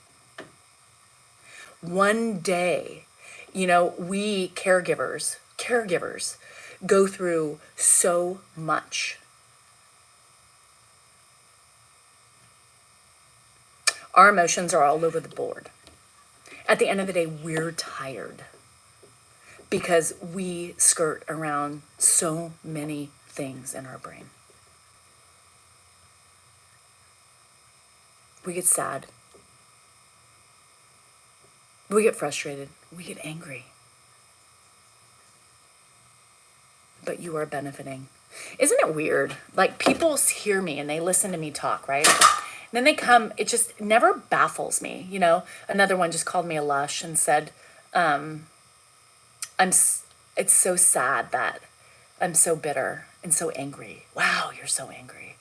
One day, we caregivers go through so much. Our emotions are all over the board. At the end of the day, we're tired because we skirt around so many things in our brain. We get sad. We get frustrated. We get angry. But you are benefiting. Isn't it weird? Like, people hear me and they listen to me talk, right? And then they come, it just never baffles me. Another one just called me a lush and said, it's so sad that I'm so bitter and so angry. Wow, you're so angry.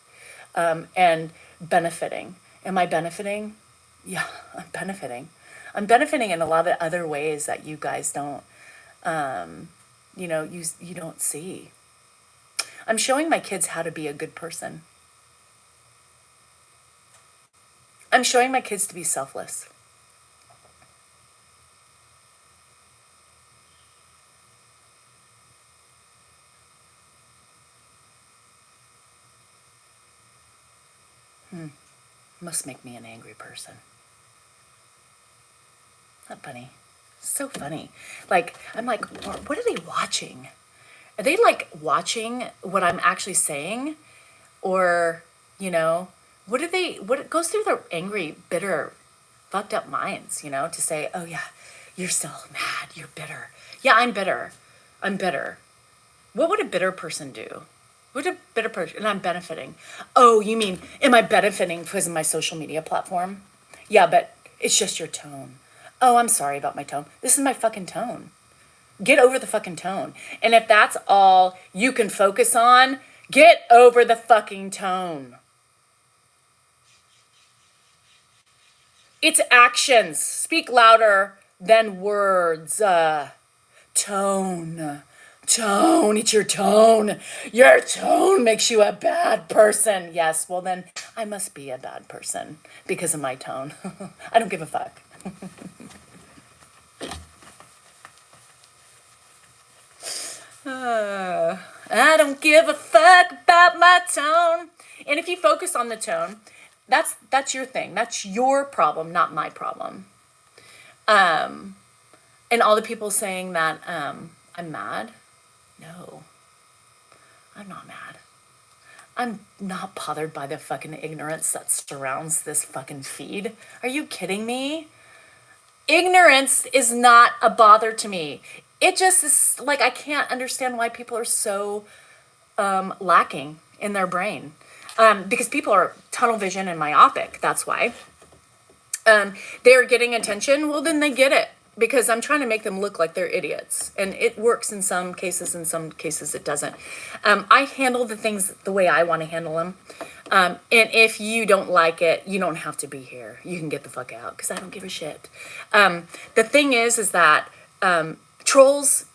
And benefiting. Am I benefiting? Yeah, I'm benefiting. I'm benefiting in a lot of other ways that you guys don't, you don't see. I'm showing my kids how to be a good person. I'm showing my kids to be selfless. Must make me an angry person. Not funny. So funny. Like, I'm like, what are they watching? Are they like watching what I'm actually saying? Or, what goes through their angry, bitter, fucked up minds, to say, oh yeah, you're still mad, you're bitter. Yeah, I'm bitter. I'm bitter. What would a bitter person do? What would a bitter person, and I'm benefiting. Oh, you mean, am I benefiting because of my social media platform? Yeah, but it's just your tone. Oh, I'm sorry about my tone. This is my fucking tone. Get over the fucking tone. And if that's all you can focus on, get over the fucking tone. It's actions. Speak louder than words. Tone. Tone. It's your tone. Your tone makes you a bad person. Yes, well then I must be a bad person because of my tone. I don't give a fuck. I don't give a fuck about my tone. And if you focus on the tone, that's your thing. That's your problem, not my problem. And all the people saying that I'm mad. No, I'm not mad. I'm not bothered by the fucking ignorance that surrounds this fucking feed. Are you kidding me? Ignorance is not a bother to me. It just is like, I can't understand why people are so lacking in their brain. Because people are tunnel vision and myopic. That's why. They're getting attention. Well, then they get it. Because I'm trying to make them look like they're idiots. And it works in some cases it doesn't. I handle the things the way I want to handle them. And if you don't like it, you don't have to be here. You can get the fuck out because I don't give a shit. The thing is that trolls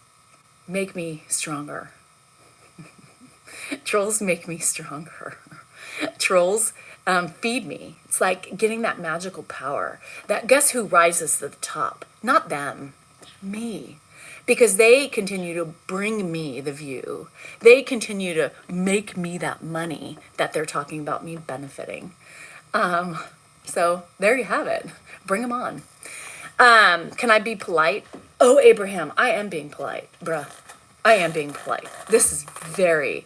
make me stronger. Trolls make me stronger. Trolls feed me. It's like getting that magical power. That guess who rises to the top? Not them, me. Because they continue to bring me the view. They continue to make me that money that they're talking about me benefiting. So there you have it. Bring them on. Can I be polite? Oh, Abraham, I am being polite, bruh. I am being polite. This is very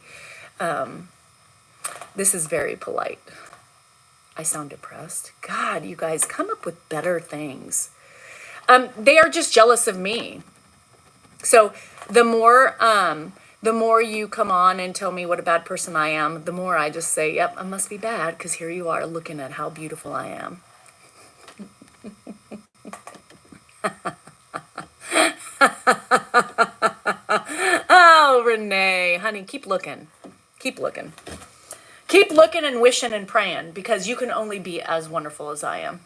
polite. I sound depressed. God, you guys, come up with better things. They are just jealous of me. So the more you come on and tell me what a bad person I am, the more I just say, yep, I must be bad because here you are looking at how beautiful I am. Oh, Renee, honey, keep looking. Keep looking. Keep looking and wishing and praying because you can only be as wonderful as I am.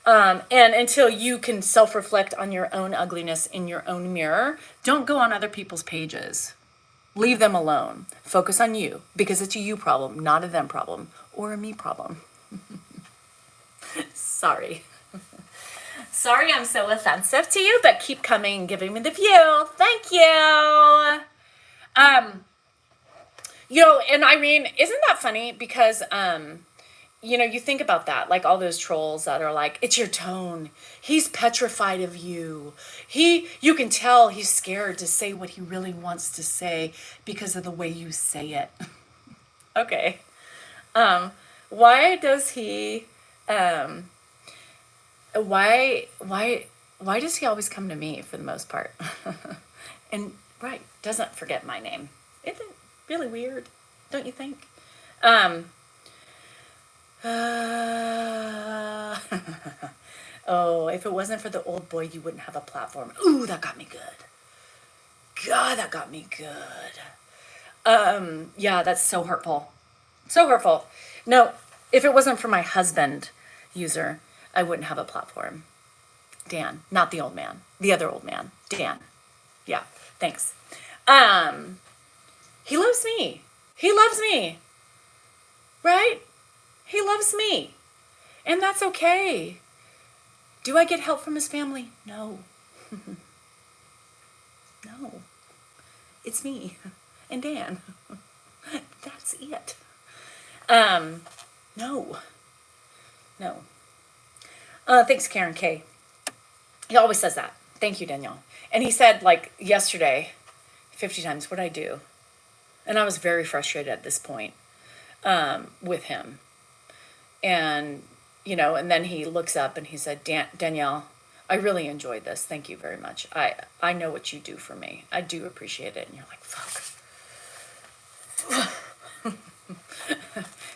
And until you can self-reflect on your own ugliness in your own mirror, don't go on other people's pages. Leave them alone. Focus on you because it's a you problem, not a them problem or a me problem. Sorry. Sorry I'm so offensive to you, but keep coming and giving me the view. Thank you. And Irene, isn't that funny? Because, you think about that, like all those trolls that are like, it's your tone. He's petrified of you. You can tell he's scared to say what he really wants to say because of the way you say it. Okay. Why does he, why does he always come to me for the most part? And right, doesn't forget my name. Isn't it really weird? Don't you think? Oh, if it wasn't for the old boy, you wouldn't have a platform. Ooh, that got me good. God, that got me good. Yeah, that's so hurtful. So hurtful. No, if it wasn't for my husband, user, I wouldn't have a platform. Dan, not the old man. The other old man. Dan. Yeah, thanks. He loves me. He loves me. Right? He loves me. And that's okay. Do I get help from his family? No. No. It's me and Dan. That's it. No. No. Thanks, Karen K. He always says that. Thank you, Danielle. And he said, like, yesterday, 50 times, what'd I do? And I was very frustrated at this point with him. And, and then he looks up and he said, Danielle, I really enjoyed this. Thank you very much. I know what you do for me. I do appreciate it. And you're like, fuck.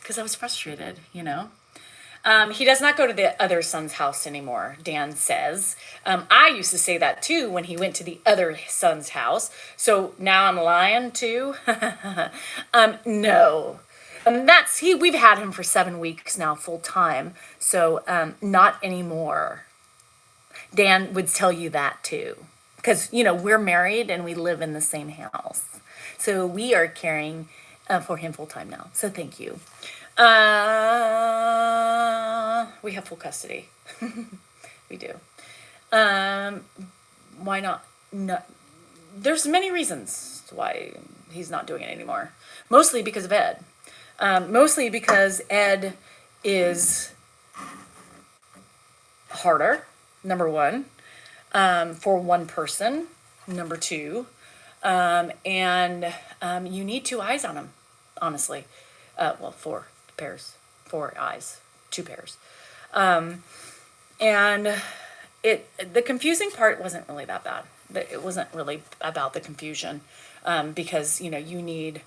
Because I was frustrated, He does not go to the other son's house anymore, Dan says. I used to say that too when he went to the other son's house. So now I'm lying too? No. We've had him for 7 weeks now, full time. So not anymore. Dan would tell you that too. Because, we're married and we live in the same house. So we are caring for him full time now. So thank you. We have full custody. We do. Why not? No, there's many reasons why he's not doing it anymore. Mostly because of Ed. Mostly because Ed is harder, number one, for one person, number two, and you need two eyes on him, honestly. Four pairs, 4 eyes, 2 pairs. And the confusing part wasn't really that bad. It wasn't really about the confusion, because, you need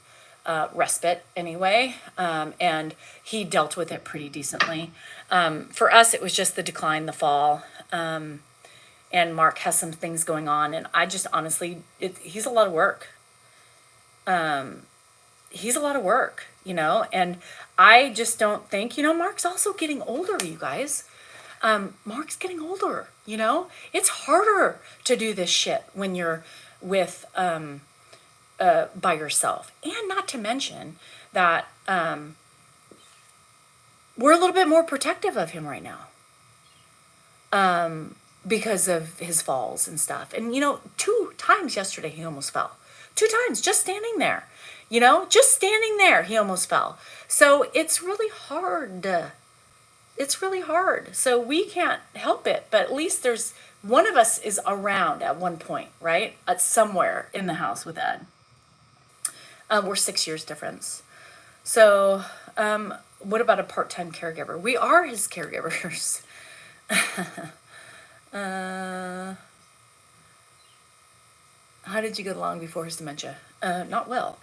respite anyway, and he dealt with it pretty decently. For us, it was just the decline, the fall, and Mark has some things going on, and I just honestly, he's a lot of work. He's a lot of work, and I just don't think, Mark's also getting older, you guys. Mark's getting older, it's harder to do this shit when you're with, by yourself. And not to mention that, we're a little bit more protective of him right now. Because of his falls and stuff. And, 2 times yesterday he almost fell. 2 times, just standing there. Just standing there, he almost fell. So it's really hard. It's really hard. So we can't help it. But at least there's one of us is around at one point, right? At somewhere in the house with Ed. We're 6 years difference. So what about a part-time caregiver? We are his caregivers. How did you get along before his dementia? Not well,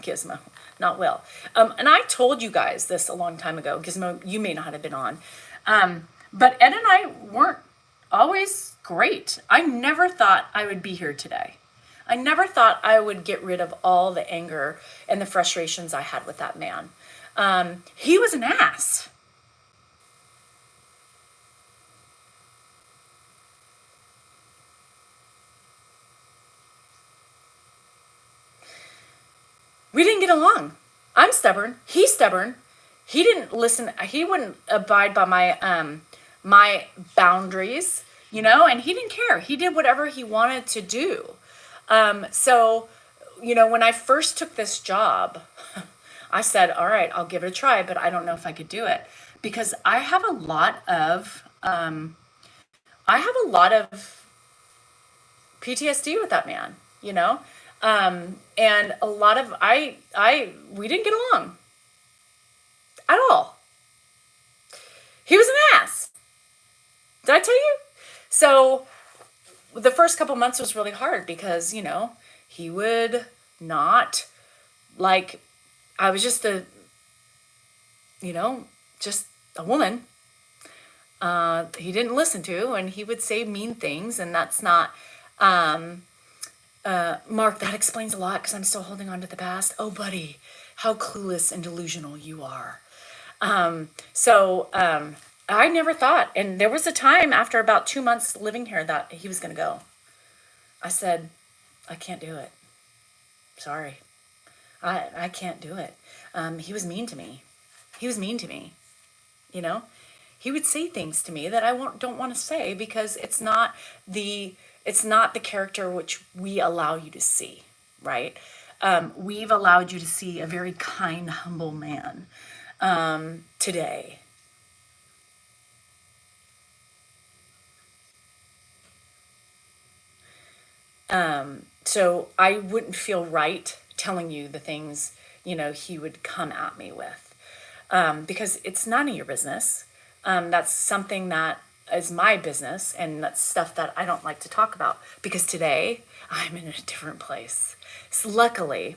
Gizmo, not well. And I told you guys this a long time ago. Gizmo, you may not have been on. But Ed and I weren't always great. I never thought I would be here today. I never thought I would get rid of all the anger and the frustrations I had with that man. He was an ass. We didn't get along. I'm stubborn. He's stubborn. He didn't listen. He wouldn't abide by my my boundaries, and he didn't care. He did whatever he wanted to do. So, when I first took this job, I said, all right, I'll give it a try, but I don't know if I could do it because I have a lot of PTSD with that man, and a lot of we didn't get along at all. He was an ass. Did I tell you? So the first couple months was really hard because, he would not like, I was just just a woman. He didn't listen to, and he would say mean things, and that's not, Mark, that explains a lot because I'm still holding on to the past. Oh, buddy, how clueless and delusional you are. I never thought, and there was a time after about 2 months living here that he was going to go. I said, I can't do it. Sorry. I can't do it. He was mean to me. He was mean to me. He would say things to me that I don't want to say because it's not the character which we allow you to see, right? We've allowed you to see a very kind, humble man today. So I wouldn't feel right telling you the things, he would come at me with, because it's none of your business. That's something that is my business, and that's stuff that I don't like to talk about because today I'm in a different place. So luckily,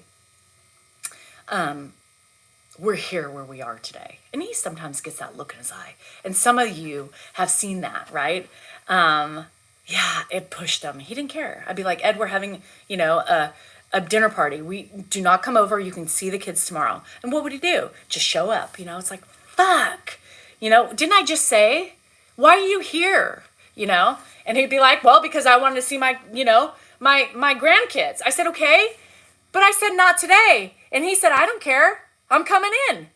we're here where we are today. And he sometimes gets that look in his eye. And some of you have seen that, right? Yeah, it pushed him. He didn't care. I'd be like, Ed, we're having, a dinner party. We do not come over. You can see the kids tomorrow. And what would he do? Just show up. It's like, fuck. Didn't I just say, why are you here? And he'd be like, well, because I wanted to see my, my grandkids. I said, okay, but I said, not today. And he said, I don't care. I'm coming in.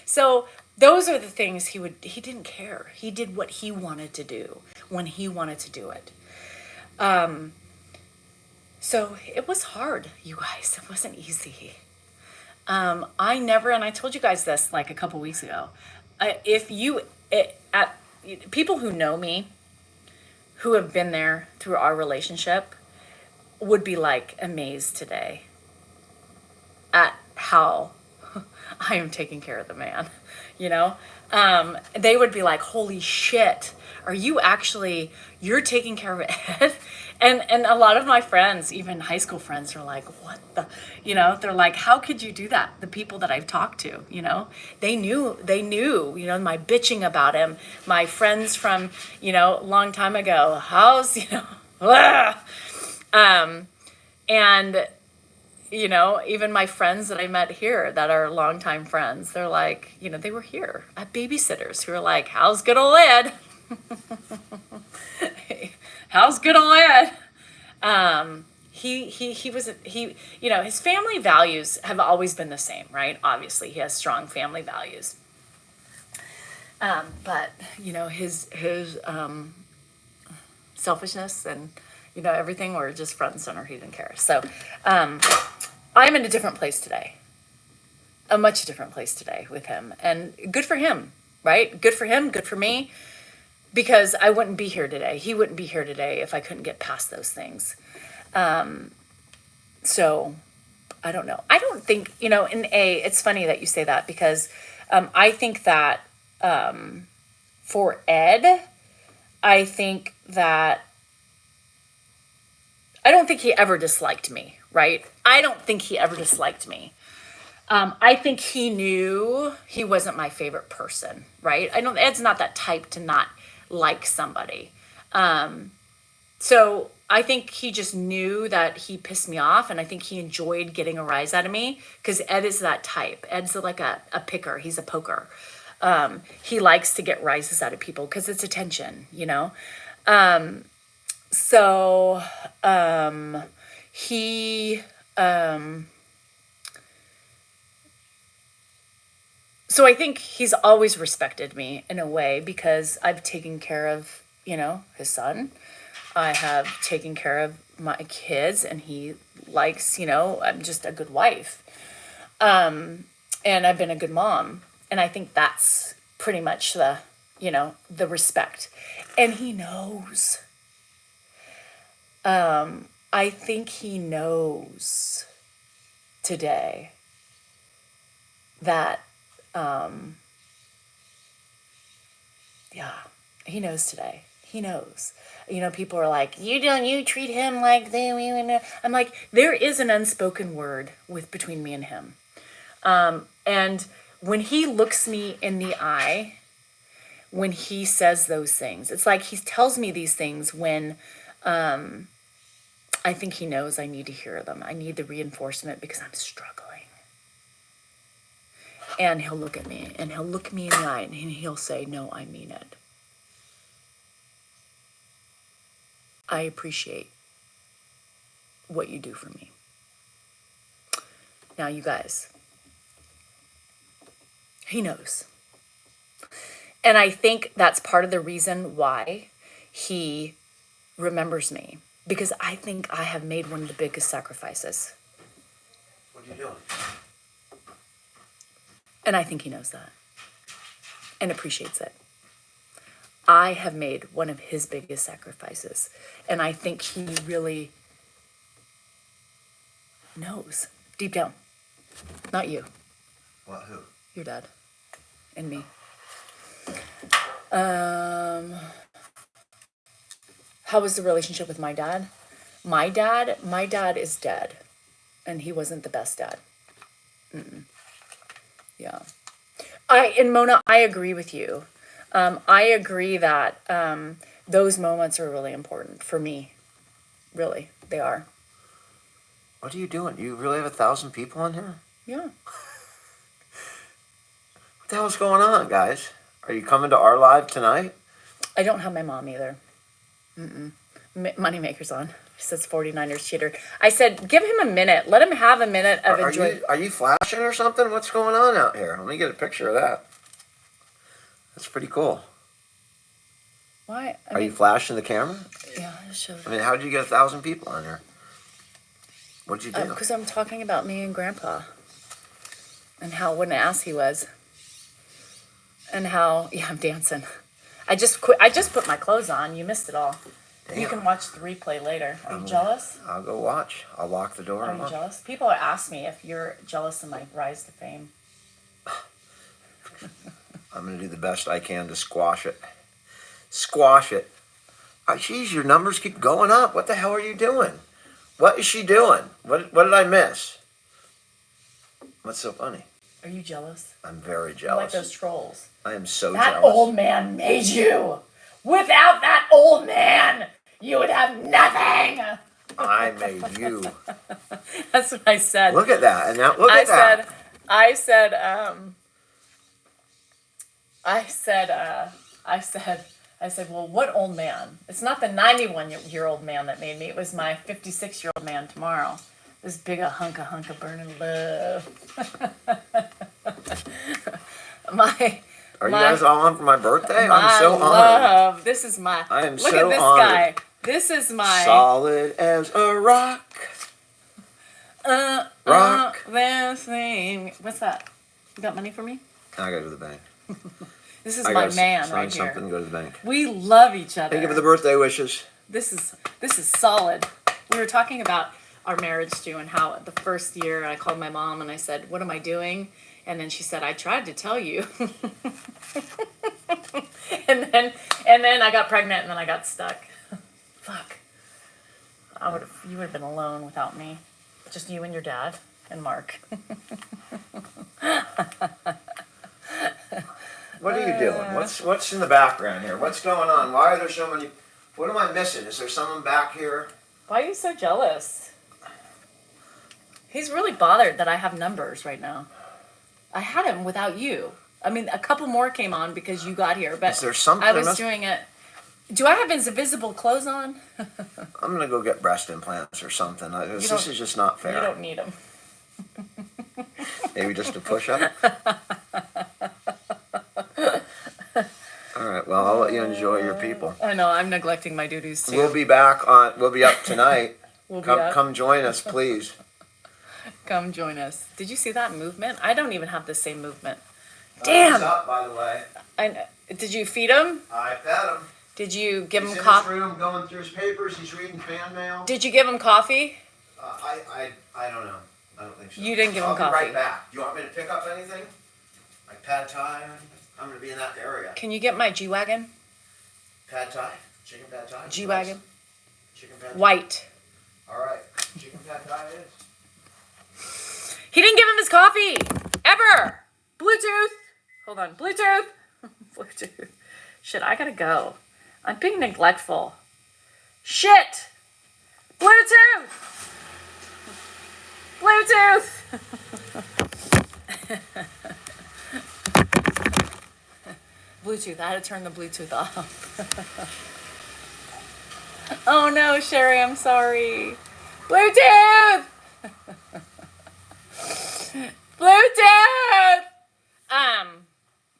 So those are the things he didn't care. He did what he wanted to do when he wanted to do it. So it was hard, you guys. It wasn't easy. And I told you guys this like a couple weeks ago. People who know me, who have been there through our relationship, would be like amazed today at how I am taking care of the man, they would be like, holy shit, you're taking care of Ed? And a lot of my friends, even high school friends, are like, what the, they're like, how could you do that? The people that I've talked to, they knew, my bitching about him, my friends from, a long time ago, how's, and, even my friends that I met here that are longtime friends, they're like, they were here at babysitters who are like, how's good old Ed? How's good old Ed? His family values have always been the same, right? Obviously, he has strong family values. But his selfishness and everything were just front and center. He didn't care. So I'm in a different place today, a much different place today with him, and good for him, right? Good for him, good for me, because I wouldn't be here today. He wouldn't be here today if I couldn't get past those things. So I don't know. I don't think, it's funny that you say that because I think that for Ed, I don't think he ever disliked me, right? I don't think he ever disliked me. I think he knew he wasn't my favorite person, right? Ed's not that type to not like somebody. So I think he just knew that he pissed me off, and I think he enjoyed getting a rise out of me because Ed is that type. Ed's like a picker. He's a poker. He likes to get rises out of people because it's attention, So he So I think he's always respected me in a way because I've taken care of, his son. I have taken care of my kids, and he likes, I'm just a good wife. And I've been a good mom. And I think that's pretty much the respect. And he knows. I think he knows today that, yeah, he knows today. He knows. People are like, you treat him like they. I'm like, there is an unspoken word between me and him. And when he looks me in the eye, when he says those things, it's like he tells me these things when I think he knows I need to hear them. I need the reinforcement because I'm struggling. And he'll look at me and he'll look me in the eye and he'll say, no, I mean it. I appreciate what you do for me. Now, you guys, he knows. And I think that's part of the reason why he remembers me. Because I think I have made one of the biggest sacrifices. What are you doing? And I think he knows that. And appreciates it. I have made one of his biggest sacrifices. And I think he really knows. Deep down. Not you. What, who? Your dad. And me. How was the relationship with my dad? My dad is dead. And he wasn't the best dad. Yeah. And Mona, I agree with you. I agree that those moments are really important for me. Really, they are. What are you doing? You really have 1,000 people in here? Yeah. What the hell's going on, guys? Are you coming to our live tonight? I don't have my mom either. Moneymaker's on. He says 49ers cheater. I said, give him a minute. Let him have a minute of enjoyment. Are you flashing or something? What's going on out here? Let me get a picture of that. That's pretty cool. Why? Are you flashing the camera? Yeah, I should. I mean, how did you get 1,000 people on here? What'd you do? Because I'm talking about me and Grandpa. And what an ass he was. And I'm dancing. I just put my clothes on. You missed it all. Damn. You can watch the replay later. Are you jealous? I'll go watch. I'll lock the door. Are you jealous? People ask me if you're jealous of my rise to fame. I'm going to do the best I can to squash it. Squash it. Geez, your numbers keep going up. What the hell are you doing? What is she doing? What did I miss? What's so funny? Are you jealous? I'm very I jealous. like those trolls. I am so That jealous. old man made you. Without that old man, you would have nothing. I made you. That's what I said. Look at that. And now look at that. I said, well, what old man? It's not the 91-year-old man that made me. It was my 56-year-old man tomorrow. This big hunk of burning love. Are you guys all on for my birthday? I'm so love. honored. This is my. I am Look so at this honored. guy. This is my. Solid as a rock. Rock. This thing. What's that? You got money for me? I gotta go to the bank. This is my man sign right something, here. go to the bank. We love each other. Thank you for the birthday wishes. This is solid. We were talking about our marriage too, and how the first year I called my mom and I said, "What am I doing?" And then she said, "I tried to tell you." and then I got pregnant and then I got stuck. Fuck. You would have been alone without me. Just you and your dad and Mark. What are you doing? What's in the background here? What's going on? Why are there so many? What am I missing? Is there someone back here? Why are you so jealous? He's really bothered that I have numbers right now. I had him without you. I mean, a couple more came on because you got here, but Is there something I was doing it. Do I have invisible clothes on? I'm gonna go get breast implants or something. This is just not fair. You don't need them. Maybe just a push up. Well, I'll let you enjoy your people. I know, I'm neglecting my duties too. We'll be back on. We'll be up tonight. We'll be Come, up. come join us, please. Come join us. Did you see that movement? I don't even have the same movement. He's Damn! up, by the way. Did you feed him? I fed him. Did you give He's him in his coffee? room going through his papers. He's reading fan mail. Did you give him coffee? I don't know. I don't think so. You didn't give him I'll coffee. be right back. Do you want me to pick up anything? Like pad thai? I'm going to be in that area. Can you get my G-Wagon? Pad thai? Chicken pad thai? G-Wagon? Chicken pad thai? White. All right. Chicken pad thai it is. He didn't give him his coffee! Ever! Bluetooth! Hold on. Bluetooth! Bluetooth. Shit, I gotta go. I'm being neglectful. Shit! Bluetooth! Bluetooth! Bluetooth. I had to turn the Bluetooth off. Oh no, Sherry, I'm sorry. Bluetooth! Bluetooth!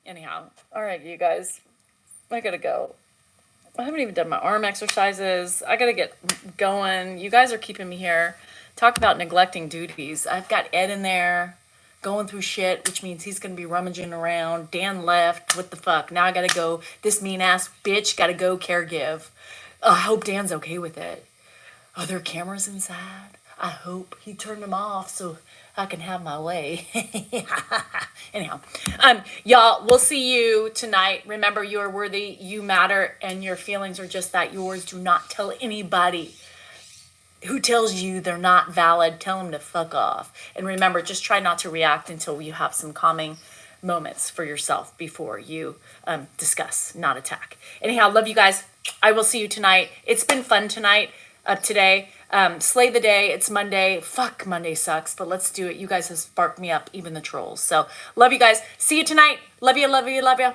Anyhow. All right, you guys. I gotta go. I haven't even done my arm exercises. I gotta get going. You guys are keeping me here. Talk about neglecting duties. I've got Ed in there going through shit, which means he's gonna be rummaging around. Dan left. What the fuck? Now I gotta go. This mean ass bitch gotta go caregive. I hope Dan's okay with it. Are there cameras inside? I hope he turned them off so I can have my way. Anyhow, y'all, we'll see you tonight. Remember, you are worthy, you matter, and your feelings are just that, yours. Do not tell anybody who tells you they're not valid. Tell them to fuck off. And remember, just try not to react until you have some calming moments for yourself before you discuss, not attack. Anyhow, love you guys. I will see you tonight. It's been fun tonight, today. Slay the day. It's Monday. Fuck, Monday sucks, but let's do it. You guys have sparked me up, even the trolls. So love you guys. See you tonight. Love you, love you, love you.